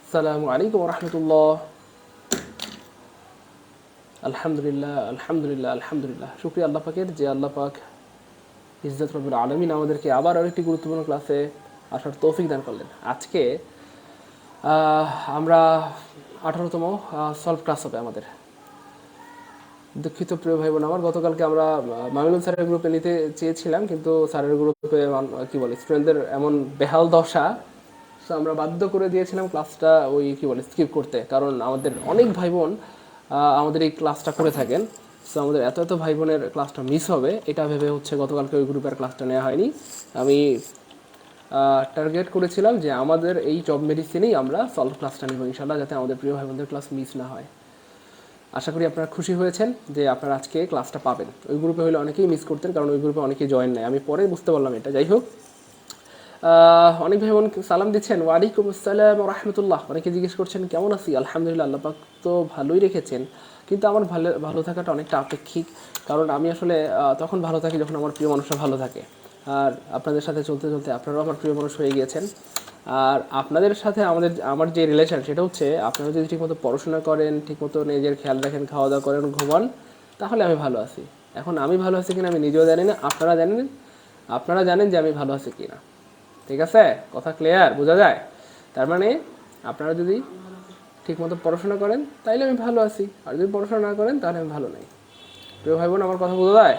আসসালামু আলাইকুম রহমতুল্লাহ। আলহামদুলিল্লাহ আলহামদুলিল্লাহ আলহামদুলিল্লাহ, শুক্রিয়া আল্লাহ পাকের যে আল্লাহ পাক ইজ্জত রব্বুল আলমিন আমাদেরকে আবার আরেকটি গুরুত্বপূর্ণ ক্লাসে আসার তৌফিক দান করলেন। আজকে আমরা 18তম সলভ ক্লাস হবে আমাদের। দুঃখিত প্রিয় ভাই বোন আমার, গতকালকে আমরা মামিনুল স্যারের গ্রুপে নিতে চেয়েছিলাম, কিন্তু স্যারের গ্রুপে কি বলে স্টুডেন্টদের এমন বেহাল দশা, সো আমরা বাধ্য করে দিয়েছিলাম ক্লাসটা ওই কি বলে স্কিপ করতে, কারণ আমাদের অনেক ভাই বোন আমাদের এই ক্লাসটা করে থাকেন। সো আমাদের এত এত ভাই বোনের ক্লাসটা মিস হবে এটা ভেবে হচ্ছে গতকালকে ওই গ্রুপের ক্লাসটা নেওয়া হয়নি। আমি টার্গেট করেছিলাম যে আমাদের এই জব মেডিসিনেই আমরা সলভ ক্লাসটা নেব ইনশাল্লাহ, যাতে আমাদের প্রিয় ভাই বোনদের ক্লাস মিস না হয়। আশা করি আপনারা খুশি হয়েছেন যে আপনারা আজকে ক্লাসটা পাবেন। ওই গ্রুপে হলে অনেকেই মিস করতেন, কারণ ওই গ্রুপে অনেকেই জয়েন নেয়, আমি পরে বুঝতে পারলাম এটা। যাই হোক, অনেক ভাই বোন সালাম দিচ্ছেন, ওয়ালাইকুম আসসালাম রহমতুল্লাহ। অনেকে জিজ্ঞেস করছেন কেমন আছি। আলহামদুলিল্লাহ, আল্লাহ পাক তো ভালোই রেখেছেন, কিন্তু আমার ভালো ভালো থাকাটা অনেকটা আপেক্ষিক, কারণ আমি আসলে তখন ভালো থাকি যখন আমার প্রিয় মানুষরা ভালো থাকে। আর আপনাদের সাথে চলতে চলতে আপনারাও আমার প্রিয় মানুষ হয়ে গিয়েছেন। আর আপনাদের সাথে আমার যে রিলেশন সেটা হচ্ছে, আপনারা যদি ঠিকমতো পড়াশোনা করেন, ঠিকমতো নিজের খেয়াল রাখেন, খাওয়া দাওয়া করেন, ঘুমান, তাহলে আমি ভালো আছি। এখন আমি ভালো আছি কিনা আমি নিজেও জানি না, আপনারা জানেন যে আমি ভালো আছি কিনা। ঠিক আছে, কথা ক্লিয়ার, বোঝা যায়? তার মানে আপনারা যদি ঠিকমতো পড়াশোনা করেন তাইলে আমি ভালো আছি, আর যদি পড়াশোনা না করেন তাহলে আমি ভালো নেই। প্রিয় ভাই বোন, আমার কথা বোঝা যায়?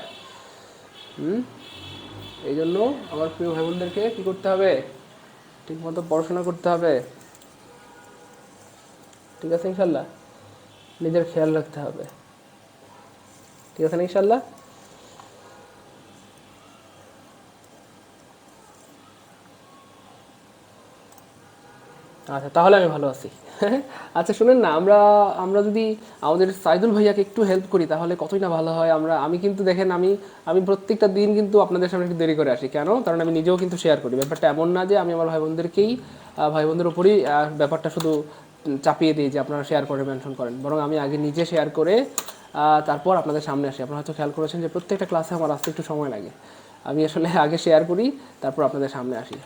এই জন্য আমার প্রিয় ভাই বোনদেরকে কী করতে হবে? ঠিকমতো পড়াশোনা করতে হবে। ঠিক আছে ইনশাল্লাহ, নিজের খেয়াল রাখতে হবে। ঠিক আছে না ইনশাল্লাহ? আচ্ছা, তাহলে আমি ভালো আছি। আচ্ছা শুনেন না, আমরা আমরা যদি আমাদের সাইদুল ভাইয়াকে একটু হেল্প করি তাহলে কতই না ভালো হয়। আমি কিন্তু দেখেন, আমি আমি প্রত্যেকটা দিন কিন্তু আপনাদের সামনে একটু দেরি করে আসি। কেন? কারণ আমি নিজেও কিন্তু শেয়ার করি। ব্যাপারটা এমন না যে আমি আমার ভাই বোনদেরকেই ভাই বোনদের উপরই ব্যাপারটা শুধু চাপিয়ে দিই যে আপনারা শেয়ার করে মেনশন করেন, বরং আমি আগে নিজে শেয়ার করে তারপর আপনাদের সামনে আসি। আপনারা হয়তো খেয়াল করেছেন যে প্রত্যেকটা ক্লাসে আমার আসতে একটু সময় লাগে। আমি আসলে আগে শেয়ার করি, তারপর আপনাদের সামনে আসি।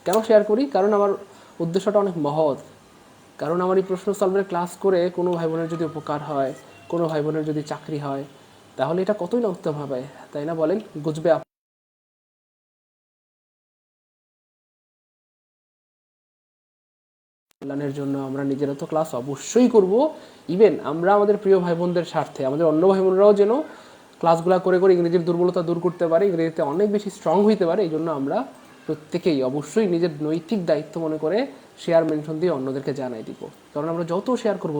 কেন শেয়ার করি? কারণ আমার উদ্দেশ্যটা অনেক মহৎ। কারণ আমার এই প্রশ্ন সলভের ক্লাস করে কোনো ভাই বোনের যদি উপকার হয়, কোনো ভাই বোনের যদি চাকরি হয়, তাহলে এটা কতই না উত্তম হবে, তাই না বলেন? বুঝবে কল্যাণের জন্য আমরা নিজেরা তো ক্লাস অবশ্যই করব। ইভেন আমরা আমাদের প্রিয় ভাই বোনদের স্বার্থে আমাদের অন্য ভাই বোনরাও যেন ক্লাসগুলো করে করে ইংরেজির দুর্বলতা দূর করতে পারে, ইংরেজিতে অনেক বেশি স্ট্রং হইতে পারে, এই জন্য আমরা প্রত্যেকেই অবশ্যই নিজের নৈতিক দায়িত্ব মনে করে শেয়ার মেনশন দিয়ে অন্যদেরকে জানাই দিব। কারণ আমরা যত শেয়ার করব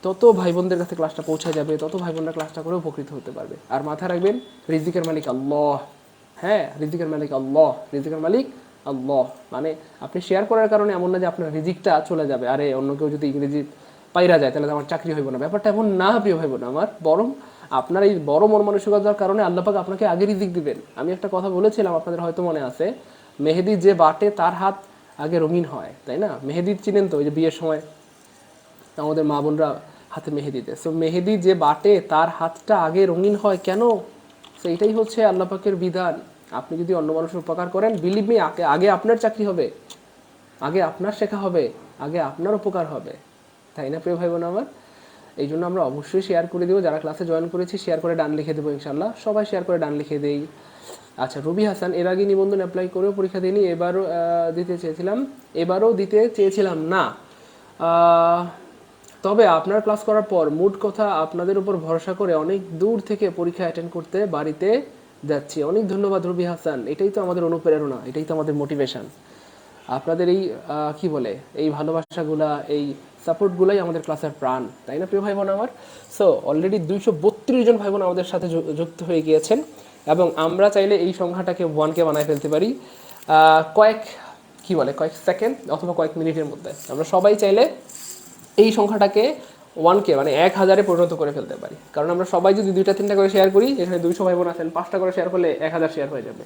তত ভাই বোনদের কাছে ক্লাসটা পৌঁছে যাবে, তত ভাই বোনরা ক্লাসটা করে উপকৃত হতে পারবে। আর মাথায় রাখবেন, রিজিকের মালিক আল্লাহ। হ্যাঁ, রিজিকের মালিক আল্লাহ, রিজিকের মালিক আল্লাহ। মানে আপনি শেয়ার করার কারণে এমন না যে আপনার রিজিকটা চলে যাবে, আরে অন্য কেউ যদি ইংরেজি পাইরা যায় তাহলে আমার চাকরি হইব না। ব্যাপারটা এমন না প্রিয় ভাইব না আমার, বরং আপনার এই বড় মন মানসিকতার কারণে আল্লাহ পাক আপনাকে আগে রিজিক দিবেন। আমি একটা কথা বলেছিলাম, আপনাদের হয়তো মনে আছে, মেহেদি যে বাটে তার হাত আগে রঙিন হয়, তাই না? মেহেদি চিনেন তো, ওই যে বিয়ের সময় আমাদের মা বোনরা হাতে মেহেদি দেয়। সো মেহেদি যে বাটে তার হাতটা আগে রঙিন হয় কেন? সো এটাই হচ্ছে আল্লাহ পাকের বিধান। আপনি যদি অন্য মানুষের উপকার করেন, বিলিভ মি, আগে আপনার চাকরি হবে, আগে আপনার শেখা হবে, আগে আপনার উপকার হবে, তাই না প্রিয় ভাই বোন আমার? এই জন্য আমরা অবশ্যই শেয়ার করে দেবো। যারা ক্লাসে জয়েন করেছি শেয়ার করে ডান লিখে দেবো ইনশাল্লাহ, সবাই শেয়ার করে ডান লিখে দেই। আচ্ছা, রবি হাসান, এর আগে নিবন্ধন অ্যাপ্লাই করেও পরীক্ষা দিইনি, এবারও দিতে চেয়েছিলাম না। তবে আপনার ক্লাস করার পর মুড কথা আপনাদের উপর ভরসা করে অনেক দূর থেকে পরীক্ষা অ্যাটেন্ড করতে বাড়িতে যাচ্ছি। অনেক ধন্যবাদ রবি হাসান, এটাই তো আমাদের অনুপ্রেরণা, এটাই তো আমাদের মোটিভেশন। আপনাদের এই কি বলে এই ভালোবাসাগুলা, এই সাপোর্টগুলাই আমাদের ক্লাসের প্রাণ, তাই না প্রিয় ভাই বোন আমার? সো অলরেডি 232 জন ভাই বোন আমাদের সাথে যুক্ত হয়ে গিয়েছেন, এবং আমরা চাইলে এই সংখ্যাটাকে 1K বানায় ফেলতে পারি কয়েক সেকেন্ড অথবা কয়েক মিনিটের মধ্যে। আমরা সবাই চাইলে এই সংখ্যাটাকে 1K মানে 1000-এ পরিণত করে ফেলতে পারি। কারণ আমরা সবাই যদি 2-3টা করে শেয়ার করি, এখানে 200 ভাই বোন আছেন, 5টা করে শেয়ার করলে 1000 শেয়ার হয়ে যাবে।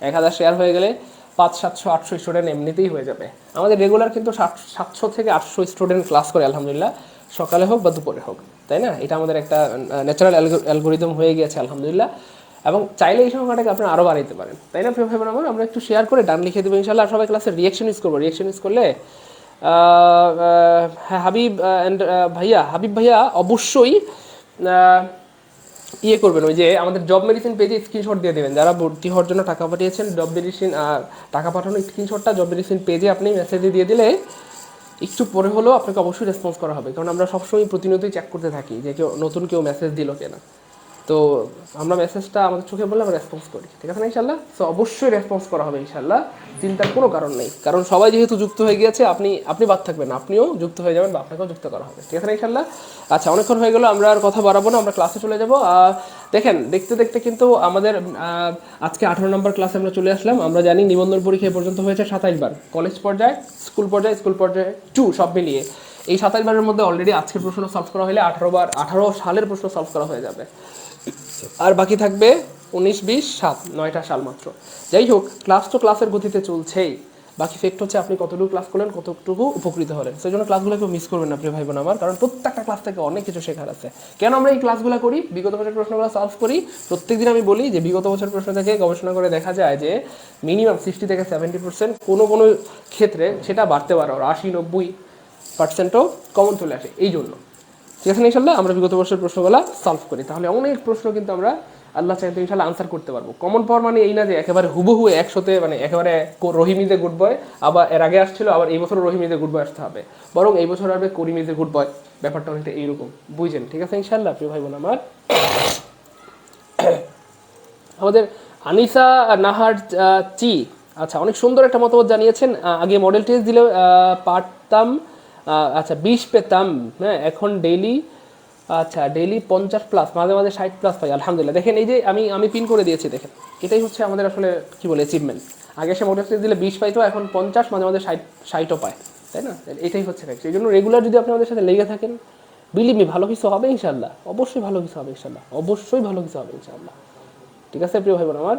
1000 শেয়ার হয়ে গেলে 500-700-800 স্টুডেন্ট এমনিতেই হয়ে যাবে। আমাদের রেগুলার কিন্তু 700 থেকে 800 স্টুডেন্ট ক্লাস করে আলহামদুলিল্লাহ, সকালে হোক বা দুপুরে হোক, তাই না? এটা আমাদের একটা ন্যাচারাল অ্যালগোরিদম হয়ে গেছে আলহামদুলিল্লাহ। এবং চাইলে এই সংখ্যাটাকে আপনারা আরও বাড়াইতে পারেন, তাই না প্রিয় ভাই বোন আমার? আমরা একটু শেয়ার করে ডান লিখে দেবো ইনশাল্লাহ। সবাই ক্লাসে রিয়েকশন ইউজ করবো, রিয়েকশন ইউজ করলে হ্যাঁ হাবিব অ্যান্ড ভাইয়া, হাবিব ভাইয়া অবশ্যই ইয়ে করবেন, ওই যে আমাদের জব মেডিসিন পেজে স্ক্রিনশট দিয়ে দেবেন, যারা ভর্তি হওয়ার জন্য টাকা পাঠিয়েছেন জব মেডিসিন, টাকা পাঠানো স্ক্রিনশটটা জব মেডিসিন পেজে আপনি মেসেজে দিয়ে দিলে একটু পরে হলেও আপনাকে অবশ্যই রেসপন্স করা হবে, কারণ আমরা সবসময় প্রতিনিয়তই চেক করতে থাকি যে কেউ নতুন কেউ মেসেজ দিল কিনা। তো আমরা মেসেজটা আমাদের চোখে বলে আমরা রেসপন্স করি, ঠিক আছে না ইনশাল্লাহ? সো অবশ্যই রেসপন্স করা হবে ইনশাল্লাহ, চিন্তার কোনো কারণ নেই, কারণ সবাই যেহেতু যুক্ত হয়ে গিয়েছে, আপনি আপনি বাদ থাকবেন না, আপনিও যুক্ত হয়ে যাবেন বা আপনাকেও যুক্ত করা হবে, ঠিক আছে না ইনশাল্লাহ? আচ্ছা, অনেকক্ষণ হয়ে গেলো, আমরা আর কথা বাড়াবো না, আমরা ক্লাসে চলে যাব। দেখেন দেখতে দেখতে কিন্তু আমাদের আজকে 18 নম্বর ক্লাসে আমরা চলে আসলাম। আমরা জানি নিবন্ধন পরীক্ষা এ পর্যন্ত হয়েছে 27 বার, কলেজ পর্যায়ে, স্কুল পর্যায়ে 2 সব মিলিয়ে এই 27 বারের মধ্যে অলরেডি আজকের প্রশ্ন সলভ করা হলে 18 সালের প্রশ্ন সলভ করা হয়ে যাবে, আর বাকি থাকবে 19, 20, 7, 9টা সাল মাত্র। যাই হোক, ক্লাস তো ক্লাসের গতিতে চলছেই, বাকি ফেক্ট হচ্ছে আপনি কতটুকু ক্লাস করলেন, কতটুকু উপকৃত হলেন। সেই জন্য ক্লাসগুলো কেউ মিস করবেন না প্রিয় ভাই বোন আমার, কারণ প্রত্যেকটা ক্লাস থেকে অনেক কিছু শেখার আছে। কেন আমরা এই ক্লাসগুলো করি, বিগত বছরের প্রশ্নগুলো সলভ করি। প্রত্যেকদিন আমি বলি যে বিগত বছরের প্রশ্ন থেকে গবেষণা করে দেখা যায় যে মিনিমাম 60 থেকে 70%, কোনো কোনো ক্ষেত্রে সেটা বাড়তে পারে, 80-90%ও কমন চলে আসে। এই জন্য ঠিক আছে ইনশাল্লাহ আমরা বিগত বছরের প্রশ্নগুলো সলভ করি, তাহলে অনেক প্রশ্ন কিন্তু আমরা আল্লাহ চাইতে ইনশাল্লাহ আনসার করতে পারবো। কমন পাওয়ার মানে এই না যে একেবারে হুবহু 100তে, মানে একেবারে রহিমিতে গুড বয়, আবার এর আগে আসছিল আবার এই বছর রহিমিতে গুড বয় আসতে হবে, বরং এই বছর আসবে করিমিতে গুড বয়, ব্যাপারটা অনেকটা এইরকম, বুঝছেন? ঠিক আছে ইনশাল্লাহ প্রিয় ভাই বোন আমার। আমাদের আনিসা নাহার চি, আচ্ছা, অনেক সুন্দর একটা মতামত জানিয়েছেন। আগে মডেল টেস্ট দিলে পারতাম, আচ্ছা 20 পেতাম, হ্যাঁ এখন ডেইলি, আচ্ছা ডেইলি 50+, মাঝে মাঝে 60+ পাই, আলহামদুলিল্লাহ। দেখেন এই যে আমি পিন করে দিয়েছি, দেখেন এটাই হচ্ছে আমাদের আসলে কি বলে অ্যাচিভমেন্ট। আগে সে মডেল টেস্ট দিলে 20 পাইতো, এখন 50, মাঝে মাঝে 60ও পায়, তাই না? এটাই হচ্ছে ফ্যাক্ট। এই জন্য রেগুলার যদি আপনি আমাদের সাথে লেগে থাকেন, বিলিভ মি, ভালো কিছু হবে ইনশাল্লাহ, অবশ্যই ভালো কিছু হবে ইনশাল্লাহ, অবশ্যই ভালো কিছু হবে ইনশাল্লাহ, ঠিক আছে প্রিয় ভাই বোন আমার।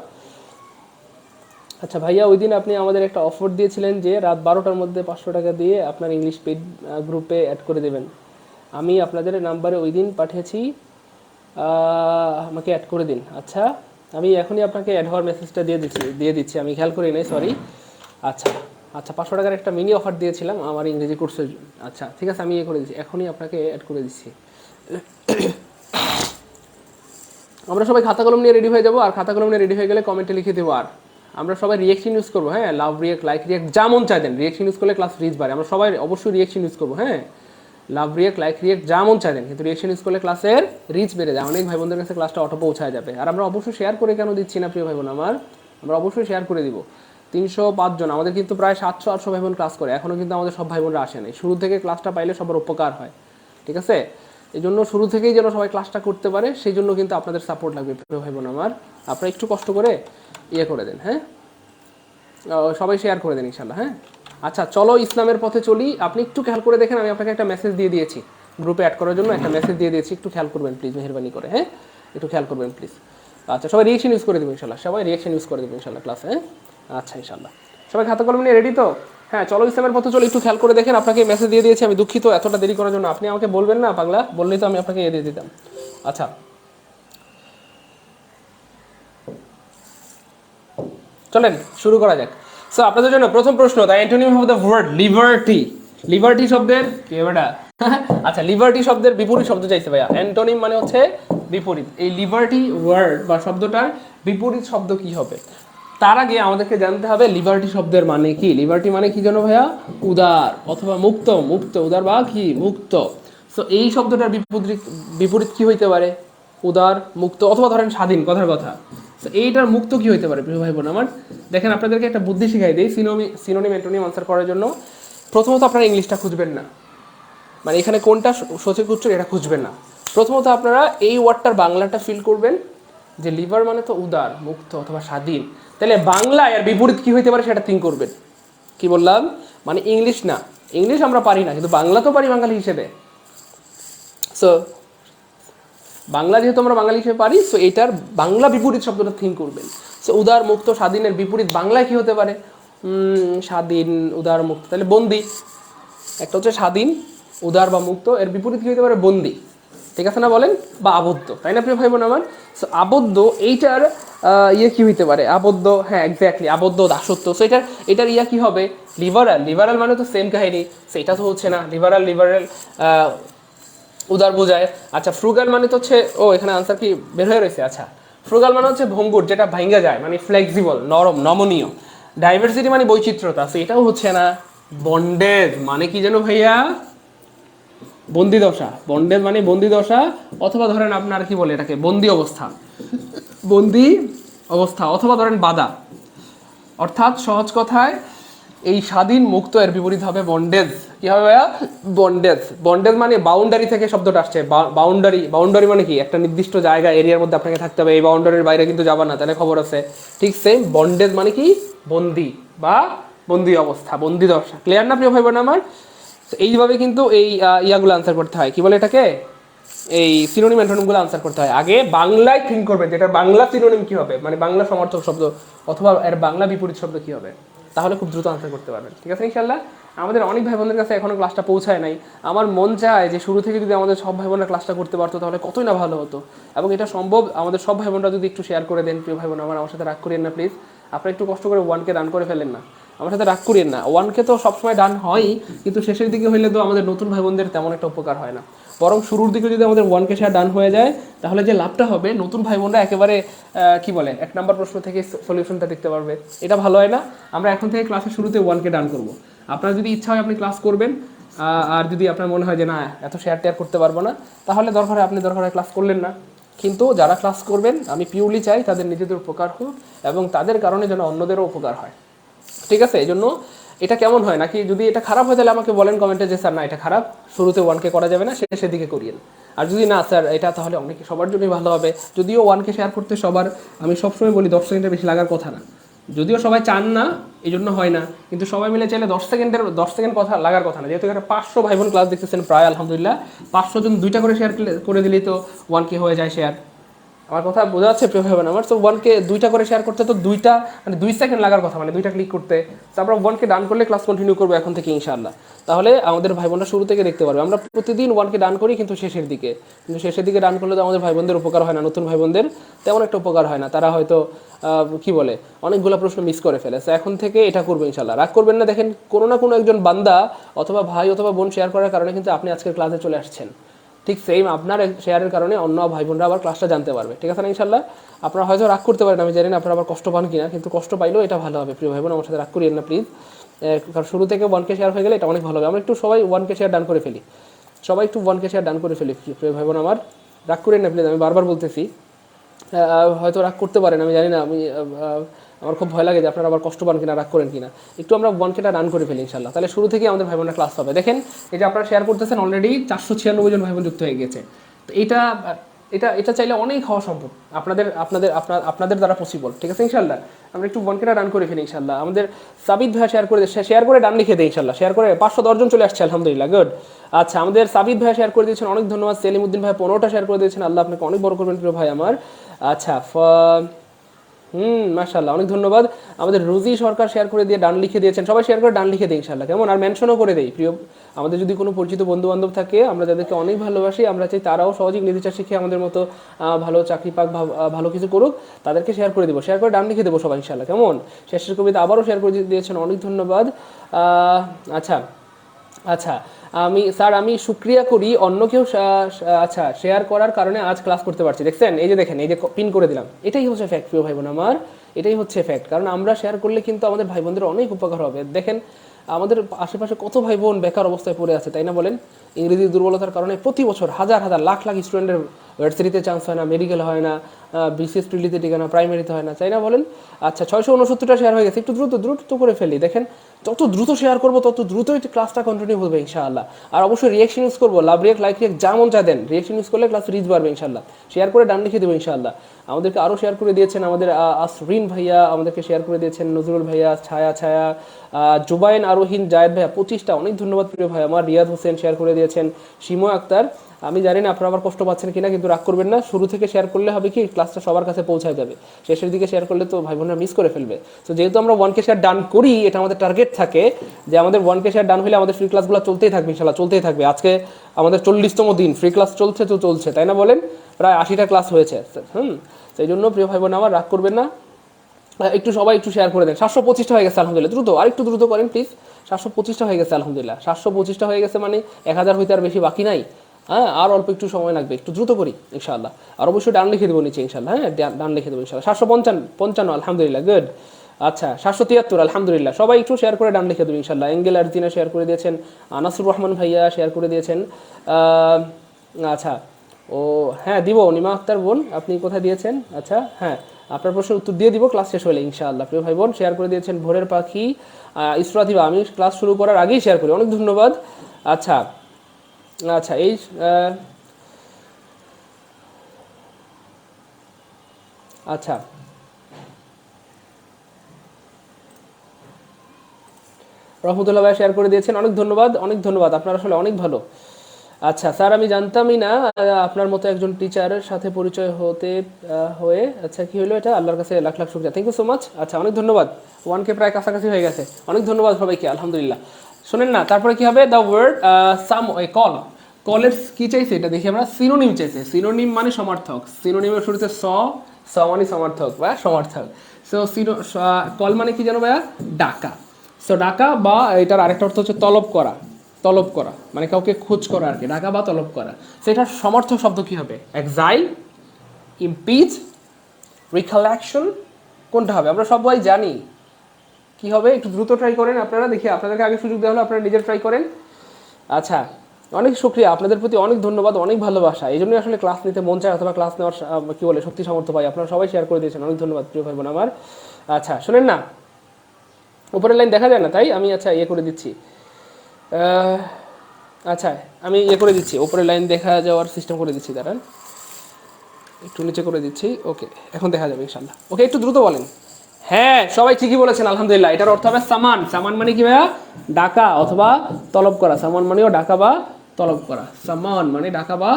আচ্ছা ভাইয়া, ওই দিন আপনি আমাদের একটা অফার দিয়েছিলেন যে রাত 12টার মধ্যে 500 টাকা দিয়ে আপনার ইংলিশ পেড গ্রুপে অ্যাড করে দেবেন। আমি আপনাদের নাম্বারে ওই দিন পাঠিয়েছি, আমাকে অ্যাড করে দিন। আচ্ছা, আমি এখনই আপনাকে অ্যাড হওয়ার মেসেজটা দিয়ে দিচ্ছি, আমি খেয়াল করি নাই, সরি। আচ্ছা আচ্ছা, 500 টাকার একটা মিনি অফার দিয়েছিলাম আমার ইংরেজি কোর্সের। আচ্ছা ঠিক আছে, আমি করে দিচ্ছি, এখনই আপনাকে অ্যাড করে দিচ্ছি। আমরা সবাই খাতা কলম নিয়ে রেডি হয়ে যাবো, আর খাতা কলম নিয়ে রেডি হয়ে গেলে কমেন্টে লিখে দেবো। আর আমরা সবাই রিয়েকশন ইউজ করবো, হ্যাঁ, লাভ রিয়েক্ট, লাইক রিয়েক্ট, যা মন চাই দেন। রিয়েকশন ইউজ করলে ক্লাস রিচ বাড়ে, আমরা সবাই অবশ্যই রিয়েকশন ইউজ করবো, হ্যাঁ, লাভ রিয়েক্ট, লাইক রিয়েক্ট, যা মন চাই দেন, কিন্তু রিয়েকশন ইউজ করলে ক্লাসের রিচ বেড়ে যায়, অনেক ভাই বোনদের কাছে ক্লাসটা অটো পৌঁছায় যাবে। আর আমরা অবশ্যই শেয়ার করে কেন দিচ্ছি না প্রিয় ভাই বোন আমার, আমরা অবশ্যই শেয়ার করে দিব। 305 জন, আমাদের কিন্তু প্রায় 700-800 ভাই বোন ক্লাস করে, এখনও কিন্তু আমাদের সব ভাই বোনরা আসে নাই। শুরু থেকে ক্লাসটা পাইলে সবার উপকার হয়, ঠিক আছে? এই জন্য শুরু থেকেই যেন সবাই ক্লাসটা করতে পারে, সেই জন্য কিন্তু আপনাদের সাপোর্ট লাগবে প্রিয় ভাই বোন আমার। আপনারা একটু কষ্ট করে ইয়ে করে দেন, হ্যাঁ, সবাই শেয়ার করে দেন ইনশাল্লাহ, হ্যাঁ। আচ্ছা চলো ইসলামের পথে চলি। আপনি একটু খেয়াল করে দেখেন, আমি আপনাকে একটা মেসেজ দিয়ে দিয়েছি, গ্রুপে অ্যাড করার জন্য একটা মেসেজ দিয়ে দিয়েছি, একটু খেয়াল করবেন প্লিজ, মেহরবানি করে, হ্যাঁ, একটু খেয়াল করবেন প্লিজ। আচ্ছা, সবাই রিয়েকশন ইউজ করে দেবেন ইনশাল্লাহ, সবাই রিয়েকশন ইউজ করে দেবেন ইনশাল্লাহ ক্লাসে, হ্যাঁ। আচ্ছা ইনশাল্লাহ, সবাই খাতা কলম নিয়ে রেডি তো? হ্যাঁ, চলো ইসলামের পথে চলো, একটু খেয়াল করে দেখেন। আপনাকে মেসেজ দিয়ে দিয়েছি, আমি দুঃখিত এতটা দেরি করার জন্য। আপনি আমাকে বলবেন না পাগলা, বললেই তো আমি আপনাকে দিয়ে দিতাম। আচ্ছা চলেন শুরু করা যাক। সো আপনাদের জন্য প্রথম প্রশ্ন, the antonym of the word liberty. Liberty শব্দের কি বেটা? আচ্ছা, লিবার্টি শব্দের বিপরীত শব্দ চাইছে ভাইয়া। অ্যান্টোনিম মানে হচ্ছে বিপরীত। এই লিবার্টি ওয়ার্ড বা শব্দটার বিপরীত শব্দ কি হবে? তার আগে আমাদেরকে জানতে হবে লিবার্টি শব্দের মানে কি। লিবার্টি মানে কি জানো ভাইয়া? উদার অথবা মুক্ত। মুক্ত, উদার বা কি মুক্ত। সো এই শব্দটার বিপরীত কি হইতে পারে? উদার, মুক্ত, অথবা ধরেন স্বাধীন, কথার কথা। তো এইটার মুক্ত কি হইতে পারে প্রিয় ভাই বোন আমার? দেখেন আপনাদেরকে একটা বুদ্ধি শিখাই দিই সিনোনিম অ্যান্টোনিম আনসার করার জন্য। প্রথমত আপনারা ইংলিশটা খুঁজবেন না, মানে এখানে কোনটা সঠিক উচ্চারণ এটা খুঁজবেন না। প্রথমত আপনারা এই ওয়ার্ডটার বাংলাটা ফিল করবেন, যে লিভার মানে তো উদার, মুক্ত অথবা স্বাধীন, তাহলে বাংলায় আর বিপরীত কি হইতে পারে সেটা থিঙ্ক করবেন। কি বললাম? মানে ইংলিশ না, ইংলিশ আমরা পারি না, কিন্তু বাংলা তো পারি বাঙালি হিসেবে। সো বাংলা যেহেতু আমরা বাঙালি হিসেবে পারি, সো এটার বাংলা বিপরীত শব্দটা থিঙ্ক করবেন। সো উদার, মুক্ত, স্বাধীনের বিপরীত বাংলায় কি হতে পারে? স্বাধীন, উদার, মুক্ত, তাহলে বন্দি। একটা হচ্ছে স্বাধীন, উদার বা মুক্ত, এর বিপরীত কি হতে পারে? বন্দি। ঠিক আছে না বলেন, বা আবদ্ধ, তাই না প্রিয় ভাই বোন আমার? সো আবদ্ধ এইটার ইয়ে কি হইতে পারে, আবদ্ধ, হ্যাঁ এক্স্যাক্টলি, আবদ্ধ দাসত্ব। সো এটার ইয়া কি হবে, লিবারাল। লিবারাল মানে তো সেম কাহিনী, সেটা তো হচ্ছে না। লিবারাল লিবারাল উদার বোঝায়। আচ্ছা ফ্রুগাল মানে তো হচ্ছে, ও এখানে আনসার কি বের হয়ে রয়েছে। আচ্ছা ফ্রুগাল মানে হচ্ছে ভঙ্গুর, যেটা ভাঙ্গা যায়, মানে ফ্লেক্সিবল, নরম, নমনীয়। ডাইভার্সিটি মানে বৈচিত্র্যতা, সো এটাও হচ্ছে না। বন্ডেজ মানে কি যেন ভাইয়া, বন্দি দশা। বন্ডেজ মানে বন্দি দশা, অথবা ধরেন আপনার কি বলে এটাকে, বন্দি অবস্থা, বন্দি অবস্থা, অথবা ধরেন বাধা। অর্থাৎ সহজ কথায় এই স্বাধীন মুক্ত এর বিপরীত হবে বন্ডেজ। কি হবে ভাইয়া, বন্ডেজ। বন্ডেজ মানে বাউন্ডারি থেকে শব্দটা আসছে। বাউন্ডারি, বাউন্ডারি মানে কি, একটা নির্দিষ্ট জায়গা এরিয়ার মধ্যে আপনাকে থাকতে হবে, এই বাউন্ডারির বাইরে কিন্তু যাবা না, তাহলে খবর আছে। ঠিক সেম বন্ডেজ মানে কি, বন্দি বা বন্দি অবস্থা, বন্দি দশা। ক্লিয়ার না প্রিয় ভাই বোন আমার? এইভাবে কিন্তু এই ইয়াগুলো আনসার করতে হয়, কি বলে এটাকে, এই সিনোনিম অ্যান্টোনিমগুলো আনসার করতে হয়। আগে বাংলায় থিঙ্ক করবেন, যেটা বাংলা সিনোনিম কি হবে, মানে বাংলা সমর্থক শব্দ অথবা এর বাংলা বিপরীত শব্দ কি হবে, তাহলে খুব দ্রুত আনসার করতে পারবেন। ঠিক আছে ইনশাল্লাহ। আমাদের অনেক ভাই বোনদের কাছে এখনো ক্লাসটা পৌঁছায় নাই। আমার মন চায় যে শুরু থেকে যদি আমাদের সব ভাই বোনরা ক্লাসটা করতে পারতো তাহলে কতই না ভালো হতো। এবং এটা সম্ভব, আমাদের সব ভাই বোনরা যদি একটু শেয়ার করে দেন। প্রিয় ভাই বোন আমার সাথে রাগ করিয়েন না প্লিজ, আপনারা একটু কষ্ট করে 1K ডান করে ফেলেন না, আমার সাথে রাগ করিয়েন না। 1K তো সবসময় ডান হয়, কিন্তু শেষের দিকে হইলে তো আমাদের নতুন ভাই বোনদের তেমন একটা উপকার হয় না। বরং শুরুর দিকে যদি আমাদের 1K শেয়ার ডান হয়ে যায়, তাহলে যে লাভটা হবে, নতুন ভাই বোনরা একেবারে কি বলে 1 নম্বর প্রশ্ন থেকে সলিউশনটা দেখতে পারবে। এটা ভালো হয় না? আমরা এখন থেকে ক্লাসের শুরুতে 1K ডান করব। আপনার যদি ইচ্ছা হয় আপনি ক্লাস করবেন, আর যদি আপনার মনে হয় যে না এত শেয়ার টেয়ার করতে পারবো না, তাহলে দরকার হয় আপনি ক্লাস করলেন না। কিন্তু যারা ক্লাস করবেন, আমি পিওরলি চাই তাদের নিজেদের উপকার হোক এবং তাদের কারণে যেন অন্যদেরও উপকার হয়। ঠিক আছে? এই জন্য এটা কেমন হয়, নাকি যদি এটা খারাপ হয় তাহলে আমাকে বলেন কমেন্টে যে স্যার না এটা খারাপ, শুরুতে 1K করা যাবে না, শেষের দিকে করিয়েন। আর যদি না স্যার এটা তাহলে অনেক সবার জন্যই ভালো হবে। যদিও 1K শেয়ার করতে সবার, আমি সবসময় বলি 10 সেকেন্ডের বেশি লাগার কথা না, যদিও সবাই চান না এই জন্য হয় না, কিন্তু সবাই মিলে চাইলে 10 সেকেন্ড কথা লাগার কথা না। যেহেতু এখানে 500 ভাই বোন ক্লাস দেখতেছেন প্রায়, আলহামদুলিল্লাহ 500 জন 2টা করে শেয়ার করে দিলেই তো 1K হয়ে যায় শেয়ার। আমার কথা বোঝা যাচ্ছে প্রিয় ভাই বোন আমার? তো 1K 2টা করে শেয়ার করতে তো 2টা মানে 2 সেকেন্ড লাগার কথা, মানে 2টা ক্লিক করতে। তো আমরা 1K ডান করলে ক্লাস কন্টিনিউ করবো এখন থেকে ইনশাআল্লাহ। তাহলে আমাদের ভাই বোনরা শুরু থেকে দেখতে পারবে। আমরা প্রতিদিন 1K ডান করি, কিন্তু শেষের দিকে, ডান করলে তো আমাদের ভাই বোনদের উপকার হয় না, নতুন ভাই বোনদের তেমন একটা উপকার হয় না। তারা হয়তো কি বলে অনেকগুলো প্রশ্ন মিস করে ফেলে। তো এখন থেকে এটা করবো ইনশাআল্লাহ, রাগ করবেন না। দেখেন কোনো না কোনো একজন বান্দা অথবা ভাই অথবা বোন শেয়ার করার কারণে কিন্তু আপনি আজকের ক্লাসে চলে আসছেন। ঠিক সেম আপনার শেয়ারের কারণে অন্য ভাই বোনরা আবার ক্লাসটা জানতে পারবে। ঠিক আছে না ইনশাল্লাহ? আপনারা হয়তো রাগ করতে পারেন, আমি জানি না আপনারা আবার কষ্ট পান কিনা, কিন্তু কষ্ট পাইলেও এটা ভালো হবে। প্রিয় ভাই বোন আমার সাথে রাগ করিয়েন না প্লিজ, কারণ শুরু থেকে 1K শেয়ার হয়ে গেলে এটা অনেক ভালো হবে। আমরা একটু সবাই 1K শেয়ার ডান করে ফেলি, সবাই একটু 1K শেয়ার ডান করে ফেলি। প্রিয় ভাই বোন আমার রাগ করিয়েন না প্লিজ, আমি বারবার বলতেছি। হয়তো রাগ করতে পারেন, আমি জানি না, আমি আমার খুব ভয় লাগে যে আপনারা আবার কষ্ট পান কিনা, রাগ করেন কিনা। একটু আমরা 1K রান করে ফেলি ইনশাল্লাহ, তাহলে শুরু থেকে আমাদের ভাই বোনরা ক্লাস পাবে। দেখেন এই যে আপনারা শেয়ার করতেছেন, অলরেডি 496 জন ভাই বোন যুক্ত হয়ে গেছে। তো এটা এটা এটা চাইলে অনেক হওয়া সম্ভব, আপনাদের দ্বারা পসিবল। ঠিক আছে ইনশাল্লাহ? আমরা একটু 1K রান করে ফেলি ইনশাল্লাহ। আমাদের সাবিত ভাইয়া শেয়ার করে ডান লিখে দেয় ইনশাল্লাহ, শেয়ার করে 510 জন চলে আসছে আলহামদুলিল্লাহ, গুড। আচ্ছা আমাদের সাবিত ভাইয়া শেয়ার করে দিয়েছেন, অনেক ধন্যবাদ। সেলিমউদ্দিন ভাই 15টা শেয়ার করে দিয়েছেন, আল্লাহ আপনাকে অনেক বড় করবেন প্রিয় ভাই আমার। আচ্ছা মাশাআল্লাহ, অনেক ধন্যবাদ। আমাদের রুজি সরকার শেয়ার করে দিয়ে ডান লিখে দিয়েছেন, সবাই শেয়ার করে ডান লিখে দিই ইনশাআল্লাহ, কেমন? আর মেনশনও করে দেই। প্রিয় আমাদের যদি কোনো পরিচিত বন্ধু বান্ধব থাকে, আমরা যাদেরকে অনেক ভালোবাসি, আমরা চাই তারাও সহজে ইংরেজিটা শিখে আমাদের মতো ভালো চাকরি পাক, ভালো কিছু করুক, তাদেরকে শেয়ার করে দেবো, শেয়ার করে ডান লিখে দেবো সবাই ইনশাআল্লাহ, কেমন? শেষের কবিতা আবারও শেয়ার করে দিয়েছেন, অনেক ধন্যবাদ। আচ্ছা আচ্ছা আমি শুক্রিয়া করি অন্য কেউ আচ্ছা শেয়ার করার কারণে আজ ক্লাস করতে পারছি। দেখছেন, এই যে দেখেন, এই যে পিন করে দিলাম, এটাই হচ্ছে ফ্যাক্ট প্রিয় ভাই বোন আমার, এটাই হচ্ছে ফ্যাক্ট। কারণ আমরা শেয়ার করলে কিন্তু আমাদের ভাই বোনদের অনেক উপকার হবে। দেখেন আমাদের আশেপাশে কত ভাই বোন বেকার অবস্থায় পড়ে আছে, তাই না বলেন? ইংরেজির দুর্বলতার কারণে প্রতি বছর হাজার হাজার লাখ লাখ স্টুডেন্টের ভার্সিটিতে চান্স হয় না, মেডিকেল হয় না, বিসিএস প্রিলিতে টিকে না, প্রাইমারিতে হয় না, তাই না বলেন? আচ্ছা 669টা শেয়ার হয়ে গেছে, একটু দ্রুত করে ফেলি। দেখেন যত দ্রুত শেয়ার করবো তত দ্রুতই ক্লাসটা কন্টিনিউ হবে ইনশাআল্লাহ। আর অবশ্যই রিয়েকশন ইউজ করবো, লাভ রিয়েক্ট, লাইক রিয়েক্ট, যা মন চায় দেন। রিয়েকশন ইউজ করলে ক্লাস রিচ বাড়বে ইনশাআল্লাহ। শেয়ার করে ডান লিখে দেবো ইনশাআল্লাহ। আমাদেরকে আরও শেয়ার করে দিয়েছেন আমাদের আসরিন ভাইয়া, আমাদেরকে শেয়ার করে দিয়েছেন নজরুল ভাইয়া, ছায়া জুবাইন আরোহিন, জায়েদ ভাইয়া 25টা, অনেক ধন্যবাদ প্রিয় ভাই আমার। রিয়াদ হোসেন শেয়ার করে দিয়েছেন, সিমো আক্তার, আমি জানি না আপনারা আবার কষ্ট পাচ্ছেন কিনা, কিন্তু রাগ করবেন না, শুরু থেকে শেয়ার করলে হবে কি ক্লাসটা সবার কাছে পৌঁছায় যাবে। শেষের দিকে শেয়ার করলে তো ভাই বোনরা মিস করে ফেলবে। তো যেহেতু আমরা 1K শেয়ার ডান করি, এটা আমাদের টার্গেট থাকে যে আমাদের 1K শেয়ার ডান হলে আমাদের ফ্রি ক্লাসগুলো চলতেই থাকবে, ইনশাল্লাহ চলতেই থাকবে। আজকে আমাদের 40তম দিন ফ্রি ক্লাস চলছে, তো চলছে, তাই না বলেন? প্রায় 80টা ক্লাস হয়েছে। সেই জন্য প্রিয় ভাই বোন আমার রাগ করবেন না, একটু সবাই একটু শেয়ার করে দেন। 725টা হয়ে গেছে আলহামদুলিল্লাহ, দ্রুত আর একটু দ্রুত করেন প্লিজ। 725টা হয়ে গেছে আলহামদুলিল্লাহ, 725টা হয়ে গেছে, মানে 1000 হইতে আর বেশি বাকি নাই। হ্যাঁ, আর অল্প একটু সময় লাগবে, একটু দ্রুত করি ইনশাআল্লাহ। আর অবশ্যই ডান লিখে দেবো নিচে ইনশাআল্লাহ, হ্যাঁ ডান লিখে দেবো ইনশাআল্লাহ। 755 আলহামদুলিল্লাহ, গুড। আচ্ছা 773 আলহামদুলিল্লাহ, সবাই একটু শেয়ার করে ডান লিখে দেবো ইনশাআল্লাহ। এঙ্গেল আরজিনা শেয়ার করে দিয়েছেন, আনাসুর রহমান ভাইয়া শেয়ার করে দিয়েছেন। আচ্ছা, ও হ্যাঁ দিব, নিমা আক্তার বোন আপনি কোথায় দিয়েছেন? আচ্ছা হ্যাঁ, আপনার প্রশ্নের উত্তর দিয়ে দিব ক্লাস শেষ হলে ইনশাআল্লাহ। প্রিয় ভাই বোন শেয়ার করে দিয়েছেন ভোরের পাখি, ইসরাতিবা, আমি ক্লাস শুরু করার আগেই শেয়ার করি, অনেক ধন্যবাদ। আচ্ছা আচ্ছা, এই আচ্ছা রহমতুল্লাহ ভাই শেয়ার করে দিয়েছেন, অনেক ধন্যবাদ, অনেক ধন্যবাদ, আপনার আসলে অনেক ভালো। আচ্ছা স্যার, আমি জানতামই না আপনার মতো একজন টিচারের সাথে পরিচয় হয়ে, আচ্ছা কি হলো এটা, আল্লাহর কাছে লাখ লাখ শুকরিয়া, থ্যাংক ইউ সো মাচ। আচ্ছা অনেক ধন্যবাদ, 1K প্রায় কাছাকাছি হয়ে গেছে, অনেক ধন্যবাদ সবাইকে আলহামদুলিল্লাহ। শোনেন না, তারপরে কি হবে, the word some way call, কলের কি চাইছে এটা দেখি আমরা, সিনোনিম চাইছে। সিনোনিম মানে সমার্থক, সিনোনিমের শুরুতে স মানে সমার্থক বা সমার্থক। সো কল মানে কি জানো ভাইয়া, ডাকা। সো ডাকা বা এটার আরেকটা অর্থ হচ্ছে তলব করা, তলব করা মানে কাউকে খোঁজ করা আর কি, ডাকা বা তলব করা। সেটার সমর্থক শব্দ কি হবে, এক্সাইল, ইমপিচ, রিকালেকশন, কোনটা হবে আমরা সবাই জানি কি হবে। একটু দ্রুত ট্রাই করেন আপনারা, দেখি আপনাদেরকে আগে সুযোগ দেওয়া হলো, আপনারা নিজের ট্রাই করেন। আচ্ছা অনেক শুক্রিয়া, আপনাদের প্রতি অনেক ধন্যবাদ, অনেক ভালোবাসা, এই জন্যই আসলে ক্লাস নিতে মন চায় অথবা ক্লাস নেওয়ার কি বলে শক্তি সামর্থ্য পাই। আপনারা সবাই শেয়ার করে দিয়েছেন, অনেক ধন্যবাদ প্রিয় ভাই বোন আমার। আচ্ছা শোনেন না, উপরের লাইন দেখা যায় না তাই আমি আচ্ছা ইয়ে করে দিচ্ছি, আচ্ছা আমি ইয়ে করে দিচ্ছি, উপরের লাইন দেখা যাওয়ার সিস্টেম করে দিচ্ছি, দাঁড়ান একটু নিচে করে দিচ্ছি, ওকে এখন দেখা যাবে ইনশাল্লাহ। ওকে একটু দ্রুত বলেন। হ্যাঁ সবাই ঠিকই বলেছেন আলহামদুলিল্লাহ, এটার অর্থ হবে সামান। সামান মানে কি ভাইয়া, ডাকা অথবা তলব করা। সামান মানেও ডাকা বা তলব করা, সামান মানে ডাকা বা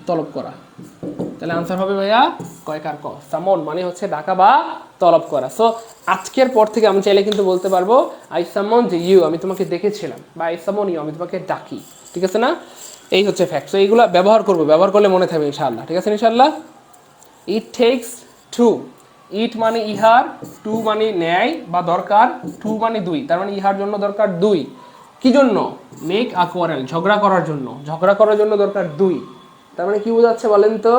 তলব করা। তাহলে আনসার হবে ভাইয়া কয়কার ক, সামন মানে হচ্ছে ডাকা বা তলব করা। সো আজকের পর থেকে আমি চাইলে কিন্তু বলতে পারবো আই সামন যে ইউ, আমি তোমাকে দেখেছিলাম, বা আই সামন ইউ, আমি তোমাকে ডাকি, ঠিক আছে না? এই হচ্ছে ফ্যাক্ট। সো এইগুলো ব্যবহার করবো, ব্যবহার করলে মনে থাকবে ইনশাআল্লাহ, ঠিক আছে ইনশাআল্লাহ। ইট টেক্স টু, ইট মানে ইহার, টু মানে ন্যায় বা দরকার, টু মানে দুই, তার মানে ইহার জন্য দরকার দুই। কি জন্য, মেক আ কোয়ারেল, ঝগড়া করার জন্য, ঝগড়া করার জন্য দরকার দুই। তার মানে কি বোঝাচ্ছে বলেন তো,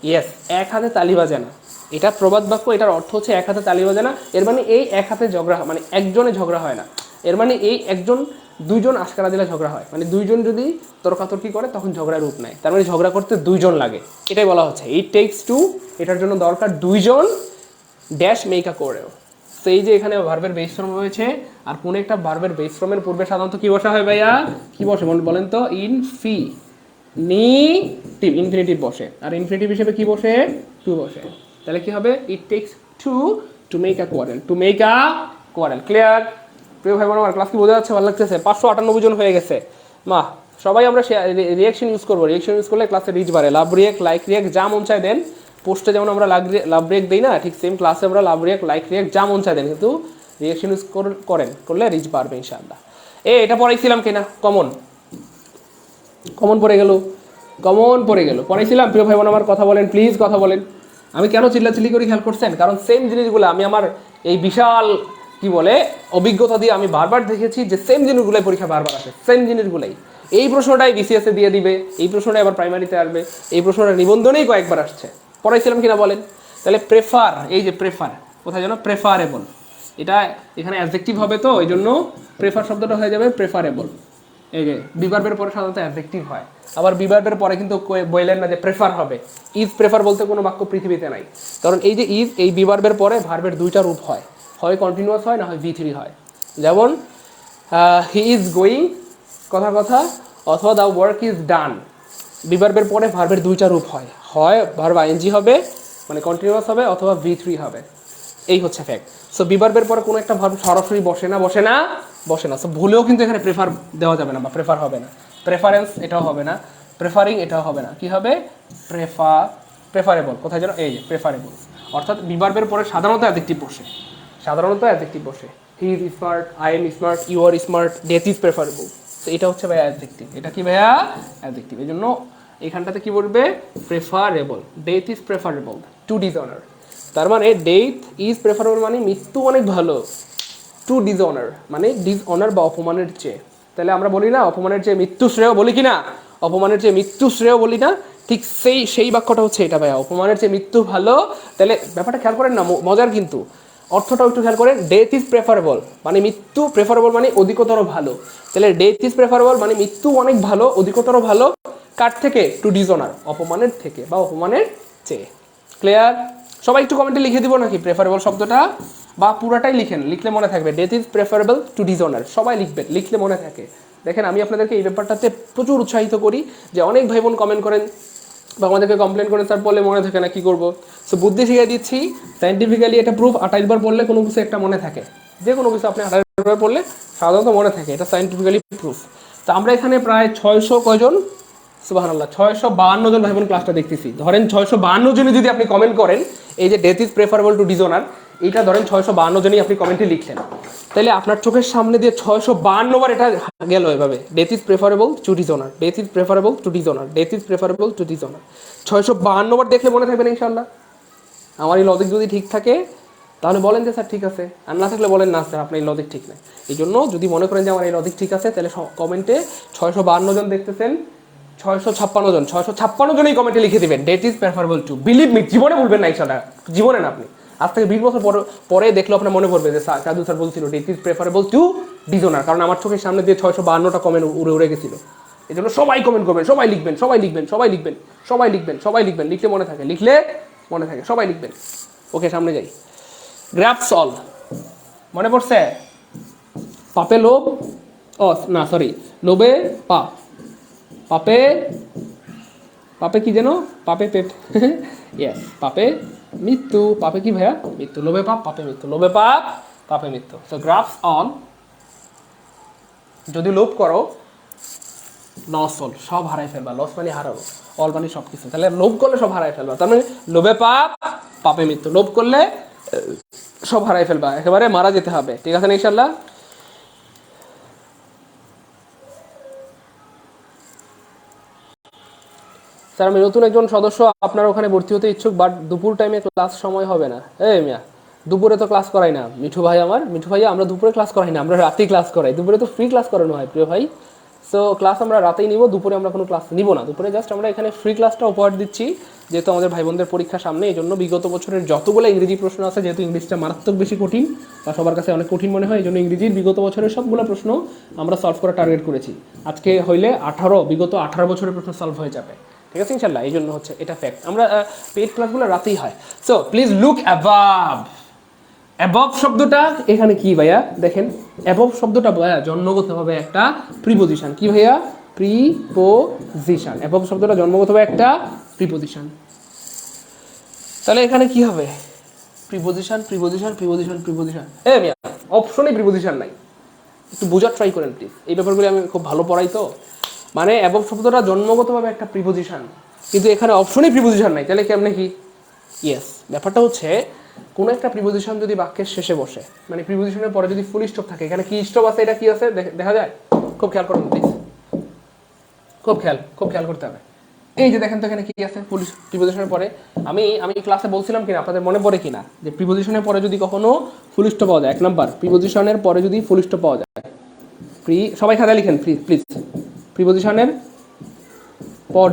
ইয়েস, এক হাতে তালি বাজে না, এটা প্রবাদ বাক্য, এটার অর্থ হচ্ছে এক হাতে তালি বাজে না। এর মানে এই এক হাতে ঝগড়া মানে একজনে ঝগড়া হয় না, এর মানে এই একজন দুইজন আশকারা দিলে ঝগড়া হয়, মানে দুইজন যদি তর্কাতর্কি করে তখন ঝগড়ার রূপ নেয়, তার মানে ঝগড়া করতে দুইজন লাগে, এটাই বলা হচ্ছে ইট টেক্স টু, এটার জন্য দরকার দুইজন, ড্যাশ মেক আ কোয়ারেল। সেই যে এখানে ভার্বের বেস ফর্ম রয়েছে, আর কোন একটা ভার্বের বেস ফর্মের পূর্বে সাধারণত কি বসা হয় ভাইয়া, কি বসে বলেন তো, ইনফিনিটিভ, ইনফিনিটিভ বসে, আর ইনফিনিটিভ হিসেবে কি বসে, টু বসে। তাহলে কি হবে, it takes to to make a quarrel, to make a quarrel. Clear প্রিয় ভাই বোন আমার, ক্লাস কি বোঝা যাচ্ছে, ভালো লাগতেছে? 598 জন হয়ে গেছে, মা সবাই আমরা রিয়াকশন ইউজ করবো, রিয়াকশন ইউজ করলে ক্লাসে রিচ বাড়ে। লাভ রিয়েক্ট, লাইক রিয়েক্ট, যা মন চায় দেন। পোস্টে যেমন আমরা লাভ রিয়েক্ট দিই না, ঠিক সেম ক্লাসে আমরা লাভ রিয়েক্ট, লাইক রিয়েক্ট, যা মন চায় দেন, কিন্তু রিয়াকশন ইউজ করলে রিচ বাড়বে ইনশাআল্লাহ। এটা পড়াইছিলাম কিনা, কমন কমন পড়ে গেল, কমন পড়ে গেল, পড়াইছিলাম প্রিয় ভাই বোন আমার, কথা বলেন প্লিজ, কথা বলেন। আমি কেন চিল্লাচিল্লি করে খেয়াল করছেন, কারণ সেম জিনিসগুলো আমি আমার এই বিশাল কি বলে অভিজ্ঞতা দিয়ে আমি বারবার দেখেছি যে সেম জিনিসগুলোই পরীক্ষা বারবার আসে, সেম জিনিসগুলোই। এই প্রশ্নটাই বিসিএস এ দিয়ে দিবে, এই প্রশ্নটাই আবার প্রাইমারিতে আসবে, এই প্রশ্নটা নিবন্ধনেই কয়েকবার আসছে, পড়াইছিলাম কিনা বলেন? তাহলে প্রেফার, এই যে প্রেফার, কোথায় যেন, প্রেফারেবল, এটা এখানে অ্যাডজেক্টিভ হবে, তো এই জন্য প্রেফার শব্দটা হয়ে যাবে প্রেফারেবল। এই যে বিভার্বের পরে সাধারণত অ্যাডজেক্টিভ হয়, আবার বিভার্বের পরে কিন্তু বললেন না যে প্রেফার হবে। ইজ প্রেফার বলতে কোনো বাক্য পৃথিবীতে নাই, কারণ এই যে ইজ, এই বিভার্বের পরে ভার্বের দুইটা রূপ হয়, হয় কন্টিনিউয়াস হয়, না হয় V3 হয়। যেমন হি ইজ গোয়িং, কথা কথা, অথবা দ্য ওয়ার্ক ইজ ডান, বিভার্বের পরে ভার্বের দুইটা রূপ হয়, হয় ভার্ব আইএনজি হবে মানে কন্টিনিউয়াস হবে, অথবা V3 হবে, এই হচ্ছে ফ্যাক্ট। সো বিভার্বের পরে কোনো একটা ভার্ব সরাসরি বসে না, বসে না। সো ভুলেও কিন্তু এখানে প্রেফার দেওয়া যাবে না, বা প্রেফার হবে না, প্রেফারেন্স এটাও হবে না, প্রেফারিং এটাও হবে না, কি হবে প্রেফারেবল, কোথায় যেন এই যে প্রেফারেবল, অর্থাৎ বিভার্বের পরে সাধারণত অ্যাডজেক্টিভ বসে, সাধারণত অ্যাডজেক্টিভ বসে, he is smart, I am smart, you are smart, death is preferable. তো এটা হচ্ছে ভাইয়া অ্যাডজেক্টিভ, এটা কি ভাইয়া অ্যাডজেক্টিভ, এই জন্য এখানটাতে কি বলবে preferable, death is preferable to dishonour. তার মানে ডেথ ইজ প্রেফারেবল মানে মৃত্যু অনেক ভালো, টু ডিসঅনার মানে ডিসঅনার বা অপমানের চেয়ে। তাহলে আমরা বলি না অপমানের চেয়ে মৃত্যু শ্রেয়, বলি কি না অপমানের চেয়ে মৃত্যু শ্রেয় বলি না, ঠিক সেই বাক্যটা হচ্ছে এটা ভাইয়া, অপমানের চেয়ে মৃত্যু ভালো। তাহলে ব্যাপারটা খেয়াল করেন না, মজার কিন্তু অর্থটাও একটু খেয়াল করেন। ডেথ ইজ প্রেফারেবল মানে মৃত্যু, প্রেফারেবল মানে অধিকতর ভালো। তাহলে ডেথ ইজ প্রেফারেবল মানে মৃত্যু অনেক ভালো, অধিকতর ভালো, কার থেকে, টু ডিসঅনার, অপমানের থেকে বা অপমানের চেয়ে। ক্লিয়ার? সবাই একটু কমেন্টে লিখে দিব নাকি প্রেফারেবল শব্দটা, বা পুরাটাই লিখেন, লিখলে মনে থাকবে। Death is preferable to dishonour, সবাই লিখবেন, লিখলে মনে থাকে। দেখেন আমি আপনাদেরকে এই ব্যাপারটাতে প্রচুর উৎসাহিত করি, যে অনেক ভাই বোন কমেন্ট করেন বা আমাদেরকে কমপ্লেন করেন স্যার পড়লে মনে থাকে না, কি করবো? সো বুদ্ধি শিখিয়ে দিচ্ছি, সাইন্টিফিক্যালি এটা প্রুফ, 28 বার পড়লে কোনো কিছু একটা মনে থাকে, যে কোনো কিছু আপনি 28 বার পড়লে সাধারণত মনে থাকে, এটা সাইন্টিফিক্যালি প্রুফ। তো আমরা এখানে প্রায় 600 কয়জন, সুবহানাল্লাহ 652 জন ভাই বোন ক্লাসটা দেখতেছি। ধরেন 652 জনই যদি আপনি কমেন্ট করেন এই যে death is preferable to dishonour, এইটা ধরেন 652 জনই আপনি কমেন্টে লিখলেন, তাহলে আপনার চোখের সামনে দিয়ে 652 বার এটা গেল এভাবে, death is preferable to dishonour, death is preferable to dishonour, death is preferable to dishonour, 652 বার দেখলে মনে থাকবে না ইনশাআল্লাহ। আমার এই লজিক যদি ঠিক থাকে তাহলে বলেন যে স্যার ঠিক আছে, আর না থাকলে বলেন না স্যার আপনার এই লজিক ঠিক নাই। এই জন্য যদি মনে করেন যে আমার এই লজিক ঠিক আছে, তাহলে কমেন্টে 652 জন দেখতেছেন, 656 জনই কমেন্টে লিখে দিবেন death is preferable to, believe me, জীবনে বলবেন না ইনশাআল্লাহ, জীবনে না। আপনি আজ থেকে 20 বছর পরে দেখলে আপনার মনে পড়বে যে সাদু স্যার বলছিল death is preferable to dishonour, কারণ আমার চোখের সামনে দিয়ে 652টা কমেন্ট উড়ে গেছিল। এই জন্য সবাই কমেন্ট করবেন, সবাই লিখবেন, সবাই লিখবেন, সবাই লিখবেন, সবাই লিখবেন, সবাই লিখবেন, লিখলে মনে থাকে, লিখলে মনে থাকে, সবাই লিখবেন। ওকে, সামনে যাই। গ্র্যাপস অল মনে পড়ছে? পাপে লোভ, ও না সরি, লোভে পাপ, পাপে পাপে কি যেন, পাপে পেট, ইয়েস, পাপে মৃত্যু, পাপে কি ভাইয়া মৃত্যু, লোভে পাপ পাপে মৃত্যু, লোভে পাপ পাপে মৃত্যু। সো গ্রাফস অন, যদি লোভ করো, লস অল, সব হারাই ফেলবা, লস মানে হারাবো, অল মানে সব কিছু, তাহলে লোভ করলে সব হারাই ফেলবা, তার মানে লোভে পাপ পাপে মৃত্যু, লোভ করলে সব হারাই ফেলবা, একেবারে মারা যেতে হবে, ঠিক আছে না ইনশাআল্লাহ? স্যার আমি নতুন একজন সদস্য, আপনার ওখানে ভর্তি হতে ইচ্ছুক, বাট দুপুর টাইমে ক্লাস সময় হবে না। এই মিয়া, দুপুরে তো ক্লাস করাই না মিঠু ভাই, আমার মিঠু ভাইয়া, আমরা দুপুরে ক্লাস করাই না, আমরা রাতেই ক্লাস করাই, দুপুরে তো ফ্রি ক্লাস করানো হয় প্রিয় ভাই। সো ক্লাস আমরা রাতেই নিব, দুপুরে আমরা কোনো ক্লাস নিব না, দুপুরে জাস্ট আমরা এখানে ফ্রি ক্লাসটা উপহার দিচ্ছি, যেহেতু আমাদের ভাই বোনদের পরীক্ষা সামনে, এই জন্য বিগত বছরের যতগুলো ইংরেজি প্রশ্ন আছে, যেহেতু ইংলিশটা মারাত্মক বেশি কঠিন বা সবার কাছে অনেক কঠিন মনে হয়, এই জন্য ইংরেজির বিগত বছরের সবগুলো প্রশ্ন আমরা সলভ করা টার্গেট করেছি। আজকে হইলে বিগত 18 বছরের প্রশ্ন সলভ হয়ে যাবে, ঠিক আছে ইনশাল্লাহ? এই জন্য হচ্ছে এটা ফ্যাক্ট, আমরা পেইড ক্লাসগুলো রাতেই হয়। So please look above, above শব্দটা এখানে কি ভাইয়া দেখেন, অ্যাবভ শব্দটা ভাইয়া জন্মগতভাবে একটা প্রিপোজিশন, কি ভাইয়া প্রিপোজিশন, অ্যাবভ শব্দটা জন্মগতভাবে একটা প্রিপোজিশন। তাহলে এখানে কি হবে, প্রিপোজিশন প্রিপোজিশন প্রিপোজিশন প্রিপোজিশন, মিয়া অপশনে প্রিপোজিশন নাই, একটু বোঝার ট্রাই করেন প্লিজ, এই ব্যাপারগুলি আমি খুব ভালো পড়াই তো। মানে অ্যাবভ শব্দটা জন্মগতভাবে একটা প্রিপোজিশন, কিন্তু এখানে অপশনেই প্রিপোজিশন নাই, তাহলে কেমনে কি? ইয়েস, ব্যাপারটা হচ্ছে কোনো একটা প্রিপোজিশন যদি বাক্যের শেষে বসে, মানে প্রিপোজিশনের পরে যদি ফুল স্টপ থাকে, এখানে কি স্টপ আছে, এটা কি আছে দেখা যায়, খুব খেয়াল করুন প্লিজ, খুব খেয়াল করতে হবে। এই যে দেখেন তো এখানে কি আছে, প্রিপোজিশনের পরে, আমি ক্লাসে বলছিলাম কিনা আপনাদের মনে পড়ে কিনা, যে প্রিপোজিশনের পরে যদি কখনো ফুল স্টপ পাওয়া যায়, 1 নাম্বার প্রিপোজিশনের পরে যদি ফুল স্টপ পাওয়া যায়, সবাই খাতায় লিখেন প্লিজ, প্রিপোজিশনের পর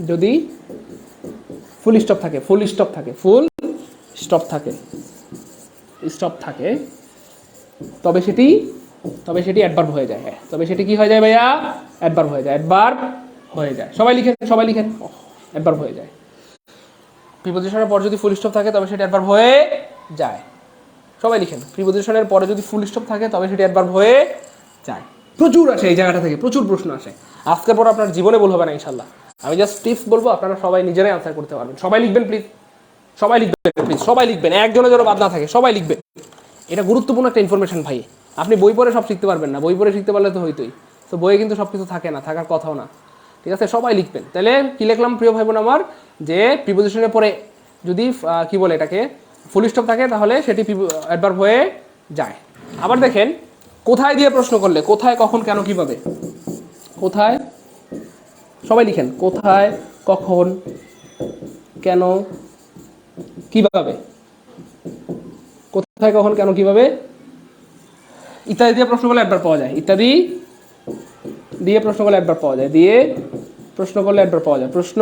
যদি ফুল স্টপ থাকে, তবে সেটি অ্যাডভার্ব হয়ে যায়। তবে সেটি কি হয়ে যায় ভাইয়া? অ্যাডভার্ব হয়ে যায়। সবাই লিখেন অ্যাডভার্ব হয়ে যায়। প্রিপোজিশনের পর যদি ফুল স্টপ থাকে তবে সেটি অ্যাডভার্ব হয়ে যায়। সবাই লিখেন, প্রিপোজিশনের পরে যদি ফুল স্টপ থাকে তবে সেটি অ্যাডভার্ব হয়ে যায়। প্রচুর আসে এই জায়গাটা থেকে, প্রচুর প্রশ্ন আসে। আজকের পর আপনার জীবনে ভুল হবে না ইনশাল্লাহ। আমি জাস্ট টিপস বলবো, আপনারা সবাই নিজেরাই আনসার করতে পারবেন। সবাই লিখবেন প্লিজ, সবাই লিখবেন, একজনের যেন বাদ না থাকে, সবাই লিখবেন। এটা গুরুত্বপূর্ণ একটা ইনফরমেশন ভাই, আপনি বই পড়ে সব শিখতে পারবেন না, বই পড়ে শিখতে পারলে তো হইতোই। তো বইয়ে কিন্তু সব কিছু থাকে না, থাকার কথাও না, ঠিক আছে? সবাই লিখবেন। তাহলে কি লিখলাম প্রিয় ভাই বোন আমার, যে প্রিপোজিশনের পরে যদি কি বলে এটাকে ফুল স্টপ থাকে তাহলে সেটি অ্যাডভার্ব হয়ে যায়। আবার দেখেন কোথায় দিয়ে প্রশ্ন করলে, কোথায়, কখন, কেন, কিভাবে, কোথায়, সবাই লিখেন, কোথায়, কখন, কেন, কিভাবে, কোথায়, কখন, কেন, কিভাবে ইত্যাদি দিয়ে প্রশ্ন করলে অ্যাডভার্ব পাওয়া যায়। ইত্যাদি দিয়ে প্রশ্ন করলে অ্যাডভার্ব পাওয়া যায়। দিয়ে প্রশ্ন করলে অ্যাডভার্ব পাওয়া যায়। প্রশ্ন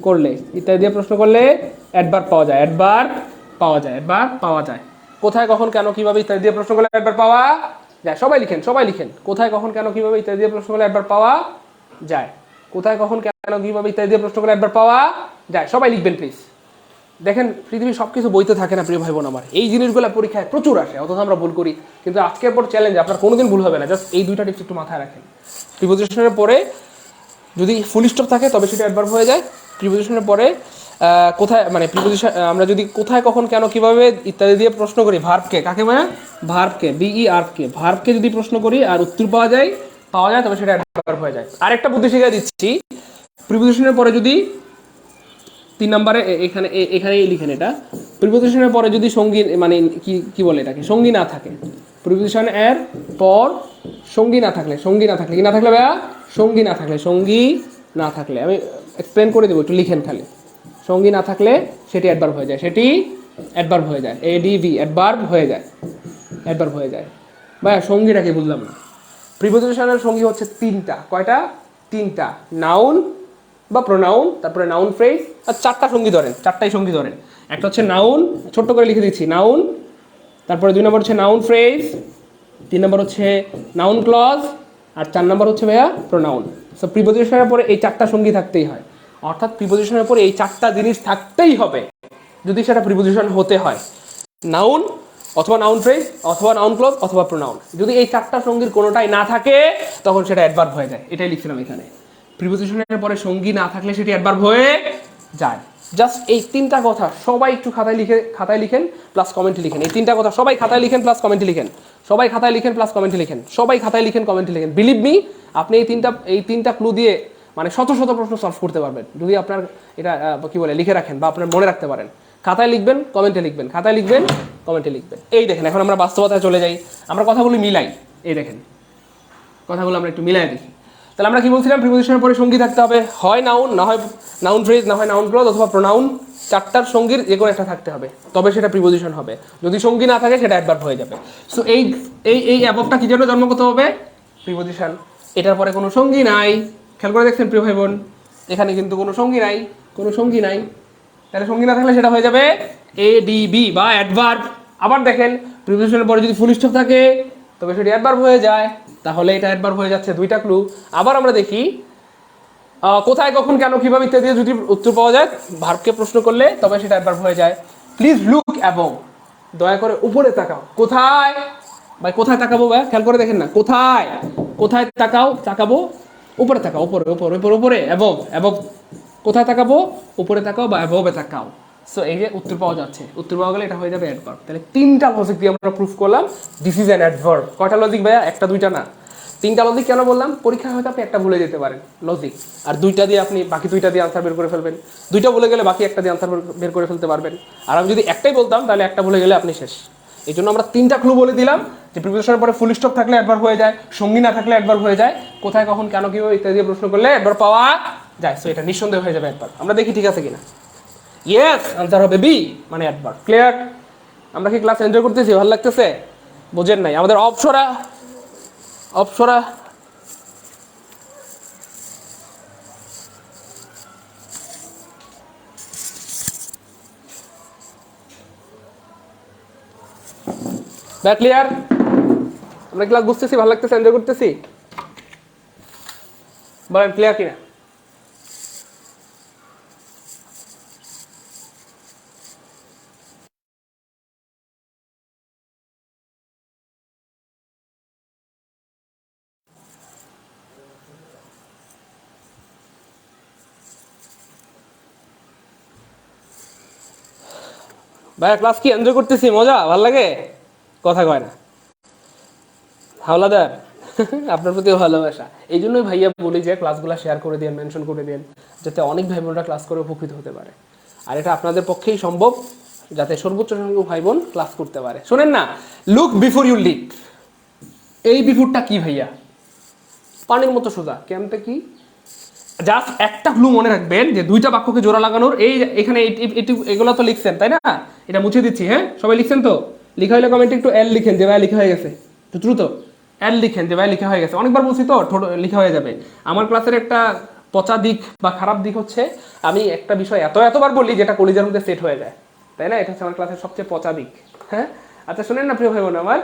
করলে, ইত্যাদি দিয়ে প্রশ্ন করলে অ্যাডভার্ব পাওয়া যায়। অ্যাডভার্ব পাওয়া যায়। অ্যাডভার্ব পাওয়া যায়। কোথায়, কখন, কেন, কিভাবে ইত্যাদি দিয়ে প্রশ্ন করলে অ্যাডভার্ব পাওয়া যায়। সবাই লিখেন, সবাই লিখেন, কোথায়, কখন, কেন, কিভাবে ইত্যাদি দিয়ে প্রশ্ন করলে অ্যাডভার্ব পাওয়া যায়। কোথায়, কখন, কেন, কিভাবে ইত্যাদি দিয়ে প্রশ্ন করলে অ্যাডভার্ব পাওয়া যায়। সবাই লিখবেন প্লিজ। দেখেন পৃথিবীর সব কিছু বইতে থাকে না প্রিয় ভাই বোন আমার, এই জিনিসগুলো পরীক্ষায় প্রচুর আসে, অথচ আমরা ভুল করি। কিন্তু আজকের পর চ্যালেঞ্জ, আপনার কোনোদিন ভুল হবে না। জাস্ট এই দুইটা টিপস একটু মাথায় রাখেন। প্রিপোজিশনের পরে যদি ফুল স্টপ থাকে তবে সেটা অ্যাডভার্ব হয়ে যায়। প্রিপোজিশনের পরে কোথায়, মানে প্রিপোজিশন আমরা যদি কোথায়, কখন, কেন, কিভাবে ইত্যাদি দিয়ে প্রশ্ন করি, ভার্বকে, কাকে মানে ভার্বকে, বিইআরকে, ভার্বকে যদি প্রশ্ন করি আর উত্তর পাওয়া যায় তবে সেটা অ্যাডভার্ব হয়ে যায়। আরেকটা বুদ্ধি শিখিয়ে দিচ্ছি, প্রিপোজিশনের পরে যদি 3 নম্বরে এখানে লিখেন এটা, প্রিপোজিশনের পরে যদি সঙ্গী, মানে কি বলে এটাকে, সঙ্গী না থাকে, প্রিপোজিশন এর পর সঙ্গী না থাকলে, কি না থাকলে ভাইয়া, সঙ্গী না থাকলে আমি এক্সপ্লেন করে দেবো, একটু লিখেন খালি। সঙ্গী না থাকলে সেটি অ্যাডভার্ব হয়ে যায়। সেটি অ্যাডভার্ব হয়ে যায়। এডিভি, অ্যাডভার্ব হয়ে যায়। অ্যাডভার্ব হয়ে যায়। ভাইয়া সঙ্গীটাকে বুঝলাম না। প্রিপোজিশনের সঙ্গী হচ্ছে 3টা। কয়টা? 3টা। নাউন বা প্রোনাউন, তারপরে নাউন ফ্রেজ, আর 4টা সঙ্গী ধরেন, 4টাই সঙ্গী ধরেন। একটা হচ্ছে নাউন, ছোট্ট করে লিখে দিচ্ছি, নাউন, তারপরে 2 নম্বর হচ্ছে নাউন ফ্রেজ, 3 নম্বর হচ্ছে নাউন ক্লজ, আর 4 নম্বর হচ্ছে ভাইয়া প্রোনাউন। সো প্রিপোজিশনের পরে এই 4টা সঙ্গী থাকতেই হয়, অর্থাৎ প্রিপোজিশনের পরে এই 4টা জিনিস থাকতেই হবে যদি সেটা প্রিপোজিশন হতে হয়। নাউন অথবা নাউন ফ্রেজ অথবা নাউন ক্লজ অথবা প্রোনাউন। যদি এই 4টা সঙ্গীর কোনোটাই না থাকে তখন সেটা অ্যাডভার্ব হয়ে যায়। এটাই লিখছিলাম এখানে। প্রিপোজিশনের পরে সঙ্গী না থাকলে সেটি অ্যাডভার্ব হয়ে যায়। জাস্ট এই 3টা কথা সবাই একটু খাতায় লিখেন প্লাস কমেন্টে লিখেন। এই 3টা কথা সবাই খাতায় লিখেন প্লাস কমেন্টে লিখেন। সবাই খাতায় লিখেন প্লাস কমেন্টে লিখেন। সবাই খাতায় লিখেন, কমেন্টে লিখেন। বিলিভ মি, আপনি এই তিনটা ক্লু দিয়ে মানে শত শত প্রশ্ন সলভ করতে পারবেন যদি আপনার এটা কি বলে লিখে রাখেন বা আপনার মনে রাখতে পারেন। খাতায় লিখবেন, কমেন্টে লিখবেন, খাতায় লিখবেন, কমেন্টে লিখবেন। এই দেখেন, এখন আমরা বাস্তবতায় চলে যাই, আমরা কথাগুলো মিলাই। এই দেখেন কথাগুলো আমরা একটু মিলাই দেখি। তাহলে আমরা কি বলছিলাম, প্রিপোজিশনের পরে সঙ্গী থাকতে হবে, হয় নাউন, না হয় নাউন ফ্রেজ, না হয় নাউন ক্লজ অথবা প্রোনাউন। 4টার সঙ্গীর যে কোনো একটা থাকতে হবে, তবে সেটা প্রিপোজিশন হবে। যদি সঙ্গী না থাকে সেটা অ্যাডভার্ব হয়ে যাবে। সো এই অ্যাবভটা কি জন্য জন্মগত হবে? প্রিপোজিশন। এটার পরে কোনো সঙ্গী নাই, খেয়াল করে দেখছেন প্রিয় ভাই বোন, এখানে কিন্তু কোনো সঙ্গী নাই, তাহলে সঙ্গী না থাকলে সেটা হয়ে যাবে এডিবি বা অ্যাডভার্ব। আবার দেখেন প্রিপোজিশনের পরে যদি ফুল স্টপ থাকে তবে সেটি অ্যাডভার্ব হয়ে যায়, তাহলে এটা অ্যাডভার্ব হয়ে যাচ্ছে। 2টা ক্লু। আবার আমরা দেখি কোথায়, কখন, কেন, কিভাবে ইত্যাদি যদি উত্তর পাওয়া যায় ভার্বকে প্রশ্ন করলে তবে সেটা অ্যাডভার্ব হয়ে যায়। প্লিজ লুক অ্যাবভ, দয়া করে উপরে তাকাও। কোথায় ভাই, কোথায় তাকাবো ভাই, খেয়াল করে দেখেন না, কোথায় তাকাবো, উপরে তাকাও, উপরে অ্যাবভ। কোথায় তাকাবো, উপরে তাকাও বা অ্যাবভে তাকাও। সো এই যে উত্তর পাওয়া যাচ্ছে, উত্তর পাওয়া গেলে এটা হয়ে যাবে অ্যাডভার্ব। তাহলে 3টা লজিক দিয়ে আমরা প্রুফ করলাম দিস ইজ অ্যান অ্যাডভার্ব। কয়টা লজিক ভাইয়া? 1টা 2টা না, 3টা লজিক। কেন বললাম? পরীক্ষায় হয়তো আপনি একটা ভুলে যেতে পারেন লজিক, আর 2টা দিয়ে আপনি বাকি 2টা দিয়ে আনসার বের করে ফেলবেন। 2টা ভুলে গেলে বাকি একটা দিয়ে আনসার বের করে ফেলতে পারবেন। আর আমি যদি একটাই বলতাম তাহলে একটা ভুলে গেলে আপনি শেষ। এই জন্য আমরা 3টা ক্লু বলে দিলাম যে প্রিপোজিশনের পরে ফুল স্টপ থাকলে অ্যাডভার্ব হয়ে যায়, সঙ্গী না থাকলে অ্যাডভার্ব হয়ে যায়, কোথায়, কখন, কেন, কিভাবে ইত্যাদি প্রশ্ন করলে অ্যাডভার্ব পাওয়া যায়। সো এটা নিঃসন্দেহে হয়ে যাবে অ্যাডভার্ব। আমরা দেখি ঠিক আছে কিনা। ইয়েস, আনসার হবে বি, মানে অ্যাডভার্ব। ক্লিয়ার? আমরা কি ক্লাস এনজয় করতেছি? ভালো লাগতেছে? বোঝেন নাই? আমাদের অপসরা ব্যাক ক্লিয়ার? আমরা ক্লাস বুঝতেছি? ভালো লাগতেছে? এনজয় করতেছি? বলেন ক্লিয়ার কিনা। ভাইয়া ক্লাস কি এনজয় করতেছি? মজা? ভাল লাগে? কথা কয় না হাওলাদার। আপনার প্রতিও ভালোবাসা। এই জন্যই ভাইয়া বলি যে ক্লাসগুলো শেয়ার করে দিন, মেনশন করে দিন, যাতে অনেক ভাই বোনরা ক্লাস করে উপকৃত হতে পারে। আর এটা আপনাদের পক্ষেই সম্ভব, যাতে সর্বোচ্চ সংখ্যক ভাই বোন ক্লাস করতে পারে। শোনেন না, লুক বিফোর ইউ লিপ। এই বিফোরটা কি ভাইয়া? পানির মতো সোজা। কেমতে কি? জাস্ট একটা ক্লু মনে রাখবেন যে দুইটা বাক্যকে জোড়া লাগানোর, এই এখানে এগুলো তো লিখছেন তাই না? এটা মুছে দিচ্ছি, হ্যাঁ সবাই লিখছেন তো? লিখা হলে কমেন্টে একটু এল লিখেন যে ভাই লিখা হয়ে গেছে, একটু দ্রুত এল লিখেন যে ভাই লিখা হয়ে গেছে। অনেকবার বলছি তো লিখা হয়ে যাবে। আমার ক্লাসের একটা পচা দিক বা খারাপ দিক হচ্ছে আমি একটা বিষয় এতবার বলি যেটা কলিজার মধ্যে সেট হয়ে যায়, তাই না? এটা হচ্ছে আমার ক্লাসের সবচেয়ে পচা দিক। হ্যাঁ আচ্ছা শোনেন না প্রিয় ভাই বোন আমার,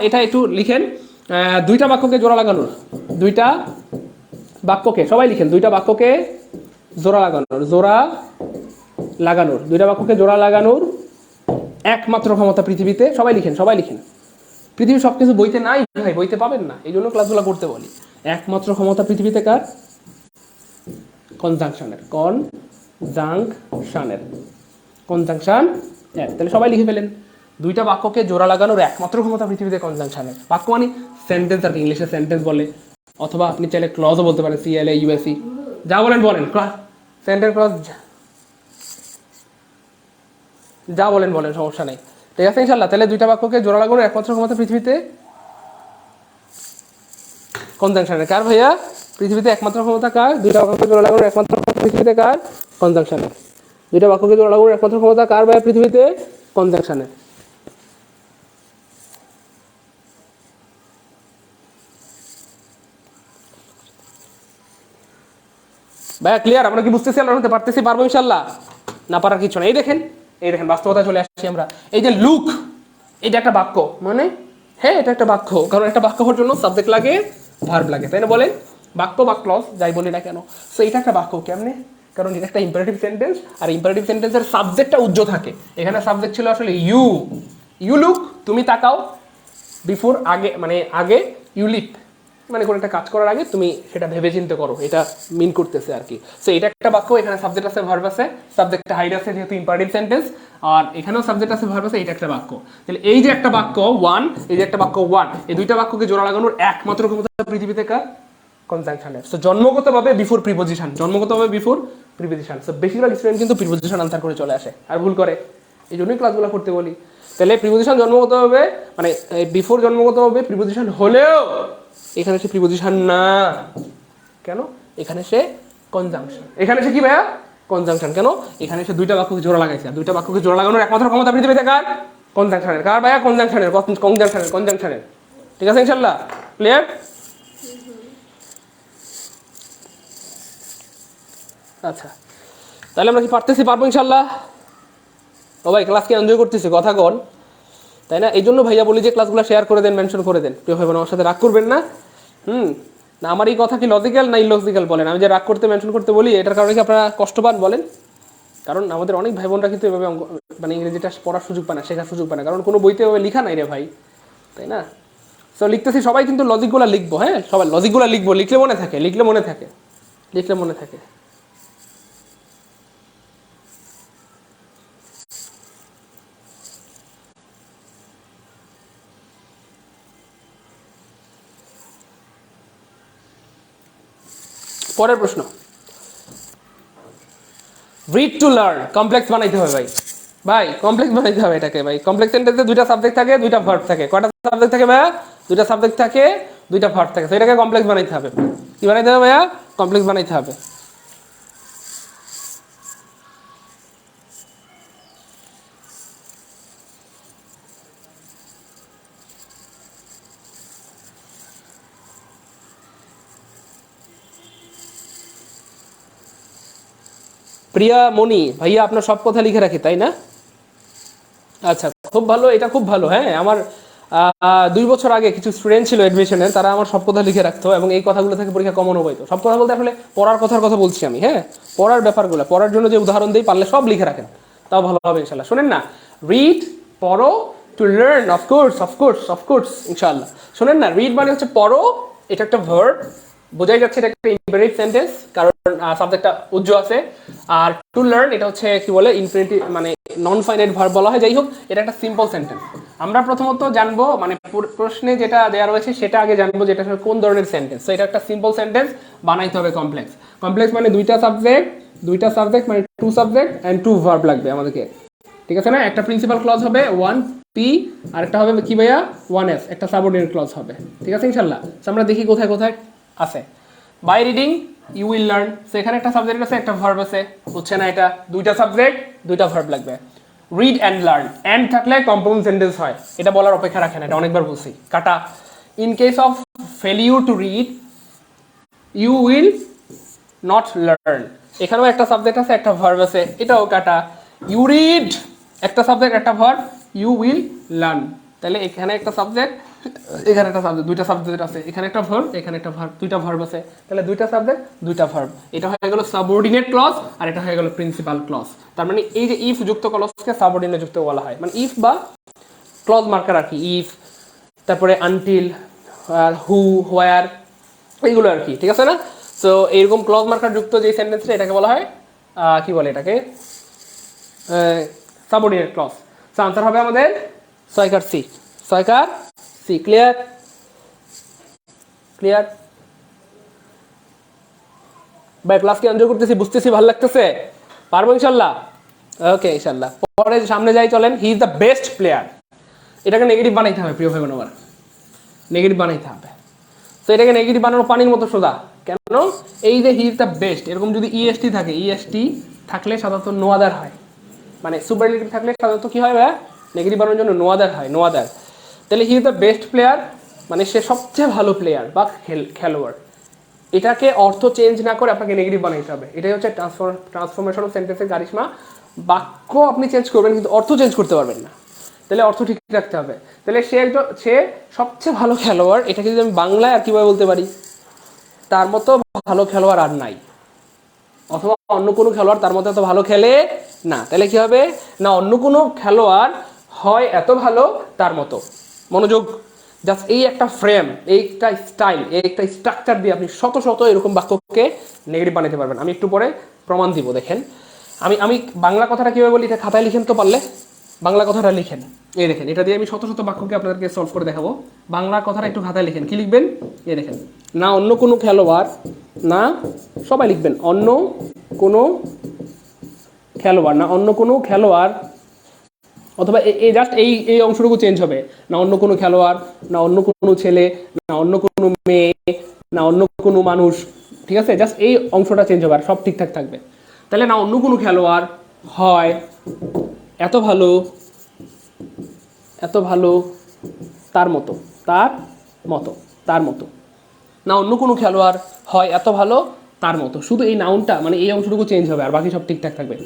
এটা একটু লিখেন। দুইটা বাক্যকে জোড়া লাগানোর, দুইটা বাক্যকে সবাই লিখেন, দুইটা বাক্যকে জোড়া লাগানোর, দুইটা বাক্যকে জোড়া লাগানোর একমাত্র ক্ষমতা পৃথিবীতে, সবাই লিখেন, সবাই লিখেন। পৃথিবীর সবকিছু বইতে নাই ভাই, বইতে পাবেন না, এই জন্য ক্লাসগুলো করতে বলি। একমাত্র ক্ষমতা পৃথিবীতে কার? কনজাংশনের, কনজাংশন। তাহলে সবাই লিখে ফেলেন, দুইটা বাক্যকে জোড়া লাগানোর একমাত্র ক্ষমতা পৃথিবীতে কনজাংশনের। বাক্য মানে সেন্টেন্স, আর ইংলিশে সেন্টেন্স বলে, অথবা আপনি চাইলে ক্লজও বলতে পারেন, CLA USE যা বলেন সেন্টেন্স ক্লজ যা বলেন সমস্যা নেই, ঠিক আছে ইনশাল্লাহ। তাহলে দুইটা বাক্যকে জোড়া লাগানোর একমাত্র ক্ষমতা পৃথিবীতে কনজাংশনের। কার ভাইয়া? পৃথিবীতে একমাত্র ক্ষমতা কার? দুইটা বাক্যকে জোড়া লাগানোর একমাত্র ক্ষমতা পৃথিবীতে কার? কনজাংশনের। দুইটা বাক্যকে জোড়া লাগানোর একমাত্র ক্ষমতা কার ভাইয়া পৃথিবীতে? কনজাংশনের। ভাইয়া ক্লিয়ার? আমরা কি বুঝতেছি? আমরা হতে পারতেছি? পারবো ইনশাল্লাহ? না পারার কিছু না। এই দেখেন বাস্তবতা চলে আসছি আমরা। এই যে লুক, এটা একটা বাক্য মানে, হ্যাঁ এটা একটা বাক্য, কারণ একটা বাক্য হওয়ার জন্য সাবজেক্ট লাগে, ভার্ব লাগে, তাই না? বলেন বাক্য বা ক্লজ যাই বলি না কেন, সো এটা একটা বাক্য। কেমনে? কারণ এটা একটা ইম্পারেটিভ সেন্টেন্স, আর ইম্পারেটিভ সেন্টেন্সের সাবজেক্টটা উজ্জ্ব থাকে। এখানে সাবজেক্ট ছিল আসলে ইউ লুক, তুমি তাকাও, বিফোর আগে মানে আগে, ইউ লিপ মানে কোনো একটা কাজ করার আগে তুমি সেটা ভেবে চিন্তে করো, এটা মিন করতেছে আর কি। সো এটা একটা বাক্য, এখানে সাবজেক্ট আছে, ভার্ব আছে, সাবজেক্টটা হাইড আছে যেহেতু ইম্পারেটিভ সেন্টেন্স, আর এখানেও সাবজেক্ট আছে, ভার্ব আছে, এটা একটা বাক্য। তাহলে এই যে একটা বাক্য ওয়ান, এই যে একটা বাক্য ওয়ান, এই দুইটা বাক্যকে জোড়া লাগানোর একমাত্র ক্ষমতা পৃথিবীতে কার? কনজাংশনের। সো জন্মগতভাবে বিফোর প্রিপোজিশন, সো বেশিরভাগ স্টুডেন্ট কিন্তু প্রিপোজিশন আনসার করে চলে আসে আর ভুল করে, এই জন্যই ক্লাসগুলো করতে বলি। তাহলে প্রিপোজিশন জন্মগতভাবে মানে বিফোর জন্মগতভাবে প্রিপোজিশন হলেও এখানে সে প্রিপোজিশন না, কেন? এখানে সে কনজাংশন। এখানে সে কি ভাইয়া? কনজাংশন। কেন? এখানে সে দুইটা বাক্যকে জোড়া লাগাইছে, দুইটা বাক্যকে জোড়া লাগানোর একমাত্র ক্ষমতা পৃথিবীতে কার? কনজাংশনের। কার ভাইয়া? কনজাংশনের। ঠিক আছে ইনশাল্লাহ? ক্লিয়ার? আচ্ছা তাহলে আমরা কি পারবো ইনশাল্লাহ? ও ভাই ক্লাসকে এনজয় করতেছি, কথা কন, তাই না? এই জন্য ভাইয়া বলি যে ক্লাসগুলো শেয়ার করে দেন, মেনশন করে দেন। প্রিয় ভাই বোন আমার সাথে রাগ করবেন না। না আমার এই কথা কি লজিক্যাল না ইলজিক্যাল বলেন? আমি যে রাগ করতে মেনশন করতে বলি এটার কারণে কি আপনারা কষ্ট পান বলেন? কারণ আমাদের অনেক ভাই বোনরা কিন্তু এভাবে মানে ইংরেজিটা পড়ার সুযোগ পায় না, শেখার সুযোগ পায় না, কারণ কোনো বইতে এভাবে লেখা নাই রে ভাই, তাই না? সো লিখতেছি সবাই কিন্তু লজিকগুলো লিখবো, হ্যাঁ সবাই লজিকগুলো লিখবো, লিখলে মনে থাকে। পরের প্রশ্ন, রিড টু লার্ন কমপ্লেক্স বানাইতে হবে ভাই কমপ্লেক্স বানাইতে হবে এটাকে ভাই। কমপ্লেক্স সেন্টেন্সে দুইটা সাবজেক্ট থাকে, দুইটা ভার্ব থাকে। কয়টা সাবজেক্ট থাকে ভাইয়া? দুইটা সাবজেক্ট থাকে, দুইটা ভার্ব থাকে। তো এটাকে কমপ্লেক্স বানাইতে হবে। কি বানাইতে হবে ভাইয়া? কমপ্লেক্স বানাইতে হবে। প্রিয়া মণি ভাইয়া আপনার সব কথা লিখে রাখি তাই না? আচ্ছা খুব ভালো, এটা খুব ভালো। হ্যাঁ আমার 2 বছর আগে কিছু স্টুডেন্ট ছিল অ্যাডমিশনের, তারা আমার সব কথা লিখে রাখতো এবং এই কথাগুলো থেকে পরীক্ষা কমনও পাইতো। সব কথা বলতে আসলে পড়ার কথা বলছি আমি, হ্যাঁ পড়ার ব্যাপারগুলো, পড়ার জন্য যে উদাহরণ দিই পারলে সব লিখে রাখেন, তাও ভালো হবে ইনশাল্লাহ। শোনেন না, রিড পড়ো, টু লার্ন অফকোর্স ইনশাল্লাহ। শোনেন না, রিড মানে হচ্ছে পড়ো, এটা একটা ভার্ব, বোঝাই যাচ্ছে এটা একটা ইম্পারেটিভ সেন্টেন্স কারণ সাবজেক্টটা উজ্জ্বল আছে। আর টু লার্ন এটা হচ্ছে কি বলে ইনফিনিটিভ মানে নন ফাইনাইট ভার্ব বলা হয়। যাই হোক এটা একটা সিম্পল সেন্টেন্স। আমরা প্রথমত জানবো মানে প্রশ্নে যেটা দেওয়া রয়েছে সেটা আগে জানবো, যেটা আসলে কোন ধরনের সেন্টেন্স। তো এটা একটা সিম্পল সেন্টেন্স, বানাইতে হবে কমপ্লেক্স। কমপ্লেক্স মানে দুইটা সাবজেক্ট মানে two subject and two verb লাগবে আমাদেরকে, ঠিক আছে না? একটা প্রিন্সিপাল ক্লজ হবে 1P, আর একটা হবে কি ভাইয়া 1S, একটা সাবঅর্ডিনেট ক্লজ হবে, ঠিক আছে ইনশাল্লাহ। তো আমরা দেখি কোথায় কোথায় আছে। By reading you will learn, সেখানে একটা সাবজেক্ট আছে একটা ভার্ব আছে, হচ্ছে না? এটা দুইটা সাবজেক্ট দুইটা ভার্ব লাগবে। রিড অ্যান্ড লার্ন, অ্যান্ড থাকলে কম্পাউন্ড সেন্টেন্স হয়, এটা বলার অপেক্ষা রাখে না, এটা অনেকবার বলছি। কাটা, in case of failure to read you will not learn, এখানেও একটা সাবজেক্ট আছে একটা ভার্ব আছে, এটাও কাটা। ইউ রিড একটা সাবজেক্ট একটা ভার্ব, ইউ উইল লার্ন, তাহলে এখানে একটা সাবজেক্ট এখানে একটা সাবজেক্ট, দুইটা সাবজেক্ট আছে, এখানে একটা ভার্ব এখানে একটা ভার্ব, দুইটা ভার্ব আছে, তাহলে দুইটা সাবজেক্ট দুইটা ভার্ব। এটা হয়ে গেল সাবঅর্ডিনেট ক্লজ আর এটা হয়ে গেল প্রিন্সিপাল ক্লজ। তার মানে এই যে ইফ যুক্ত ক্লজকে সাবঅর্ডিনেট যুক্ত বলা হয়, মানে ইফ বা ক্লজ মার্কার আর কি, ইফ, তারপরে আনটিল, হু, হোয়ার, এইগুলো আর কি, ঠিক আছে না? সো এইরকম ক্লজ মার্কার যুক্ত যে সেন্টেন্সটা এটাকে বলা হয় কি বলে এটাকে, সাবঅর্ডিনেট ক্লজ। সো আনসার হবে আমাদের ছয়কার সি, ছয়কার সি। ক্লিয়ার? ক্লিয়ার ভাই? ক্লাস কি এনজয় করতেছি, বুঝতেছি, ভালো লাগতেছে, পারবো ইনশাল্লাহ? ওকে ইনশাল্লাহ। পরে সামনে যাই চলেন। হি ইজ দ্য বেস্ট প্লেয়ার, এটাকে নেগেটিভ বানাইতে হবে প্রিয় ভাই বোন আমার, নেগেটিভ বানাইতে হবে। তো এটাকে নেগেটিভ বানানো পানির মতো সোজা। কেন? এই যে হি ইজ দ্য বেস্ট, এরকম যদি ইএসটি থাকে, ইএসটি থাকলে সাধারণত নো আদার হয়, মানে সুপারলেটিভ থাকলে সাধারণত কি হয় ভাই, নেগেটিভ বানানোর জন্য নো আদার হয়, নো আদার। তাহলে হি ইজ দ্য বেস্ট প্লেয়ার মানে সে সবচেয়ে ভালো প্লেয়ার বা খেলোয়াড়, এটাকে অর্থ চেঞ্জ না করে আপনাকে নেগেটিভ বানাইতে হবে। এটাই হচ্ছে ট্রান্সফরমেশন অফ সেন্টেন্সের কারিশমা। বাক্য আপনি চেঞ্জ করবেন কিন্তু অর্থ চেঞ্জ করতে পারবেন না, তাহলে অর্থ ঠিক রাখতে হবে। তাহলে সে সবচেয়ে ভালো খেলোয়াড়, এটাকে যদি আমি বাংলায় আর কীভাবে বলতে পারি, তার মতো ভালো খেলোয়াড় আর নাই, অথবা অন্য কোনো খেলোয়াড় তার মতো এত ভালো খেলে না। তাহলে কি হবে না, অন্য কোনো খেলোয়াড় হয় এত ভালো তার মতো। মনোযোগ, জাস্ট এই একটা ফ্রেম, এই একটা স্টাইল, এই একটা স্ট্রাকচার দিয়ে আপনি শত শত এরকম বাক্যকে নেগেটিভ বানাতে পারবেন। আমি একটু পরে প্রমাণ দিব। দেখেন আমি বাংলা কথাটা কীভাবে বলি, এটা খাতায় লিখেন তো পারলে, বাংলা কথাটা লিখেন। এই দেখেন, এটা দিয়ে আমি শত শত বাক্যকে আপনাদেরকে সলভ করে দেখাবো। বাংলা কথাটা একটু খাতায় লিখেন। কি লিখবেন? এই দেখেন, না অন্য কোনো খেলোয়াড়, না সবাই লিখবেন, অন্য কোনো খেলোয়াড়, না অন্য কোনো খেলোয়াড়, অথবা এই জাস্ট এই অংশটুকু চেঞ্জ হবে, না অন্য কোনো খেলোয়াড়, না অন্য কোনো ছেলে, না অন্য কোনো মেয়ে, না অন্য কোনো মানুষ, ঠিক আছে? জাস্ট এই অংশটা চেঞ্জ হবে আর সব ঠিকঠাক থাকবে। তাহলে না অন্য কোনো খেলোয়াড় হয় এত ভালো, এত ভালো তার মতো, তার মতো, তার মতো, না অন্য কোনো খেলোয়াড় হয় এত ভালো তার মতো। শুধু এই নাউনটা মানে এই অংশটুকু চেঞ্জ হবে আর বাকি সব ঠিকঠাক থাকবে।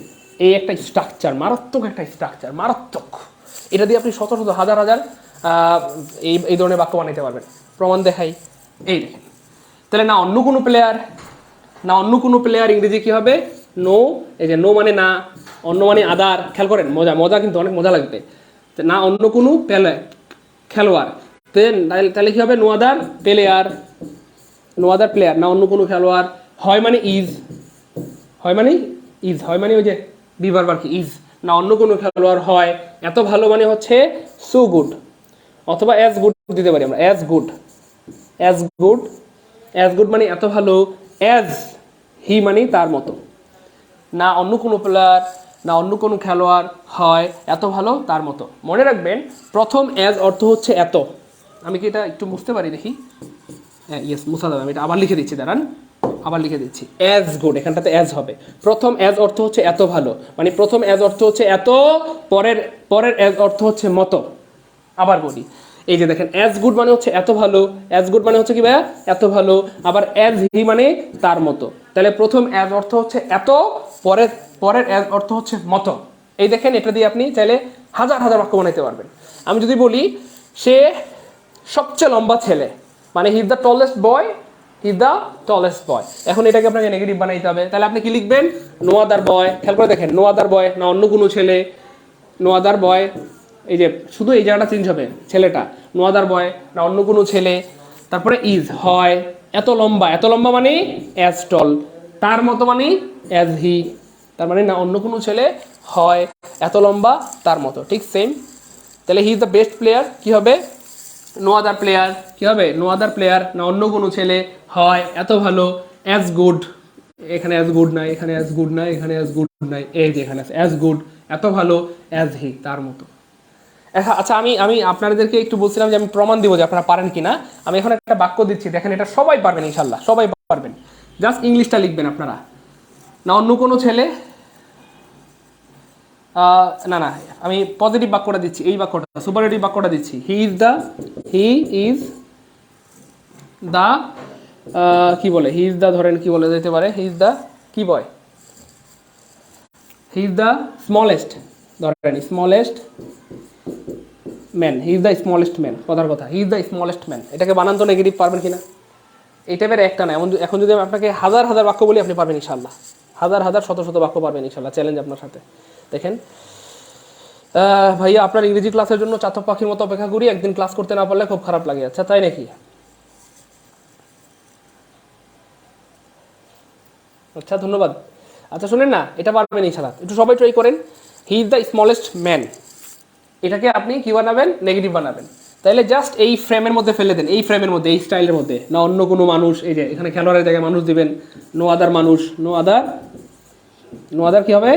এই একটা স্ট্রাকচার, মারাত্মক একটা স্ট্রাকচার, মারাত্মক। এটা দিয়ে আপনি শত শত হাজার হাজার এই ধরনের বাক্য বানাইতে পারবেন। প্রমাণ দেখাই, এই দেখেন। তাহলে না অন্য কোনো প্লেয়ার, না অন্য কোনো প্লেয়ার ইংরেজি কী হবে? নো। এই যে নো মানে না, অন্য মানে আদার। খেয়াল করেন, মজা মজা কিন্তু অনেক মজা লাগবে। না অন্য কোনো খেলোয়াড়, তাহলে কী হবে? No other player, no other player, না অন্য কোনো খেলোয়াড়। হয় মানে ইজ, হয় মানে ইজ, হয় মানে ওই যে বিভার বার কি ইজ, না অন্য কোনো খেলোয়াড় হয় এত ভালো মানে হচ্ছে সো গুড, অথবা অ্যাজ গুড দিতে পারি আমরা, as good, as good, as good মানে এত ভালো, অ্যাজ হি মানে তার মতো। না অন্য কোনো প্লেয়ার, না অন্য কোনো খেলোয়াড় হয় এত ভালো তার মতো। মনে রাখবেন প্রথম অ্যাজ অর্থ হচ্ছে এত। আমি কি এটা একটু বুঝতে পারি দেখি? হ্যাঁ ইয়েস, মুছা যাবে। আমি এটা আবার লিখে দিচ্ছি, দাঁড়ান, আবার লিখে দিচ্ছি। অ্যাজ গুড, এখানটাতে অ্যাজ হবে। প্রথম অ্যাজ অর্থ হচ্ছে এত ভালো, মানে প্রথম অ্যাজ অর্থ হচ্ছে এত, পরের অ্যাজ অর্থ হচ্ছে মতো। আবার বলি, এই যে দেখেন, অ্যাজ গুড মানে হচ্ছে এত ভালো, অ্যাজ গুড মানে হচ্ছে কি ভাইয়া? এত ভালো। আবার অ্যাজ হি মানে তার মতো। তাহলে প্রথম অ্যাজ অর্থ হচ্ছে এত, পরের অ্যাজ অর্থ হচ্ছে মতো। এই দেখেন, এটা দিয়ে আপনি চাইলে হাজার হাজার বাক্য বানাইতে পারবেন। আমি যদি বলি সে সবচেয়ে লম্বা ছেলে, মানে he is the tallest boy, he is the tallest boy. এখন এটাকে আপনাকে নেগেটিভ বানাইতে হবে। তাহলে আপনি কি লিখবেন? নো আদার বয়। খেয়াল করে দেখেন, নো আদার বয়, না অন্য কোনো ছেলে, নো আদার বয়, এই যে শুধু এই জায়গাটা চেঞ্জ হবে, ছেলেটা, নো আদার বয়, না অন্য কোনো ছেলে। তারপরে ইজ, হয় এত লম্বা, এত লম্বা মানে অ্যাজ টল, তার মতো মানে অ্যাজ হি, তার মানে না অন্য কোনো ছেলে হয় এত লম্বা তার মতো। ঠিক সেম। তাহলে হি ইজ দ্য বেস্ট প্লেয়ার কি হবে, নো আদার প্লেয়ার কি হবে, নো আদার প্লেয়ার না অন্য কোনো ছেলে হয় এত ভালো, অ্যাজ গুড, এখানে অ্যাজ গুড নাই, এখানে অ্যাজ গুড নাই, এখানে অ্যাজ গুড নাই, এই যে এখানে আছে অ্যাজ গুড, এত ভালো, অ্যাজ হি, তার মতো। আচ্ছা আমি আমি আপনাদেরকে একটু বলছিলাম যে আমি প্রমাণ দিব যে আপনারা পারেন কিনা। আমি এখন একটা বাক্য দিচ্ছি, দেখেন এটা সবাই পারবেন ইনশাল্লাহ, সবাই পারবেন। জাস্ট ইংলিশটা লিখবেন আপনারা, না অন্য কোনো ছেলে, না না আমি পজিটিভ বাক্যটা দিচ্ছি, এই বাক্যটা সুপারলেটিভ বাক্যটা দিচ্ছি, হি ইজ দ্য কি বলে, হি ইজ দ্য, ধরেন কি বলে যেতে পারে, হি ইজ দ্য কি বয়, হি ইজ দ্য স্মলেস্ট, ধরেন smallest man, he is the smallest man, কথার কথা, হি ইজ দ্য স্মলেস্ট ম্যান। এটাকে বানান তো নেগেটিভ পারবেন কিনা, এই টাইপের একটা না, এখন যদি আমি আপনাকে হাজার হাজার বাক্য বলি আপনি পারবেন ইনশাল্লাহ, হাজার হাজার শত শত বাক্য পারবেন ইনশাল্লাহ, চ্যালেঞ্জ আপনার সাথে। দেখেন ভাইয়া আপনার ইংরেজি ক্লাসের জন্য চাতক পাখির মতো অপেক্ষা করি, একদিন ক্লাস করতে না পারলে খুব খারাপ লাগে। আচ্ছা তাই নাকি, আচ্ছা ধন্যবাদ। আচ্ছা শুনেন না, এটা পারবেন ইনশাল্লাহ, একটু সবাই ট্রাই করেন। হি ইজ দ্য স্মলেস্ট ম্যান, এটাকে আপনি কি বানাবেন, নেগেটিভ বানাবেন। তাহলে জাস্ট এই ফ্রেমের মধ্যে ফেলে দেন, এই ফ্রেমের মধ্যে, এই স্টাইলের মধ্যে, না অন্য কোনো মানুষ, এই যে এখানে খেলোয়াড়ের জায়গায় মানুষ দিবেন, নো আদার মানুষ, নো আদার কি হবে,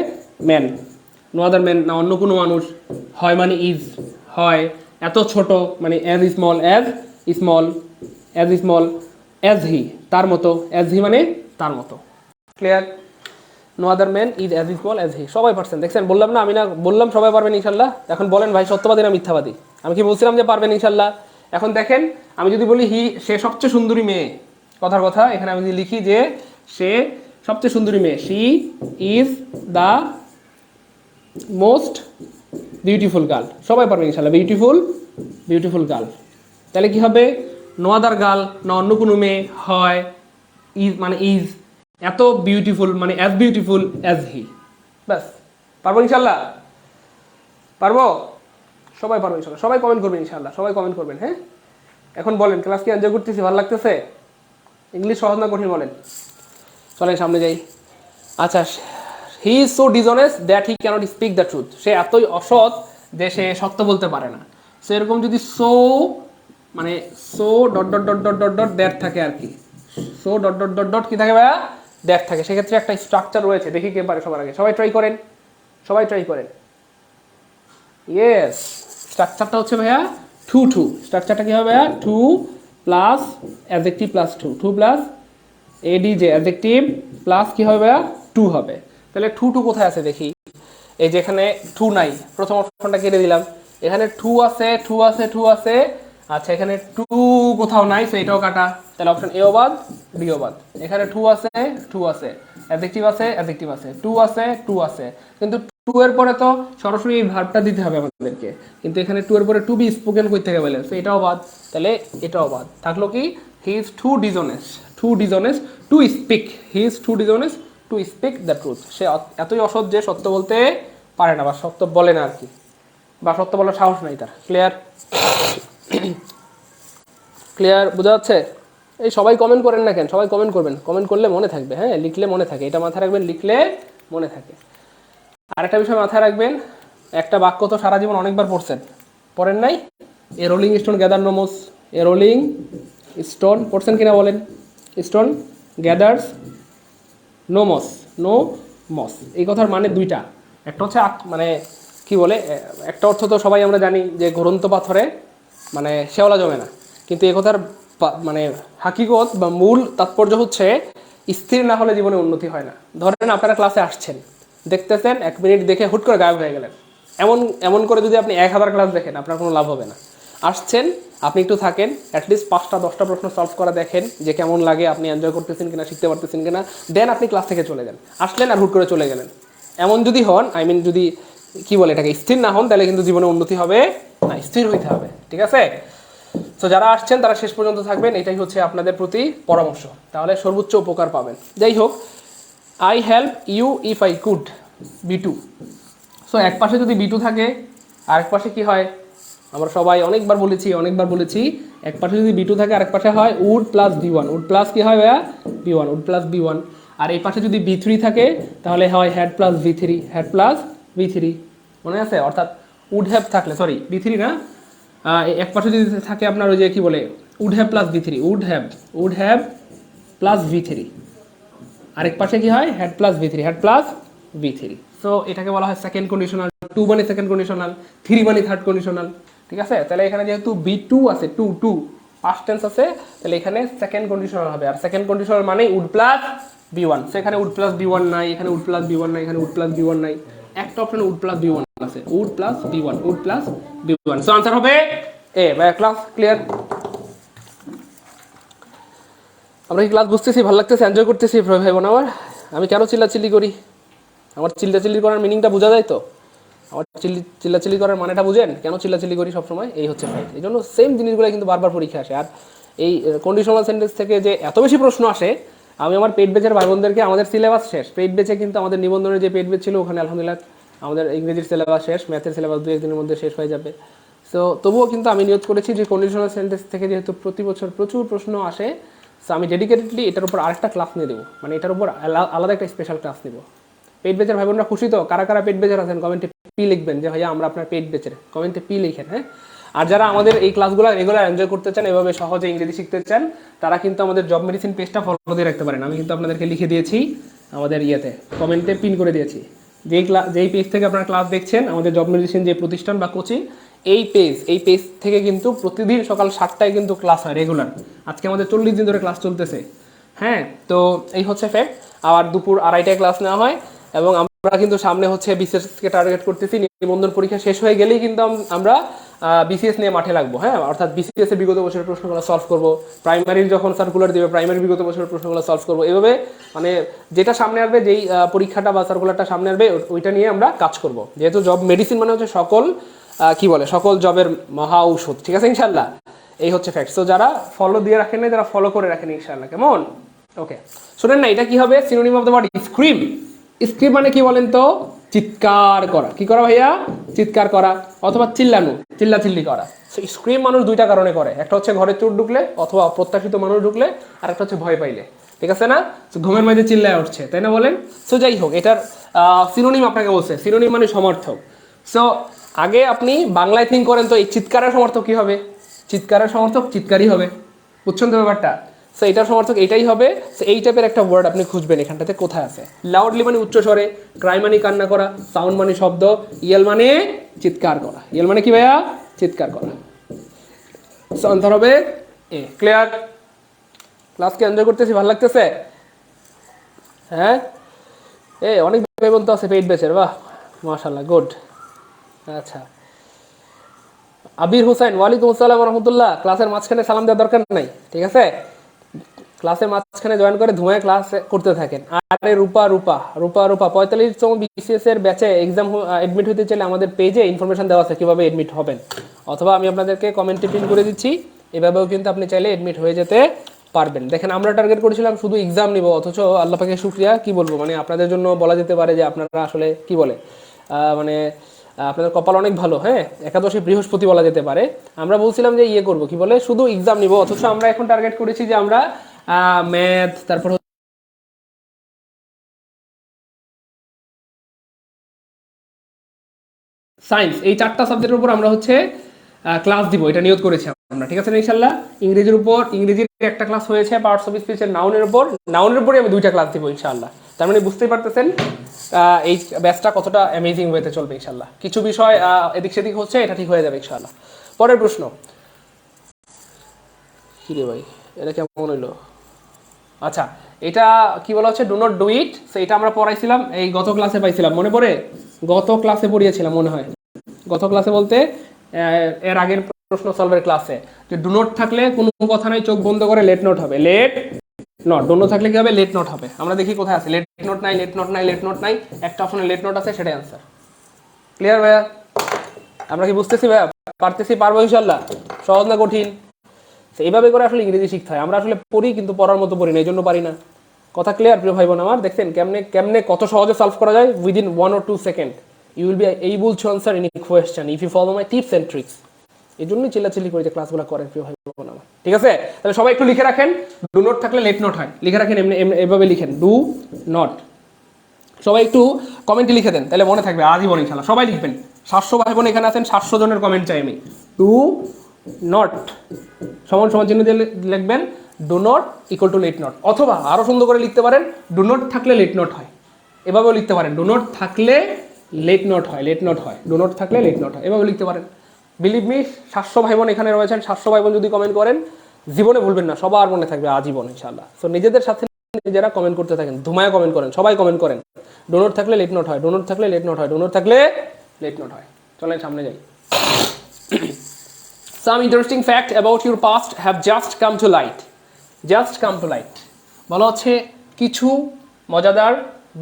ম্যান, নো আদার ম্যান, না অন্য কোনো মানুষ, হয় মানে ইজ, হয় এত ছোট মানে অ্যাজ স্মল, অ্যাজ হি তার মতো, অ্যাজ হি মানে তার মতো, clear. No other man is as small as he, সবাই পারছেন, দেখছেন বললাম না, আমি না বললাম সবাই পারবেন ইনশাল্লাহ। এখন বলেন ভাই সত্যবাদী না মিথ্যাবাদী, আমি কি বলছিলাম যে পারবেন ইনশাল্লাহ। এখন দেখেন আমি যদি বলি সে সবচেয়ে সুন্দরী মেয়ে, কথার কথা, এখানে আমি যদি লিখি যে সে সবচেয়ে সুন্দরী মেয়ে, she is the most beautiful girl, সবাই পারবেন ইনশাল্লাহ, বিউটিফুল গার্ল। তাহলে কি হবে, নো আদার গার্ল, না অন্য কোনো মেয়ে, হয় ইজ মানে ইজ, এত বিউটিফুল মানে অ্যাজ বিউটিফুল অ্যাজ হি, ব্যাস। পারবো ইনশাল্লাহ, পারবো, সবাই পারবো ইনশাল্লাহ, সবাই কমেন্ট করবেন ইনশাল্লাহ, সবাই কমেন্ট করবেন। হ্যাঁ এখন বলেন ক্লাস কি এনজয় করতেছি, ভালো লাগতেছে, ইংলিশ সহজ না কঠিন বলেন, চলেন সামনে যাই। আচ্ছা, he is so dishonest that he cannot speak the truth, সে এতই অসৎ যে সে সত্য বলতে পারে না। সো এরকম যদি মানে so dot dot dot dot dot dot that থাকে আর কি, so dot dot dot dot কি থাকে ভাইয়া, দ্যাট থাকে, সেক্ষেত্রে একটা স্ট্রাকচার রয়েছে, দেখি কে পারে সবার আগে, সবাই ট্রাই করেন, ইয়েস। স্ট্রাকচারটা হচ্ছে ভাইয়া টু, স্ট্রাকচারটা কি হবে ভাইয়া, too plus adjective plus to plus adj adjective plus কি হবে ভাইয়া, টু হবে। তাহলে টু কোথায় আছে দেখি, এই যে এখানে টু নাই, প্রথম অপশনটা কেটে দিলাম, এখানে টু আছে, আচ্ছা এখানে টু কোথাও নাই, তো এটাও কাটা, তাহলে অপশন এ বাদ, বি বাদ। এখানে টু আছে, অ্যাডজেক্টিভ আছে, টু আছে, কিন্তু টু এর পরে তো সরাসরি এই ভার্বটা দিতে হবে আমাদেরকে, কিন্তু এখানে টু এর পরে টু বি স্পোকেন কই থেকে বলে, তো এটাও বাদ, তাহলে এটাও বাদ, থাকলো কি, he is too dishonest to speak, to speak the truth, সে এতই অসৎ যে সত্য বলতে পারে না, বা সত্য বলে না আর কি, বা সত্য বলার সাহস নাই তার। ক্লিয়ার বোঝা যাচ্ছে? এই সবাই কমেন্ট করেন না কেন, সবাই কমেন্ট করবেন, কমেন্ট করলে মনে থাকবে, হ্যাঁ লিখলে মনে থাকে, এটা মাথায় রাখবেন, লিখলে মনে থাকে। আরেকটা বিষয় মাথায় রাখবেন, একটা বাক্য তো সারা জীবন অনেকবার পড়েন নাই, a rolling stone gather no moss, a rolling stone পড়ছেন কিনা বলেন, স্টোন গ্যাদার্স নো মস, এই কথার মানে দুইটা, একটা হচ্ছে মানে কি বলে, একটা অর্থ তো সবাই আমরা জানি যে ঘুরন্ত পাথরে মানে শেওলা জমে না, কিন্তু এই কথার মানে হাকিকত বা মূল তাৎপর্য হচ্ছে স্থির না হলে জীবনে উন্নতি হয় না। ধরেন আপনারা ক্লাসে আসছেন, দেখতেছেন, 1 মিনিট দেখে হুট করে গায়েব হয়ে গেলেন, এমন করে যদি আপনি 1000 ক্লাস দেখেন আপনার কোনো লাভ হবে না। আসছেন, আপনি একটু থাকেন, অ্যাটলিস্ট 5টা-10টা প্রশ্ন সলভ করা দেখেন যে কেমন লাগে, আপনি এনজয় করতেছেন কিনা, শিখতে পারতেছেন কিনা, দেন আপনি ক্লাস থেকে চলে যান। আসলেন আর হুট করে চলে গেলেন, এমন যদি হন, যদি কি বলে এটাকে, স্থির না হন, তাহলে কিন্তু জীবনে উন্নতি হবে না, স্থির হইতে হবে, ঠিক আছে? তো যারা আসছেন তারা শেষ পর্যন্ত থাকবেন, এটাই হচ্ছে আপনাদের প্রতি পরামর্শ, তাহলে সর্বোচ্চ উপকার পাবেন। যাই হোক, I help you if I could, B2। So এক পাশে যদি B2 থাকে, আরেক পাশে কি হয়, আমরা সবাই অনেকবার বলেছি, এক পাশে যদি B2 থাকে আরেক পাশে হয় would plus B1, would plus কি হয় ভাইয়া, B1, আর এই পাশে যদি B3 থাকে তাহলে হয় হ্যাড প্লাস V3, মনে আছে? অর্থাৎ উড হ্যাভ থাকলে, সরি B3 না, এক পাশে যদি থাকে আপনার ওই যে কি বলে would have plus B3, would have plus V3, আরেক পাশে কি হয় হ্যাড প্লাস V3, সো এটাকে বলা হয় সেকেন্ড কন্ডিশনাল। 2 মানে সেকেন্ড কন্ডিশনাল, 3 মানে থার্ড কন্ডিশনাল, ঠিক আছে। তাহলে এখানে যেহেতু B2 আছে, টু পাস্ট টেন্স আছে, তাহলে এখানে সেকেন্ড কন্ডিশনাল হবে। আর সেকেন্ড কন্ডিশনাল মানে উড প্লাস B1, সো এখানে উড প্লাস B1 নাই, এখানে উড প্লাস B1 নাই, এখানে উড প্লাস B1 নাই, একটা অপশনে উড প্লাস B1 আছে, would plus B1, so answer হবে এ। ভাই ক্লাস ক্লিয়ার? আমরা কি ক্লাস বুঝতেছি, ভালো লাগতেছে, এনজয় করতেছি ভাই বোন আমার? আমি কেন চিল্লাচিল্লি করি? আমার চিল্লাচিল্লি করার মিনিংটা বোঝা যায় তো? আমার চিল্লাচিল্লি করার মানেটা বুঝেন কেন চিল্লাচিল্লি করি সবসময়? এই হচ্ছে ফাইট। এই জন্য সেম জিনিসগুলো কিন্তু বারবার পরীক্ষা আসে। আর এই কন্ডিশনাল সেন্টেন্স থেকে যে এত বেশি প্রশ্ন আসে, আমি আমার পেইড ব্যাচের ভাই বোনদেরকে, আমাদের সিলেবাস শেষ, পেইড ব্যাচে কিন্তু আমাদের নিবন্ধনের যে পেইড ব্যাচ ছিল ওখানে আলহামদুলিল্লাহ আমাদের ইংরেজির সিলেবাস শেষ, ম্যাথের সিলেবাস 2-1 দিনের মধ্যে শেষ হয়ে যাবে। সো তবুও কিন্তু আমি নিয়োগ করেছি যে কন্ডিশনাল সেন্টেন্স থেকে যেহেতু প্রতি বছর প্রচুর প্রশ্ন আসে, সো আমি ডেডিকেটেডলি এটার উপর আরেকটা ক্লাস নিয়ে দেবো, মানে এটার উপর আলাদা একটা স্পেশাল ক্লাস নেব। পেইড ব্যাচের ভাই বোনরা খুশি তো? কারা কারা পেইড ব্যাচের আছেন কমেন্টে পি লিখবেন যে ভাইয়া আমরা আপনার পেইড ব্যাচের, কমেন্টে পি লিখেন, হ্যাঁ। আর যারা আমাদের এই ক্লাসগুলো রেগুলার এনজয় করতে চান, এভাবে সহজে ইংরেজি শিখতে চান, তারা কিন্তু আমাদের জব মেডিসিন পেজটা ফলো দিয়ে রাখতে পারেন। আমি কিন্তু আপনাদেরকে লিখে দিয়েছি আমাদের ইয়েতে, কমেন্টে পিন করে দিয়েছি। যেই পেজ থেকে আপনারা ক্লাস দেখছেন, আমাদের জব মেডিসিন যে প্রতিষ্ঠান বা কোচিং, এই পেজ থেকে কিন্তু প্রতিদিন সকাল 7টায় কিন্তু ক্লাস হয় রেগুলার। আজকে আমাদের 40 দিন ধরে ক্লাস চলতেছে, হ্যাঁ। তো এই হচ্ছে ফ্যাক্ট। আবার দুপুর 2:30টায় ক্লাস নেওয়া হয়, এবং আমরা কিন্তু সামনে হচ্ছে বিসিএসকে টার্গেট করতেছি। নিবন্ধন পরীক্ষা শেষ হয়ে গেলেই কিন্তু আমরা বিসিএস নিয়ে মাঠে লাগবো, হ্যাঁ। অর্থাৎ বিসিএস এর বিগত বছরের প্রশ্নগুলো সলভ করবো, প্রাইমারির যখন সার্কুলার দেবে প্রাইমারি বিগত বছরের প্রশ্নগুলো সলভ করবো। এভাবে মানে যেটা সামনে আসবে, যেই পরীক্ষাটা বা সার্কুলারটা সামনে আসবে, ওইটা নিয়ে আমরা কাজ করব। যেহেতু জব মেডিসিন মানে হচ্ছে সকল জবের মহা ঔষধ, ঠিক আছে ইনশাল্লাহ। এই হচ্ছে ফ্যাক্ট। সো যারা ফলো দিয়ে রাখেন না, যারা ফলো করে রাখেন ইনশাল্লাহ, কেমন? ওকে, শুনেন না, এটা কি হবে? Synonym of the word scream. Scream মানে কি বলেন তো? চিৎকার করা। কি করা ভাইয়া? চিৎকার করা, অথবা চিল্লাচিল্লি করা। স্ক্রিম মানুষ দুইটা কারণে করে, একটা হচ্ছে ঘরে চোর ঢুকলে অথবা অপ্রত্যাশিত মানুষ ঢুকলে, আর একটা হচ্ছে ভয় পাইলে, ঠিক আছে না? ঘুমের মাঝে চিল্লায় উঠছে, তাই না বলেন? সো যাই হোক, এটার সিনোনিম আপনাকে বলছে, সিনোনিম মানে সমর্থক। সো আগে আপনি বাংলায় থিঙ্ক করেন তো, এই চিৎকারের সমর্থক কি হবে? চিৎকারের সমর্থক চিৎকারই হবে, বুঝছেন তো ব্যাপারটা? সো এটার সমর্থক এটাই হবে। সো এই টাইপের একটা ওয়ার্ড আপনি খুঁজবেন এখানটাতে কোথায় আছে। লাউডলি মানে উচ্চ স্বরে, ক্রাই মানে কান্না করা, সাউন্ড মানে শব্দ, ইয়েল মানে চিৎকার করা। ইয়েল মানে কি ভাইয়া? চিৎকার করা। সো আনসার হবে এ। ক্লিয়ার? ক্লাসকে এনজয় করতেছি, ভালো লাগতেছে? হ্যাঁ, অনেক ভাই বোন তো আছে পেইড ব্যাচের, বাহ মাশাআল্লাহ, গুড। আচ্ছা, আবির হোসেন, ওয়ালাইকুম আসসালাম রহমতুল্লাহ। ক্লাসের মাঝখানে সালাম দেওয়ার দরকার নাই, ঠিক আছে? ক্লাসের মাঝখানে জয়েন করে ধুমায় ক্লাস করতে থাকেন। আরে রূপা 45তম বিসিএস এর ব্যাচে এক্সাম এডমিট হতে চাইলে আমাদের পেজে ইনফরমেশন দেওয়া আছে কিভাবে এডমিট হবেন, অথবা আমি আপনাদেরকে কমেন্টে পিন করে দিচ্ছি, এভাবেও কিন্তু আপনি চাইলে এডমিট হয়ে যেতে পারবেন। দেখেন, আমরা টার্গেট করেছিলাম শুধু এক্সাম নিব, অথচ আল্লাহ পাকের শুকরিয়া, কি বলবো, মানে আপনাদের জন্য বলা যেতে পারে যে আপনারা আসলে কি বলে মানে আপনাদের কপাল অনেক ভালো, হ্যাঁ। একাদশী বৃহস্পতি বলা যেতে পারে। আমরা বলছিলাম যে করবো কি বলে, শুধু এক্সাম নিব, অথচ আমরা এখন টার্গেট করেছি যে আমরা ম্যাথ, তারপর সায়েন্স, এই 4টা সাবজেক্টের উপর আমরা হচ্ছে ক্লাস দিব, এটা নিয়ত করেছি আমরা, ঠিক আছে না ইনশাল্লাহ। ইংরেজির একটা ক্লাস হয়েছে, পার্টস অফ স্পিচের নাউনের উপরে আমি 2টা ক্লাস দিব ইনশাল্লাহ। তার মানে বুঝতেই পারতেছেন এই ব্যাচটা কতটা অ্যামেজিং ওয়েতে চলবে ইনশাল্লাহ। কিছু বিষয় এদিক সেদিক হচ্ছে, এটা ঠিক হয়ে যাবে ইনশাল্লাহ। পরের প্রশ্ন, কি রে ভাই, এটা কেমন হইলো? আচ্ছা, এটা কি বলা হচ্ছে? Do not do it. So এটা আমরা পড়াইছিলাম, এই গত ক্লাসে পাইছিলাম, মনে পড়ে? গত ক্লাসে পড়িয়েছিলাম মনে হয়। গত ক্লাসে বলতে এর আগের প্রশ্ন সলভের ক্লাসে, যে ডু নট থাকলে কোনো কথা নাই, চোখ বন্ধ করে লেট নোট হবে, লেট নট। ডু নট থাকলে কি হবে? লেট নোট হবে। আমরা দেখি কোথায় আছে লেট নোট নাই, একটা অপশনে লেট নোট আছে, সেটাই আনসার। ক্লিয়ার ভাইয়া? আমরা কি বুঝতেছি ভাইয়া? পারবো ইনশাল্লাহ? সহজ না কঠিন? এইভাবে করে আসলে ইংরেজি শিখতে হয়। আমরা আসলে পড়ি, কিন্তু পড়ার মতো পড়ি না, এই জন্য পারি না। কথা ক্লিয়ার প্রিয় ভাই বোন আমার? দেখছেন কেমনে কত সহজে সলভ করা যায় within 1 or 2 second. You will be able to answer any question if you follow my tips and tricks. এই জন্যই চিল্লাচিল্লি করে যে ক্লাসগুলো করেন প্রিয় ভাই বোন আমার, ঠিক আছে? তাহলে সবাই একটু লিখে রাখেন, ডু নট থাকলে লেট নট হয়, লিখে রাখেন, এভাবে লিখেন, ডু নট। সবাই একটু কমেন্টে লিখে দেন, তাহলে মনে থাকবে আজীবন ইনশাআল্লাহ। সবাই লিখবেন, 700 ভাই বোন এখানে আছেন, 700 জনের কমেন্ট চাই আমি। ডু নট সমান সমান চিহ্ন দিয়ে লিখবেন do not equal to let not, অথবা আরও সুন্দর করে লিখতে পারেন ডু নট থাকলে লেট নট হয়, এভাবেও লিখতে পারেন ডু নট থাকলে লেট নট হয়, লেট নট হয়, ডু নট থাকলে লেট নট হয়, এভাবে লিখতে পারেন। বিলিভ মি 700 ভাই বোন এখানে রয়েছেন, 700 ভাই বোন যদি কমেন্ট করেন জীবনে ভুলবেন না, সবার মনে থাকবে আজীবন ইনশাআল্লাহ। সো নিজেদের সাথে নিজেরা কমেন্ট করতে থাকেন, ধুমায়া কমেন্ট করেন, সবাই কমেন্ট করেন ডু নট থাকলে লেট নট হয়, ডু নট থাকলে লেট নট হয়, ডু নট থাকলে লেট নট হয়। চলেন সামনে যাই। Some interesting fact about your past have just come to light. Just come to light. বলা হচ্ছে কিছু মজাদার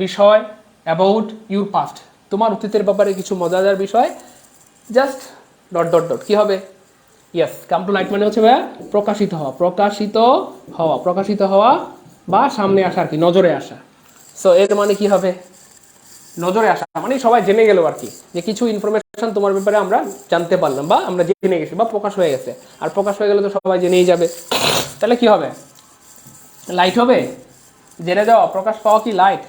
বিষয় অ্যাবাউট ইউর পাস্ট, তোমার অতীতের ব্যাপারে কিছু মজাদার বিষয় জাস্ট ডট ডট ডট কী হবে? ইয়েস, কাম টু লাইট মানে হচ্ছে ভাইয়া প্রকাশিত হওয়া, প্রকাশিত হওয়া, প্রকাশিত হওয়া বা সামনে আসা আর কি, নজরে আসা। সো এর মানে কি হবে? নজরে আসা মানে সবাই জেনে গেল আর কি, যে কিছু ইনফরমেশন তোমার ব্যাপারে আমরা জানতে পারলাম বা আমরা জেনে গেছি বা প্রকাশ হয়ে গেছে। আর প্রকাশ হয়ে গেলে তো সবাই জেনেই যাবে, তাহলে কি হবে? লাইট হবে। জেনে যাওয়া, প্রকাশ পাওয়া কি লাইট?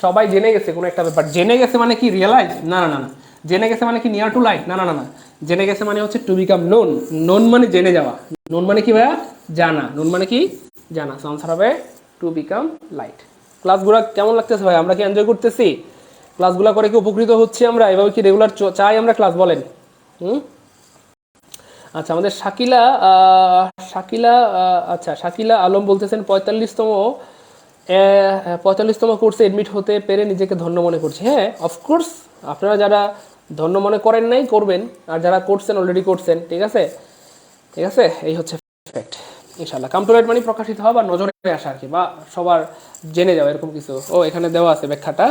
সবাই জেনে গেছে কোনো একটা ব্যাপার, জেনে গেছে মানে কি রিয়েলাইজ? না না না না। জেনে গেছে মানে কি নিয়ার টু লাইট? না না না না। জেনে গেছে মানে হচ্ছে টু বিকাম নোন। নোন মানে জেনে যাওয়া, নোন মানে কি ভাইয়া? জানা। নোন মানে কি? জানা। আনসার হবে টু বিকাম লাইট। ক্লাসগুলো কেমন লাগতেছে ভাই? আমরা কি এনজয় করতেছি? ক্লাসগুলো করে কি উপকৃত হচ্ছে আমরা? এভাবে কি রেগুলার চাই আমরা ক্লাস? বলেন। আচ্ছা, আমাদের শাকিলা শাকিলা আচ্ছা শাকিলা আলম বলতেছেন 45তম কোর্সে এডমিট হতে পেরে নিজেকে ধন্য মনে করছি। হ্যাঁ, অফকোর্স আপনারা যারা ধন্য মনে করেন নাই করবেন, আর যারা করছেন অলরেডি করছেন। ঠিক আছে, ঠিক আছে, এই হচ্ছে ফ্যাক্ট। ইনশাআল্লাহ কাম টু লাইট মানে প্রকাশিত হওয়া বা নজরে আসা আর কি, বা সবার জেনে যাওয়া, এরকম কিছু। ও এখানে দেওয়া আছে ব্যাখ্যাটা।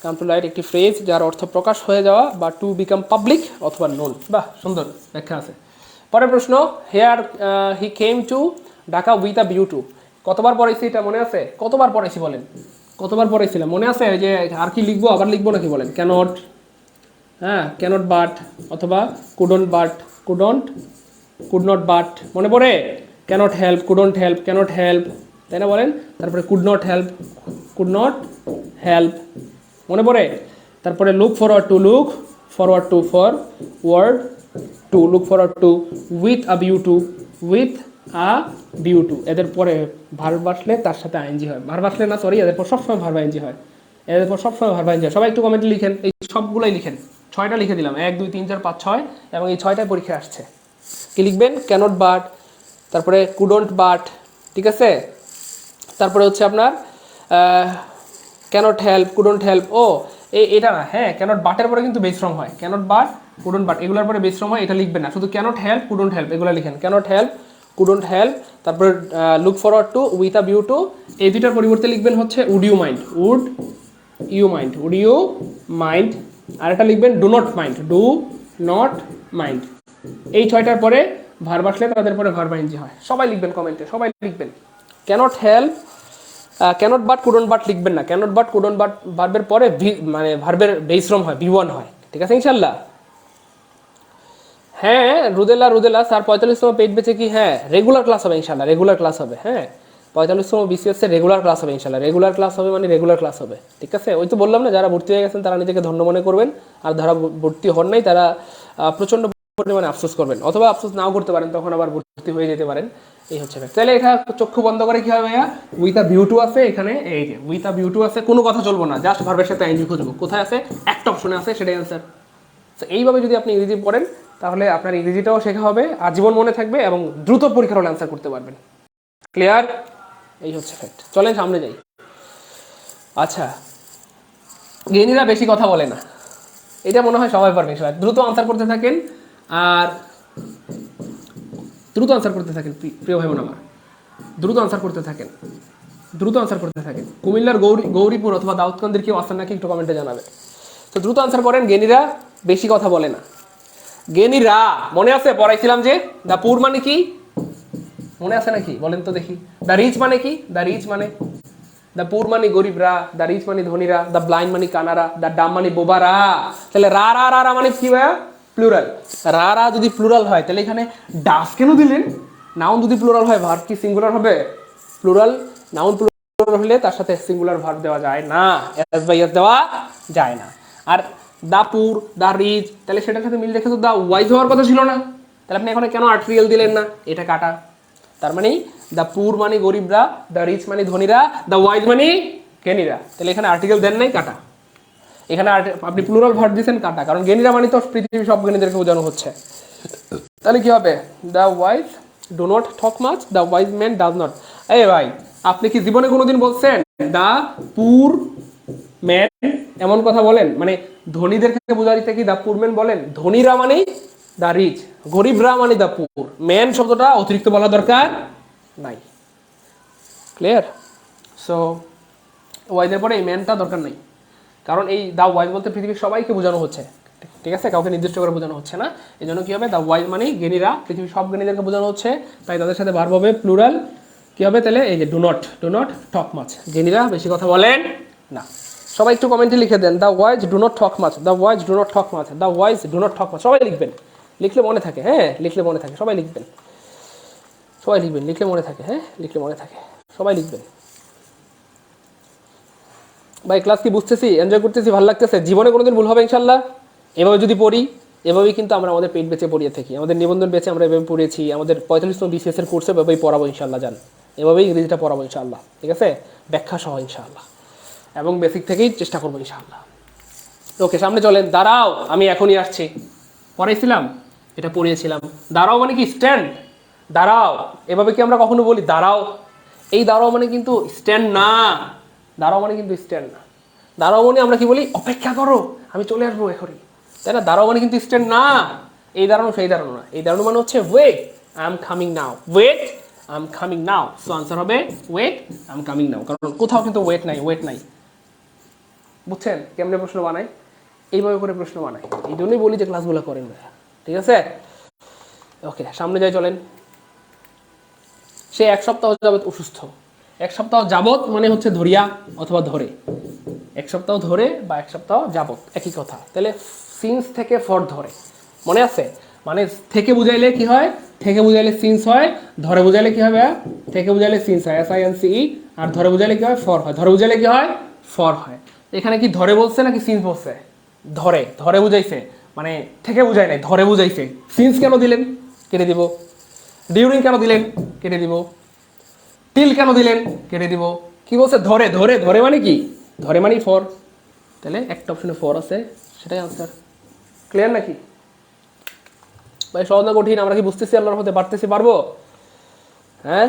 কাম টু লাইট একটি ফ্রেজ যার অর্থ প্রকাশ হয়ে যাওয়া বা টু বিকাম পাবলিক অথবা নোন। বাহ, সুন্দর ব্যাখ্যা আছে। পরের প্রশ্ন, hair he came to Dhaka with a view two. কতবার পড়াইছি এটা মনে আছে? কতবার পড়াইছি বলেন? কতবার পড়াইছিলাম মনে আছে? যে আর কি লিখবো, আবার লিখবো নাকি বলেন? ক্যানট, হ্যাঁ ক্যানট বাট, অথবা couldn't but, could not but, মনে পড়ে? Cannot help, couldn't help, cannot help, তাই না বলেন? তারপরে could not help, could not help, মনে পড়ে? তারপরে look forward to, look forward to, forward to, look forward to, with a view to, with a view to. এদের পরে verb আসলে তার সাথে আইএনজি হয়, ভার্ব আসলে না সরি, এদের পর সবসময় ভার্ব আইএনজি হয়, এদের পর সবসময় ভার্ব আইএনজি হয়। সবাই একটু কমেন্টে লিখেন, এই সবগুলোই লিখেন। 6টা লিখে দিলাম, 1 2 3 4 5 6, এবং এই 6টায় পরীক্ষা আসছে। কি লিখবেন? ক্যানট বাট, তারপরে কুডন্ট বাট, ঠিক আছে, তারপরে হচ্ছে আপনার ক্যানট হেল্প, কুডন্ট হেল্প। ও এটা না, হ্যাঁ ক্যানট বাটের পরে কিন্তু বেস ফর্ম হয়, ক্যানট বাট, কুডন্ট বাট, এগুলোর পরে বেস ফর্ম হয়, এটা লিখবেন না, শুধু ক্যানট হেল্প, কুডন্ট হেল্প এগুলো লিখেন। ক্যানট হেল্প, কুডন্ট হেল্প, তারপরে look forward to, with a view to. এই দুইটার পরিবর্তে লিখবেন হচ্ছে would you mind, would you mind, would you mind. আর এটা লিখবেন do not mind, do not mind. এই 6টার পরে ভার্ব আসলে তাদের পরে ভার্ব আইএনজি হয়। সবাই লিখবেন কমেন্টে, সবাই লিখবেন। Cannot help, cannot but, couldn't but লিখবেন না। ক্যানট বাট, কুডন্ট বাট ভার্বের পরে মানে ভার্বের বেস ফর্ম হয়, V1 হয়। ঠিক আছে ইনশাল্লাহ? হ্যাঁ রুদেলা স্যার 45তম পেইড ব্যাচে কি হ্যাঁ রেগুলার ক্লাস হবে ইনশাল্লাহ, রেগুলার ক্লাস হবে। হ্যাঁ 45তম BCS এর রেগুলার ক্লাস হবে ইনশাল্লাহ, রেগুলার ক্লাস হবে মানে রেগুলার ক্লাস হবে। ঠিক আছে, ওই তো বললাম না, যারা ভর্তি হয়ে গেছেন তারা নিজেকে ধন্য মনে করবেন, আর যারা ভর্তি হন নাই তারা প্রচণ্ড পরিমাণে আফসোস করবেন, অথবা আফসোস নাও করতে পারেন, তখন আবার ভর্তি হয়ে যেতে পারেন। এই হচ্ছে ব্যাপার। তাহলে এটা চক্ষু বন্ধ করে কি হবে ভাইয়া? উইথ আ ভিউ টু আছে এখানে, এই যে উইথ আ ভিউ টু আছে, কোনো কথা চলবো না, জাস্ট ভার্বের সাথে আইএনজি খুঁজবো। কোথায় আছে? একটা অপশনে আছে, সেটাই অ্যান্সার। তো এইভাবে যদি আপনি ইংরেজি পড়েন তাহলে আপনার ইংরেজিটাও শেখা হবে, আজীবন মনে থাকবে, এবং দ্রুত পরীক্ষার হলে অ্যান্সার করতে পারবেন। ক্লিয়ার? এই হচ্ছে ফ্যাক্ট। চলেন সামনে যাই। আচ্ছা, জ্ঞানীরা বেশি কথা বলে না, এটা মনে হয় সবাই পারবেন। সবাই দ্রুত আনসার করতে থাকেন, আর দ্রুত আনসার করতে থাকেন প্রিয় ভাই বোন আমার, দ্রুত আনসার করতে থাকেন, দ্রুত আনসার করতে থাকেন। কুমিল্লার গৌরীপুর অথবা দাউদকান্দির কেউ আসেন নাকি একটু কমেন্টে জানাবে। তো দ্রুত আনসার করেন। জ্ঞানীরা বেশি কথা বলে না। জ্ঞানীরা মনে আছে পড়াইছিলাম যে দ্য পুর মানে কি? মনে আছে নাকি বলেন তো দেখি। দ্য রিচ মানে কি? দ্য রিচ মানে, দ্য পুর মানে গরিবরা, দ্য রিচ মানে ধনীরা, দ্য ব্লাইন্ড মানে কানারা, দ্য ডাম মানে বোবারা। তাহলে রা রা রা রা মানে কি ভাইয়া? প্লুরাল। রা রা যদি প্লুরাল হয় তাহলে এখানে ডাস কেন দিলেন? নাউন যদি প্লুরাল হয় ভার্ব কি সিঙ্গুলার হবে? প্লুরাল নাউন প্লুরাল হলে তার সাথে সিঙ্গুলার ভার্ব দেওয়া যায় না, এস বাই এস দেওয়া যায় না। আর দা পুর, দা রিচ, তাহলে সেটার সাথে মিল রেখে তো দা ওয়াইজ হওয়ার কথা ছিল না, তাহলে আপনি এখানে কেন আর্টিকেল দিলেন না? এটা কাটা। তার মানে দা পুর মানে গরিবরা, দা রিচ মানে ধনীরা, দা ওয়াইজ মানে জ্ঞানীরা, তাহলে এখানে আর্টিকেল দেন নাই, কাটা। এখানে আপনি প্লুরাল ভার্ব দিয়েছেন, কাটা, কারণ জ্ঞানীরা মানে তো পৃথিবীর সব জ্ঞানীদেরকে বোঝানো হচ্ছে। তাহলে কি হবে? The wise do not talk much, the wise man does not. এই ভাই, আপনি কি জীবনে কোনোদিন বলছেন দ্য পুর ম্যান এমন কথা বলেন? মানে ধনীদেরকে বোঝা দিতে কি দ্য পুর ম্যান বলেন? ধনীরা মানে দ্য রিচ, গরিবরা মানে দ্য পুর, ম্যান শব্দটা অতিরিক্ত বলা দরকার নাই। ক্লিয়ার? সো ওয়াইজের পরে এই ম্যানটা দরকার নাই, কারণ এই দ্য ওয়াইজ বলতে পৃথিবীর সবাইকে বোঝানো হচ্ছে, ঠিক আছে? কাউকে নির্দিষ্ট করে বোঝানো হচ্ছে না। এই জন্য কি হবে? দ্য ওয়াইজ মানে জ্ঞানীরা, পৃথিবীর সব জ্ঞানীদেরকে বোঝানো হচ্ছে, তাই তাদের সাথে ভার্ব হবে প্লুরাল। কি হবে তাহলে? এই যে ডু নট টক মাচ, জ্ঞানীরা বেশি কথা বলেন না। সবাই একটু কমেন্টে লিখে দেন the wise do not talk much, the wise do not talk much, the wise do not talk much. সবাই লিখবেন, লিখলে মনে থাকে। হ্যাঁ, লিখলে মনে থাকে, সবাই লিখবেন, সবাই লিখবেন, লিখলে মনে থাকে। হ্যাঁ, লিখলে মনে থাকে, সবাই লিখবেন। ভাই ক্লাস কি বুঝতেছি, এনজয় করতেছি, ভালো লাগতেছে? জীবনে কোনোদিন ভুল হবে ইনশাল্লাহ? এভাবে যদি পড়ি, এভাবেই কিন্তু আমরা আমাদের পেট বেচে পড়িয়ে থাকি, আমাদের নিবন্ধন বেচে আমরা এভাবে পড়িয়েছি, আমাদের 45তম বিসিএস এর কোর্সে এভাবেই পড়াবো ইনশাল্লাহ। জান, এভাবেই ইংরেজিটা পড়াবো ইনশাল্লাহ, ঠিক আছে? ব্যাখ্যা সহ ইনশাল্লাহ, এবং বেসিক থেকেই চেষ্টা করবো ইনশাল্লাহ। ওকে, সামনে চলেন। দাঁড়াও, আমি এখনই আসছি। পড়াইছিলাম, এটা পড়িয়েছিলাম। দাঁড়াও মানে কি? স্ট্যান্ড। দাঁড়াও, এভাবে কি আমরা কখনো বলি দাঁড়াও? এই দাঁড়াও মানে কিন্তু স্ট্যান্ড না, দাঁড়াও মানে কিন্তু স্ট্যান্ড না। দাঁড়াও মানে আমরা কি বলি? অপেক্ষা করো, আমি চলে আসবো এখনই, তাই না? দাঁড়াও মানে কিন্তু স্ট্যান্ড না। এই দাঁড়ানো সেই দাঁড়ানো না, এই দাঁড়ানো মানে হচ্ছে wait, I am coming now, wait I am coming now. So answer হবে wait I am coming now, কারণ কোথাও কিন্তু ওয়েট নাই, ওয়েট নাই। বুঝছেন কেমনে প্রশ্ন বানাই? এইভাবে করে প্রশ্ন বানাই, এই জন্যই বলি যে ক্লাসগুলো করেন ভাইয়া, ঠিক আছে? ওকে, সামনে যাই চলেন। সে 1 সপ্তাহ যাবত অসুস্থ। 1 সপ্তাহ যাবত মানে হচ্ছে ধরিয়া অথবা ধরে, 1 সপ্তাহ ধরে বা 1 সপ্তাহ যাবত একই কথা। তাহলে সিন্স থেকে ফর ধরে, মনে আছে? মানে থেকে বুঝাইলে কি হয়? থেকে বুঝাইলে সিন্স হয়, ধরে বুঝাইলে কি হবে? থেকে বুঝাইলে সিন্স হয়, SINCE, আর ধরে বুঝাইলে কি হয়? ফর হয়। ধরে বুঝাইলে কি হয়? ফর হয়। এখানে কি ধরে বলছে নাকি সিন্স বলছে? ধরে, ধরে বুঝাইছে, মানে থেকে বুঝাই নাই, ধরে বুঝাইছে। সিন্স কেন দিলেন? কেটে দিব। ডিউরিং কেন দিলেন? কেটে দিব। টিল কেন দিলেন? কেটে দিব। কি বলছে? ধরে, ধরে, ধরে মানে কি? ধরে মানে ফর, তাহলে একটা অপশনে ফর আছে, সেটাই আনসার। ক্লিয়ার নাকি ভাই? সহজ না কঠিন? আমরা কি বুঝতেছি? আল্লাহর হতে পারতেছি, পারবো? হ্যাঁ,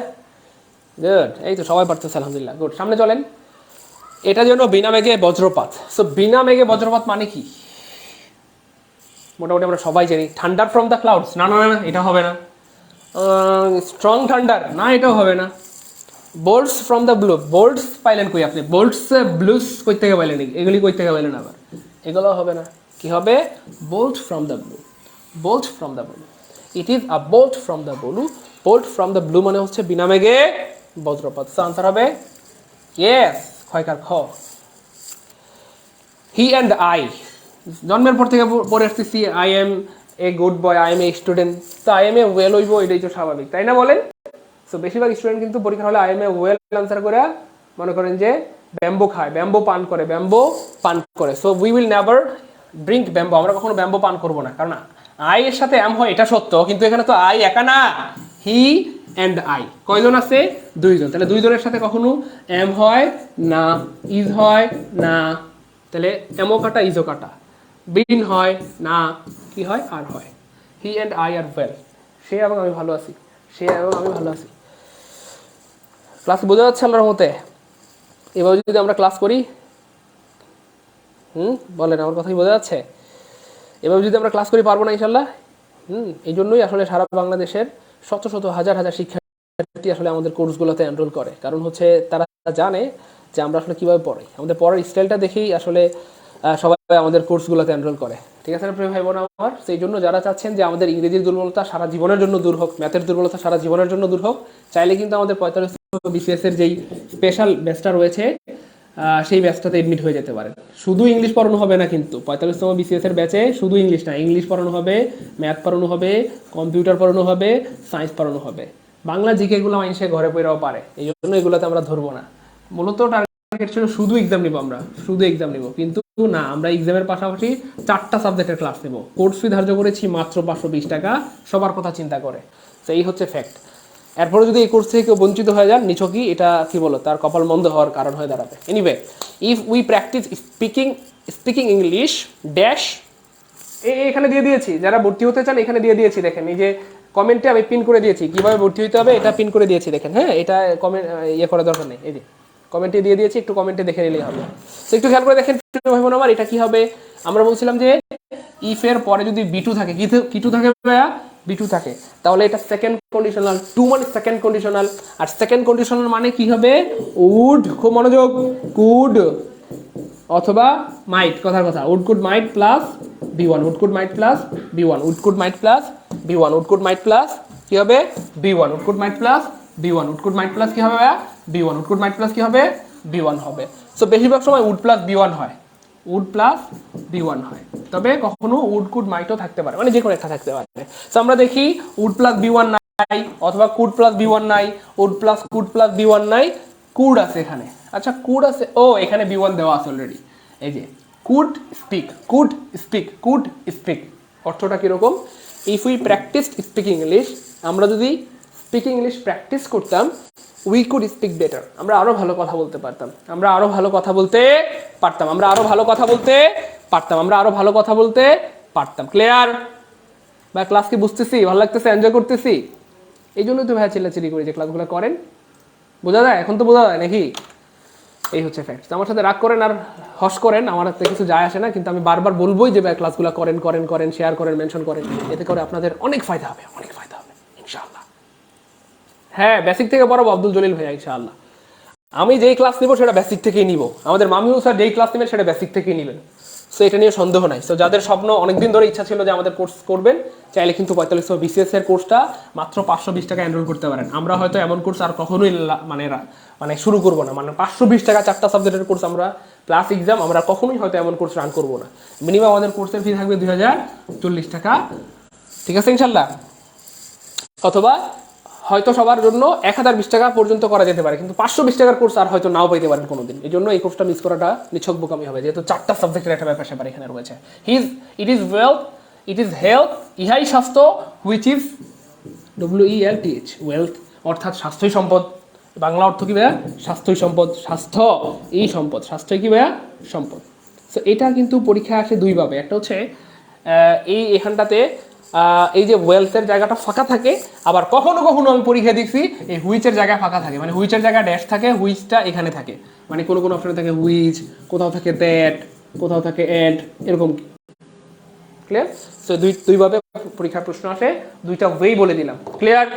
গুড। এই তো সবাই পারতেছে, আলহামদুলিল্লাহ, গুড। সামনে চলেন। এটা যেন বিনা মেঘে বজ্রপাত। সো বিনা মেঘে বজ্রপাত মানে কি? মোটামুটি আমরা সবাই জানি। থান্ডার ফ্রম দ্য ক্লাউডস, না না না, এটা হবে না। স্ট্রং থান্ডার, না, এটাও হবে না। Bolts from the blue, Bolts পাইলেন কই আপনি? বোল্টস ব্লুস কই থেকে পাইলেন? এগুলি কই থেকে পাইলেন আবার? এগুলো হবে না। কি হবে? Bolt from the blue, bolt from the blue, it is a bolt from the blue. Bolt from the blue মানে হচ্ছে বিনা মেঘে বজ্রপাত। সো আনসার হবে ইয়েস, খয়কার খ। হি অ্যান্ড আই, জন্মের পর থেকে পড়ে আসতেছি I am a good boy, I am a student. তো আই এম এ ওয়েল হইব, এটাই তো স্বাভাবিক, তাই না বলেন? সো বেশিরভাগ স্টুডেন্ট কিন্তু পরীক্ষা হলে I am a well answer করে মনে করেন যে ব্যাম্বো খায়, ব্যাম্বো পান করে, ব্যাম্বো পান করে। So we will never drink bamboo, আমরা কখনো ব্যাম্বো পান করবো না, কারণ আই এর সাথে এম হয়, এটা সত্য, কিন্তু এখানে তো আই একা না, হি অ্যান্ড আই কয়জন আছে? 2 জন। তাহলে 2 জনের সাথে কখনো এম হয় না, ইজ হয় না, তাহলে এমও কাটা, ইজও কাটা। বিন হয় না, কি হয়? আর হয়। He and I are well, সে এবং আমি ভালো আছি, সে এবং আমি ভালো আছি। ক্লাস বোঝা যাচ্ছে আল্লাহর মতে? এভাবে যদি আমরা ক্লাস করি, বলেন, আমার কথাই বোঝা যাচ্ছে? এভাবে যদি আমরা ক্লাস করি, পারবো না ইনশাল্লাহ? এই জন্যই আসলে সারা বাংলাদেশের শত শত হাজার হাজার শিক্ষার্থী আসলে আমাদের কোর্সগুলোতে এনরোল করে, কারণ হচ্ছে তারা জানে যে আমরা আসলে কীভাবে পড়াই, আমাদের পড়ার স্টাইলটা দেখেই আসলে সবাই আমাদের কোর্সগুলোতে এনরোল করে, ঠিক আছে না প্রিয় ভাই বোন আমার? সেই জন্য যারা চাচ্ছেন যে আমাদের ইংরেজির দুর্বলতা সারা জীবনের জন্য দূর হোক, ম্যাথের দুর্বলতা সারা জীবনের জন্য দূর হোক, চাইলে কিন্তু আমাদের 45 বিসিএস এর যেই স্পেশাল ব্যাচটা রয়েছে, সেই ব্যাচটাতে এডমিট হয়ে যেতে পারেন। শুধু ইংলিশ পড়ানো হবে না কিন্তু 45তম বিসিএস এর ব্যাচে, শুধু ইংলিশ না, ইংলিশ পড়ানো হবে, ম্যাথ পড়ানো হবে, কম্পিউটার পড়ানো হবে, সায়েন্স পড়ানো হবে। বাংলা জিকেগুলো মানুষে ঘরে পড়াও পারে, এই জন্য এগুলোতে আমরা ধরবো না। মূলত টার্গেট ছিল শুধু এক্সাম নিব, আমরা শুধু এক্সাম নিব, কিন্তু না, আমরা এক্সামের পাশাপাশি 4টা সাবজেক্টের ক্লাস নেব। কোর্স ফি ধার্য করেছি মাত্র 520 টাকা, সবার কথা চিন্তা করে। তো এই হচ্ছে ফ্যাক্ট। এরপরে যদি এই কোর্স থেকে কেউ বঞ্চিত হয়ে যান, নিছকই এটা কি বলো, তার কপাল মন্দ হওয়ার কারণ হয়ে দাঁড়াবে। Anyway, if we practice speaking English dash, এখানে দিয়ে দিয়েছি, যারা ভর্তি হতে চান এখানে দিয়ে দিয়েছি, দেখেন এই যে কমেন্টে আমি পিন করে দিয়েছি কিভাবে ভর্তি হতে হবে, এটা পিন করে দিয়েছি দেখেন। হ্যাঁ, এটা কমেন্ট ইয়ে করার দরকার নেই, এই যে কমেন্টে দিয়ে দিয়েছি, একটু কমেন্টে দেখে নিলেই হবে। তো একটু খেয়াল করে দেখেন ভাই বোন আমার, এটা কি হবে? আমরা বলছিলাম যে ইফ এর পরে যদি বি2 থাকে, কি2 থাকে ভাইয়া, বি2 থাকে, তাহলে এটা সেকেন্ড কন্ডিশনাল। টু মানে সেকেন্ড কন্ডিশনাল, আর সেকেন্ড কন্ডিশনাল মানে কি হবে? উড, খুব মনোযোগ, কুড অথবা মাইট, কথার কথা, would could might plus V one, would could might plus V one, would could might plus V one, would could might plus কি হবে? V one, would could might plus V one, would could might plus কি হবে ভাইয়া? V one, would could might plus কি হবে? V one হবে। So বেশিরভাগ সময় উড প্লাস বি1 হয়, উড প্লাস বি1 হয়, তবে কখনো উড কুড মাইটও থাকতে পারে, মানে যে কোনো একটা থাকতে পারে। সো আমরা দেখি উড প্লাস বি1 নাই, অথবা কুড প্লাস বি1 নাই, would plus could plus V one নাই, কুড আছে এখানে। আচ্ছা কুড আছে, ও এখানে বি1 দেওয়া আছে অলরেডি, এই যে could speak, could speak, could speak. অর্থটা কিরকম? If we practice speaking English, আমরা যদি স্পিকিং ইংলিশ প্র্যাকটিস করতাম, উই কুড স্পিক বেটার, আমরা আরো ভালো কথা বলতে পারতাম, আমরা আরো ভালো কথা বলতে পারতাম, আমরা আরো ভালো কথা বলতে পারতাম, আমরা আরো ভালো কথা বলতে পারতাম। ক্লিয়ার? বা ক্লাস কি বুঝতেছি, ভালো লাগতেছে, এনজয় করতেছি? এই জন্যই তো ভাইয়া চিল্লাচিল্লি করি যে ক্লাসগুলো করেন। বোঝা যায়? এখন তো বোঝা যায় নাকি? এই হচ্ছে ফ্যাক্ট। আমার সাথে রাগ করেন আর হস করেন, আমার হাতে কিছু যায় আসে না, কিন্তু আমি বারবার বলবোই যে ভাই ক্লাসগুলো করেন করেন করেন, শেয়ার করেন, মেনশন করেন, এতে করে আপনাদের অনেক ফায়দা হবে, অনেক ফায়দা হবে ইনশাআল্লাহ। হ্যাঁ, বেসিক থেকে পড়াবো আব্দুল জলিল ভাইয়া ইনশাআল্লাহ। আমি যেই ক্লাস নিব সেটা বেসিক থেকেই নিব, আমাদের মামিউ স্যার যেই ক্লাস নেবেন সেটা বেসিক থেকেই নেবেন। সো এটা নিয়ে সন্দেহ নাই। সো যাদের স্বপ্ন অনেকদিন ধরে ইচ্ছা ছিল যে আমাদের কোর্স করবেন, চাইলে কিন্তু 4500 বিসিএস এর কোর্সটা মাত্র 520 টাকা এনরোল করতে পারেন। আমরা হয়তো এমন কোর্স আর কখনোই মানে শুরু করবো না, মানে 520 টাকা 4টা সাবজেক্টের কোর্স আমরা প্লাস এক্সাম, আমরা কখনোই হয়তো এমন কোর্স রান করবো না। মিনিমাম আমাদের কোর্সের ফি থাকবে 2040 টাকা, ঠিক আছে ইনশাল্লাহ। অথবা হয়তো সবার জন্য 1020 টাকা পর্যন্ত করা যেতে পারে, কিন্তু 520 টাকার কোর্স আর হয়তো নাও পাইতে পারেন কোনোদিন। এই জন্য এই কোর্সটা মিস করাটা নিছক বোকামি হবে, যেহেতু 4টা সাবজেক্টের একটা ব্যাপার স্যাপার এখানে রয়েছে। It is wealth, it is health, ইহাই স্বাস্থ্য, হুইচ ইজ WELTH, ওয়েলথ অর্থাৎ স্বাস্থ্যই সম্পদ। বাংলা অর্থ কি ভাইয়া? স্বাস্থ্যই সম্পদ, স্বাস্থ্য এই সম্পদ, স্বাস্থ্যই কি ভাইয়া? সম্পদ। সো এটা কিন্তু পরীক্ষা আসে দুইভাবে, একটা হচ্ছে এখানটাতে এই যে ওয়েলথের জায়গাটা ফাঁকা থাকে, আবার কখনো কখনো আমি পরীক্ষা দিচ্ছি এই হুইচের জায়গা ফাঁকা থাকে, মানে হুইচের জায়গা ড্যাশ থাকে, হুইচটা এখানে থাকে, মানে কোনো কোনো অপশনে থাকে হুইচ, কোথাও থাকে দ্যাট, কোথাও থাকে এন্ড, এরকম। ক্লিয়ার? সো দুইভাবে পরীক্ষার প্রশ্ন আসে, দুইটা ওয়েই বলে দিলাম। ক্লিয়ার?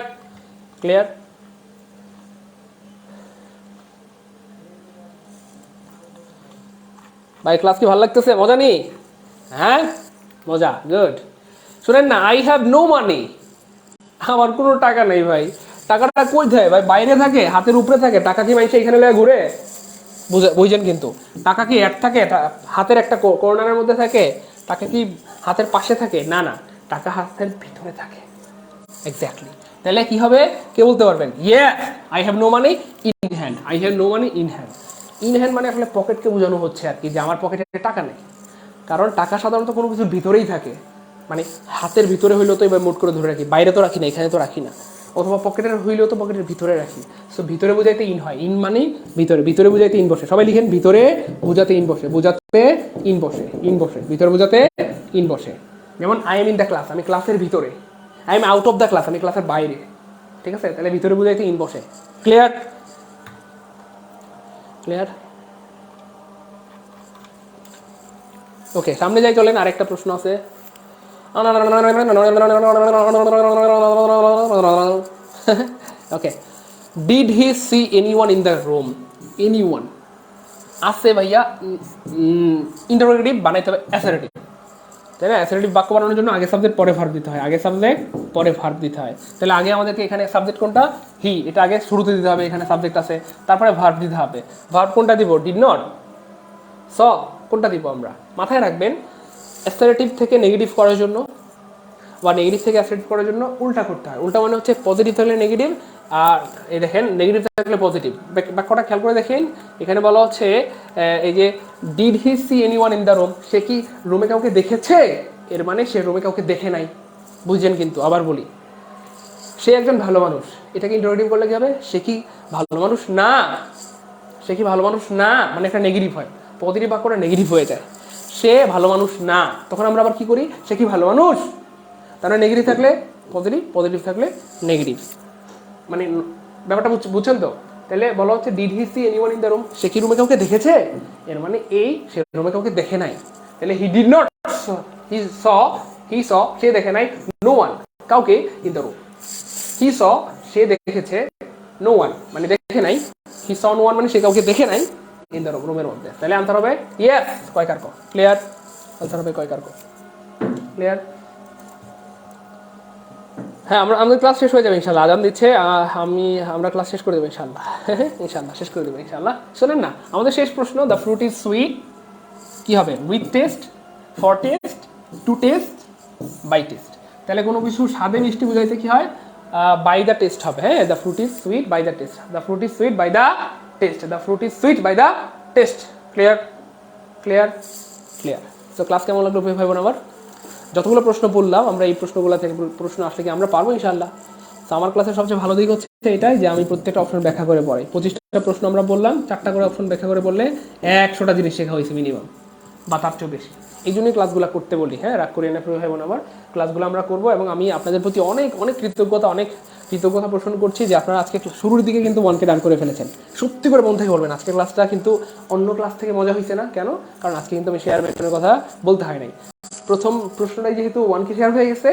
ক্লিয়ার? ভাই ক্লাস কি ভালো লাগতেছে? মজা নেই? হ্যাঁ মজা, গুড। শুনেন না, আই হ্যাভ নো মানি, আমার কোনো টাকা নেই ভাই। টাকাটা কই থাকে ভাই? বাইরে থাকে, হাতের উপরে থাকে। টাকা কি মানুষ এখানে লয়ে ঘুরে? বুঝছেন? কিন্তু টাকা কি অ্যাড থাকে হাতের একটা কর্নারের মধ্যে থাকে? টাকা কি হাতের পাশে থাকে? না না, টাকা হাতের ভিতরে থাকে। এক্স্যাক্টলি। তাহলে কি হবে? কে বলতে পারবেন? Yes, I have no money in hand, I have no money in hand. In hand মানে আসলে পকেটকে বোঝানো হচ্ছে আর কি, যে আমার পকেটে টাকা নেই। কারণ টাকা সাধারণত কোনো কিছুর ভিতরেই থাকে, মানে হাতের ভিতরে হইলেও তো এবার মোট করে ধরে রাখি, বাইরে তো রাখি না, এখানে তো রাখি না। অথবা পকেটের হইলেও তো পকেটের ভিতরে রাখি। সো ভিতরে বোঝাইতে ইন হয়, ইন মানে ভিতরে, ভিতরে বোঝাইতে ইন বসে। সবাই লিখেন, ভিতরে বোঝাতে ইন বসে, বোঝাতে ইন বসে, ইন বসে, ভিতরে বোঝাতে ইন বসে। যেমন I am in the class, আমি ক্লাসের ভিতরে। I am out of the class, আমি ক্লাসের বাইরে। ঠিক আছে? তাহলে ভিতরে বোঝাইতে ইন বসে। ক্লিয়ার? ক্লিয়ার? ওকে, সামনে যাই চলেন, আরেকটা প্রশ্ন আছে। Okay, did he see anyone in the room? Anyone আছে ভাইয়া, ইন্টারোগেটিভ বানাইতে হবে অ্যাসারেটিভ, তাই না? অ্যাসারেটিভ বাক্য বানানোর জন্য আগে সাবজেক্ট পরে ভার্ব দিতে হয়, আগে সাবজেক্ট পরে ভার্ব দিতে হয়। তাহলে আগে আমাদেরকে এখানে সাবজেক্ট কোনটা? হি, এটা আগে শুরুতে দিতে হবে, এখানে সাবজেক্ট আছে, তারপরে ভার্ব দিতে হবে। ভার্ব কোনটা দিব? ডিড নট, স কোনটা দিব আমরা? মাথায় রাখবেন, অ্যাসারেটিভ থেকে নেগেটিভ করার জন্য বা নেগেটিভ থেকে অ্যাসারেটিভ করার জন্য উল্টা করতে হয়। উল্টা মানে হচ্ছে পজিটিভ থাকলে নেগেটিভ, আর এই দেখেন নেগেটিভ থাকলে পজিটিভ। বাক্যটা খেয়াল করে দেখেন, এখানে বলা হচ্ছে এই যে did he see anyone in the room, সে কি রুমে কাউকে দেখেছে, এর মানে সে রুমে কাউকে দেখে নাই। বুঝছেন? কিন্তু আবার বলি, সে একজন ভালো মানুষ, এটাকে ইন্টারোগেটিভ করলে কি হবে? সে কি ভালো মানুষ না, সে কি ভালো মানুষ না মানে একটা নেগেটিভ হয়, পজিটিভ বাক্যটা নেগেটিভ হয়ে যায়। সে ভালো মানুষ না, তখন আমরা আবার কি করি? সে কি ভালো মানুষ, তার মানে নেগেটিভ থাকলে পজিটিভ, পজিটিভ থাকলে নেগেটিভ, মানে ব্যাপারটা বুঝছেন তো? তাহলে বলা হচ্ছে did he see anyone in the room, সে কি রুমে কাউকে দেখেছে, এর মানে এই সে রুমে কাউকে দেখে নাই। তাহলে হি ডিড নট হি স সে দেখে নাই নো ওয়ান কাউকে ইন দ্য রুম। হি স সে দেখেছে নো ওয়ান মানে দেখে নাই, হি স নো ওয়ান মানে সে কাউকে দেখে নাই ইন দ্য রুম রুমের মধ্যে। তাহলে আনসার হবে ইয়েস কয়কার ক। ক্লিয়ার? আনসার হবে কয়কার ক। ক্লিয়ার? হ্যাঁ, আমাদের ক্লাস শেষ হয়ে যাবে ইনশাল্লাহ, আজান দিচ্ছে, আমরা ক্লাস শেষ করে দেবো ইনশাল্লাহ। ইনশাল্লাহ শেষ করে দেবো ইনশাল্লাহ। শোনেন না, আমাদের শেষ প্রশ্ন, দ্য ফ্রুট ইজ সুইট কি হবে? With taste, for taste, to taste, by taste. তাহলে কোনো কিছু স্বাদে মিষ্টি বুঝাইতে কি হয়? বাই দ্য টেস্ট হবে। হ্যাঁ, the fruit is sweet by the taste, the fruit is sweet by the taste, the fruit is sweet by the taste. Clear? Clear? Clear? তো ক্লাস কেমন লাগলো ভাই বোন আমার? যতগুলো প্রশ্ন বললাম, আমরা এই প্রশ্নগুলো থেকে প্রশ্ন আসলে কি আমরা পারবো ইনশাআল্লাহ। তো আমার ক্লাসের সবচেয়ে ভালো দিক হচ্ছে এটাই যে আমি প্রত্যেকটা অপশন ব্যাখ্যা করে পড়াই। 25টা প্রশ্ন আমরা বললাম, 4টা করে অপশন ব্যাখ্যা করে বললে 100টা জিনিস শেখা হয়েছে মিনিমাম, বা তার চেয়েও বেশি। এই জন্যই ক্লাসগুলো করতে বলি। হ্যাঁ, রাগ করিয়ে না প্রিয় ভাই বোন আমার, ক্লাসগুলো আমরা করবো এবং আমি আপনাদের প্রতি অনেক অনেক কৃতজ্ঞতা পোষণ করছি যে আপনারা আজকে শুরুর দিকে কিন্তু 1K ডান করে ফেলেছেন। সত্যি করে মন থেকে বলবেন আজকের ক্লাসটা কিন্তু অন্য ক্লাস থেকে মজা হয়েছে না। কেন? কারণ আজকে কিন্তু আমি শেয়ার মেশিনের কথা বলতে হয় নাই। প্রথম প্রশ্নটাই যেহেতু 1K শেয়ার হয়ে গেছে,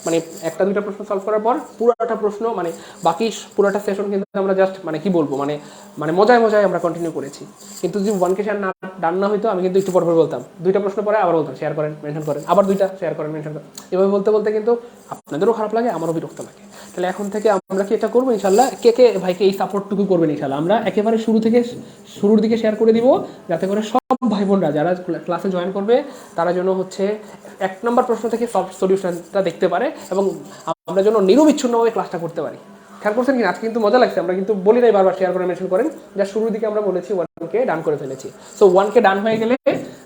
মানে একটা দুইটা প্রশ্ন সলভ করার পর পুরোটা প্রশ্ন মানে বাকি পুরোটা সেশন কিন্তু আমরা জাস্ট মানে কি বলবো মানে মানে মজায় মজায় আমরা কন্টিনিউ করেছি। কিন্তু যদি 1K শেয়ার না ডান না হইতো আমি কিন্তু একটু পর বলতাম, দুইটা প্রশ্ন পরে আবার বলতাম শেয়ার করেন মেনশন করেন, আবার দুইটা শেয়ার করেন মেনশন করেন, এভাবে বলতে বলতে কিন্তু আপনাদেরও খারাপ লাগে, আমারও বিরক্ত লাগে। তাহলে এখন থেকে আমরা কি এটা করবো ইনশাল্লাহ, কে কে ভাইকে এই সাপোর্টটুকু করবেন ইনশাল্লাহ। আমরা একেবারে শুরুর দিকে শেয়ার করে দিব, যাতে করে সব ভাই বোনরা যারা ক্লাসে জয়েন করবে তারা যেন হচ্ছে 1 নম্বর প্রশ্ন থেকে সব সলিউশনটা দেখতে পারে এবং আমরা যেন নিরবিচ্ছিন্নভাবে ক্লাসটা করতে পারি। খেয়াল করছেন কি? আজকে কিন্তু মজা লাগছে, আমরা কিন্তু বলি নাই বারবার শেয়ার করে মেনশন করেন, যা শুরুর দিকে আমরা বলেছি 1K ডান করে ফেলেছি। সো 1K ডান হয়ে গেলে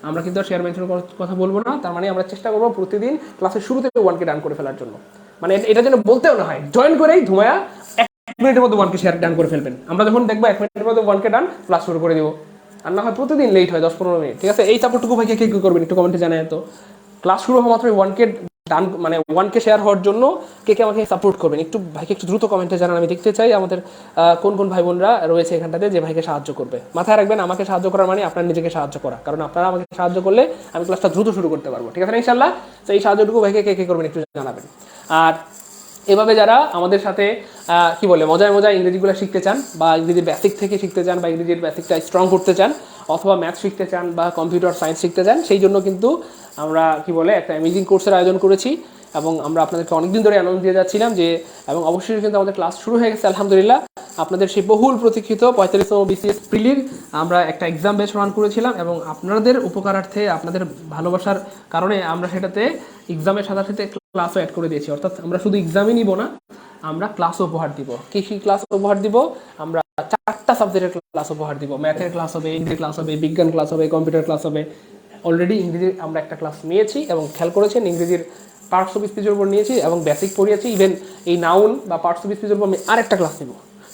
আমরা কিন্তু আর শেয়ার মেনশন কথা বলবো না। তার মানে আমরা চেষ্টা করবো প্রতিদিন ক্লাসের শুরু থেকে 1K ডান করে ফেলার জন্য। মানে এটা যেন বলতেও না হয়, জয়েন করেই ধুমায়া 1 মিনিটের মধ্যে 1K শেয়ার ডান করে ফেলবেন। আমরা যখন দেখবো 1 মিনিটের মধ্যে 1K ডান, ক্লাস শুরু করে দিব। আর না হয় প্রতিদিন লেট হয় 10-15 মিনিট। ঠিক আছে? এই সাপোর্টটুকু ভাইকে কে করবেন একটু কমেন্টে জানায়। তো ক্লাস শুরু হওয়া মাত্র 1K ডান মানে 1K শেয়ার হওয়ার জন্য কে কে আমাকে সাপোর্ট করবেন একটু ভাইকে একটু দ্রুত কমেন্টে জানান। আমি দেখতে চাই আমাদের কোন কোন ভাই বোনরা রয়েছে এখানটাতে যে ভাইকে সাহায্য করবে। মাথায় রাখবেন, আমাকে সাহায্য করার মানে আপনার নিজেকে সাহায্য করা, কারণ আপনারা আমাকে সাহায্য করলে আমি ক্লাসটা দ্রুত শুরু করতে পারবো। ঠিক আছে না ইনশাল্লাহ? তো এই সাহায্যটুকু ভাইকে কে কে করবেন একটু জানাবেন। আর এভাবে যারা আমাদের সাথে কি বলে মজায় মজায় ইংরেজিগুলো শিখতে চান, বা ইংরেজির বেসিক থেকে শিখতে চান, বা ইংরেজির বেসিকটা স্ট্রং করতে চান, অথবা ম্যাথ শিখতে চান, বা কম্পিউটার সায়েন্স শিখতে চান, সেই জন্য কিন্তু আমরা কি বলে একটা অ্যামেজিং কোর্সের আয়োজন করেছি এবং আমরা আপনাদেরকে অনেকদিন ধরে অ্যানাউন্স দিয়ে যাচ্ছিলাম যে, এবং অবশ্যই কিন্তু আমাদের ক্লাস শুরু হয়ে গেছে আলহামদুলিল্লাহ। আপনাদের সেই বহুল প্রতীক্ষিত 45তম BCS প্রিলির আমরা একটা এক্সাম ব্যাচ রান করেছিলাম এবং আপনাদের উপকারার্থে আপনাদের ভালোবাসার কারণে আমরা সেটাতে এক্সামের সাথে সাথে ক্লাসও অ্যাড করে দিয়েছি। অর্থাৎ আমরা শুধু এক্সামই নিব না, আমরা ক্লাসও উপহার দিব। কি কি ক্লাস উপহার দিব? আমরা 4টা সাবজেক্টের ক্লাস উপহার দিব। ম্যাথের ক্লাস হবে, ইংরেজি ক্লাস হবে, বিজ্ঞান ক্লাস হবে, কম্পিউটার ক্লাস হবে। অলরেডি ইংরেজির আমরা একটা ক্লাস নিয়েছি এবং খেয়াল করেছেন ইংরেজির পার্টস অফ স্পিচের উপর নিয়েছি এবং বেসিক পড়িয়েছি। ইভেন এই নাউন বা পার্টস অফ স্পিচের উপর আমি আরেকটা ক্লাস নিব।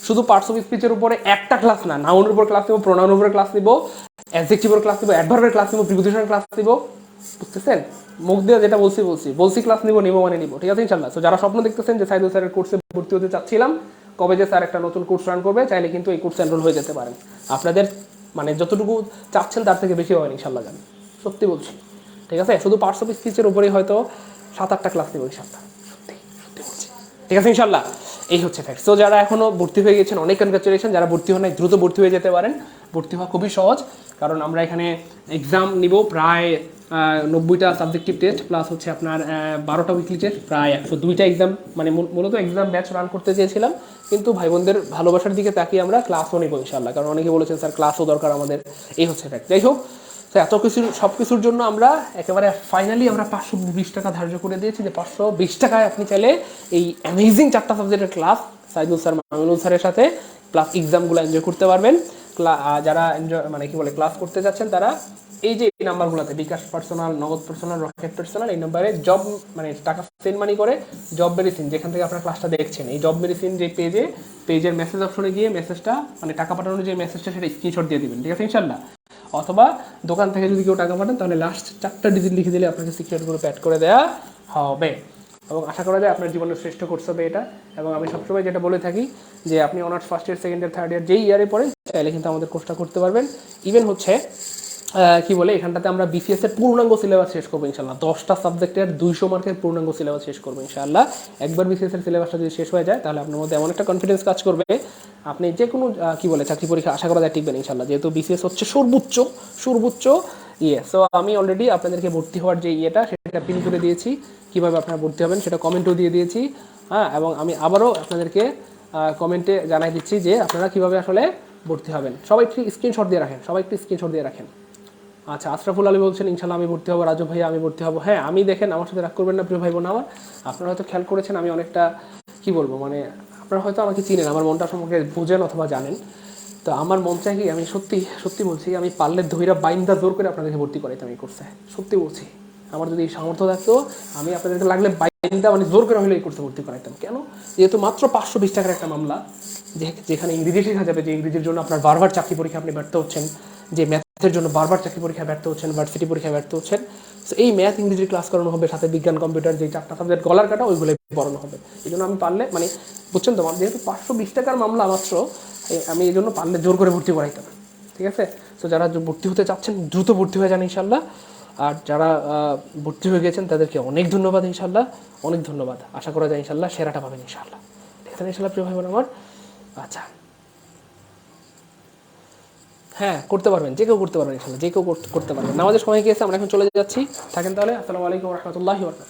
শুধু পার্টস অফ স্পিচের উপরে একটা ক্লাস না, নাউনের উপর ক্লাস নিব, প্রোনাউনের উপরে ক্লাস নিব, অ্যাডজেক্টিভের ক্লাস নিব, অ্যাডভার্বের ক্লাস নিব, প্রিপোজিশনের ক্লাস নিব। বুঝতেছেন? মুখ দিয়ে যেটা বলছি ক্লাস নিব মানে নিব। ঠিক আছে ইনশাল্লাহ? তো যারা স্বপ্ন দেখতেছেন যে সাইদুল স্যারের কোর্সে ভর্তি হতে চাচ্ছিলাম, কবে যে স্যার একটা নতুন কোর্স রান করবে, চাইলে কিন্তু এই কোর্সে এনরোল হয়ে যেতে পারেন। আপনাদের মানে যতটুকু চাচ্ছেন তার থেকে বেশি হয় ইনশাল্লাহ জানেন, সত্যি বলছি। ঠিক আছে? শুধু পার্টস অফ স্পিচের উপরেই হয়তো 7-8টা ক্লাস নেব ইনশাল্লাহ, সত্যি সত্যি বলছি। ঠিক আছে ইনশাল্লাহ? এই হচ্ছে ফ্যাক্ট। তো যারা এখনও ভর্তি হয়ে গেছেন অনেক কনগ্রাচুলেশন, যারা ভর্তি হন নাই দ্রুত ভর্তি হয়ে যেতে পারেন। ভর্তি হওয়া খুবই সহজ, কারণ আমরা এখানে এক্সাম নিব প্রায় 90টা সাবজেক্টিভ টেস্ট প্লাস হচ্ছে আপনার 12টা উইকলি টেস্ট, প্রায় 102টা এক্সাম। মানে মূলত এক্সাম ব্যাচ রান করতে চেয়েছিলাম, কিন্তু ভাই বোনদের ভালোবাসার দিকে তাকিয়ে আমরা ক্লাসও নেব ইনশাল্লাহ, কারণ অনেকে বলেছেন স্যার ক্লাসও দরকার আমাদের। এই হচ্ছে ফ্যাক্ট। যাই হোক, তো এত কিছু সব কিছুর জন্য আমরা একেবারে ফাইনালি আমরা 520 টাকা ধার্য করে দিয়েছি, যে 520 টাকায় আপনি চাইলে এই অ্যামেজিং 4টা সাবজেক্টের ক্লাস সাইদুল স্যার, মামুনুল স্যারের সাথে প্লাস এক্সামগুলো এনজয় করতে পারবেন। যারা মানে কি বলে ক্লাস করতে যাচ্ছেন তারা এই যে এই নাম্বারগুলোতে বিকাশ পার্সোনাল, নগদ পার্সোনাল, রকেট পার্সোনাল, এই নাম্বারে জব মানে টাকা সেন্ড মানি করে জব মেডিসিন যেখান থেকে আপনার ক্লাসটা দেখছেন, এই জব মেডিসিন যে পেজের মেসেজ অপশনে গিয়ে মেসেজটা মানে টাকা পাঠানোর যে মেসেজটা সেটা স্ক্রিনশট দিয়ে দিবেন, ঠিক আছে ইনশাল্লাহ। অথবা দোকান থেকে যদি কেউ টাকা পাঠান তাহলে লাস্ট 4টা ডিজিট লিখে দিলে আপনাকে সিক্রেট গ্রুপে অ্যাড করে দেওয়া হবে। এবং আশা করা যায় আপনার জীবনের শ্রেষ্ঠ কোর্স হবে এটা। এবং আমি সবসময় যেটা বলে থাকি যে আপনি honours first year, second year, third year যেই ইয়ারে পড়েন চাইলে কিন্তু আমাদের কোর্সটা করতে পারবেন। ইভেন হচ্ছে কি বলে এখানটাতে আমরা বিসিএস এর পূর্ণাঙ্গ সিলেবাস শেষ করবো ইনশাল্লাহ। 10টা সাবজেক্টের 200 মার্কের পূর্ণাঙ্গ সিলেবাস শেষ করবো ইনশাল্লাহ। একবার বিসিএস এর সিলেবাসটা যদি শেষ হয়ে যায় তাহলে আপনার মধ্যে এমন একটা কনফিডেন্স কাজ করবে আপনি যে কোনো কি বলে চাকরি পরীক্ষা আশা করা যায় টিকবেন ইনশাল্লাহ, যেহেতু বিসিএস হচ্ছে সর্বোচ্চ ইয়ে। সো আমি অলরেডি আপনাদেরকে ভর্তি হওয়ার যে ইয়েটা সেটা পিন করে দিয়েছি, কীভাবে আপনারা ভর্তি হবেন সেটা কমেন্টও দিয়ে দিয়েছি। হ্যাঁ, এবং আমি আবারও আপনাদেরকে কমেন্টে জানাই দিচ্ছি যে আপনারা কীভাবে আসলে ভর্তি হবেন। সবাই একটু স্ক্রিনশট দিয়ে রাখেন। আচ্ছা, আশরাফুল আলী বলছেন ইনশাল্লাহ আমি ভর্তি হবো। রাজু ভাইয়া আমি ভর্তি হবো। হ্যাঁ, আমি দেখেন আমার সাথে রাগ করবেন না প্রিয় ভাই বোন আমার, আপনারা হয়তো খেয়াল করেছেন আমি অনেকটা কি বলবো মানে আপনারা হয়তো আমাকে চিনেন, আমার মনটা সম্পর্কে বোঝেন অথবা জানেন। তো আমার মন চাই কি আমি সত্যি বলছি, আমি পারলে ধৈরা বাইন্দা জোর করে আপনাদেরকে ভর্তি করাইতাম এই কোর্সে। সত্যি বলছি, আমার যদি সামর্থ্য থাকতো আমি আপনাদেরকে লাগলে বাইন্দা মানে জোর করে হলে এই কোর্সে ভর্তি করাইতাম। কেন? যেহেতু মাত্র 520 টাকার একটা মামলা, যেখানে ইংরেজি শেখা যাবে, যে ইংরেজির জন্য আপনার বারবার চাকরি পরীক্ষা আপনি ব্যর্থ হচ্ছেন, যে ম্যাথের জন্য বারবার চাকরি পরীক্ষা ব্যর্থ হচ্ছেন, ভার্সিটি পরীক্ষা ব্যর্থ হচ্ছেন। সো এই ম্যাথ ইংরেজির ক্লাস করানো হবে, সাথে বিজ্ঞান কম্পিউটার যে 4টা সাবজেক্ট গলার কাটা ওইগুলো পড়ানো হবে। এই জন্য আমি পারলে মানে বুঝছেন তো, যেহেতু 520 টাকার মামলা মাত্র, আমি এই জন্য পারলে জোর করে ভর্তি করাইতাম, ঠিক আছে। তো যারা ভর্তি হতে চাচ্ছেন দ্রুত ভর্তি হয়ে যান ইনশাল্লাহ। আর যারা ভর্তি হয়ে গেছেন তাদেরকে অনেক ধন্যবাদ ইনশাল্লাহ, অনেক ধন্যবাদ। আশা করা যায় ইনশাল্লাহ সেরাটা পাবেন ইনশাল্লাহ, ঠিক আছে ইনশাল্লাহ প্রিয় ভাই বোন আমার। আচ্ছা, হ্যাঁ করতে পারবেন, যে কেউ করতে পারবেন ইনশাল্লাহ, যে কেউ করতে পারবেন। নামাজের সময় গিয়েছে, আমরা এখন চলে যাচ্ছি, থাকেন তাহলে। আসসালামু আলাইকুম রহমতুল্লাহি ওয়া বারাকাতুহু।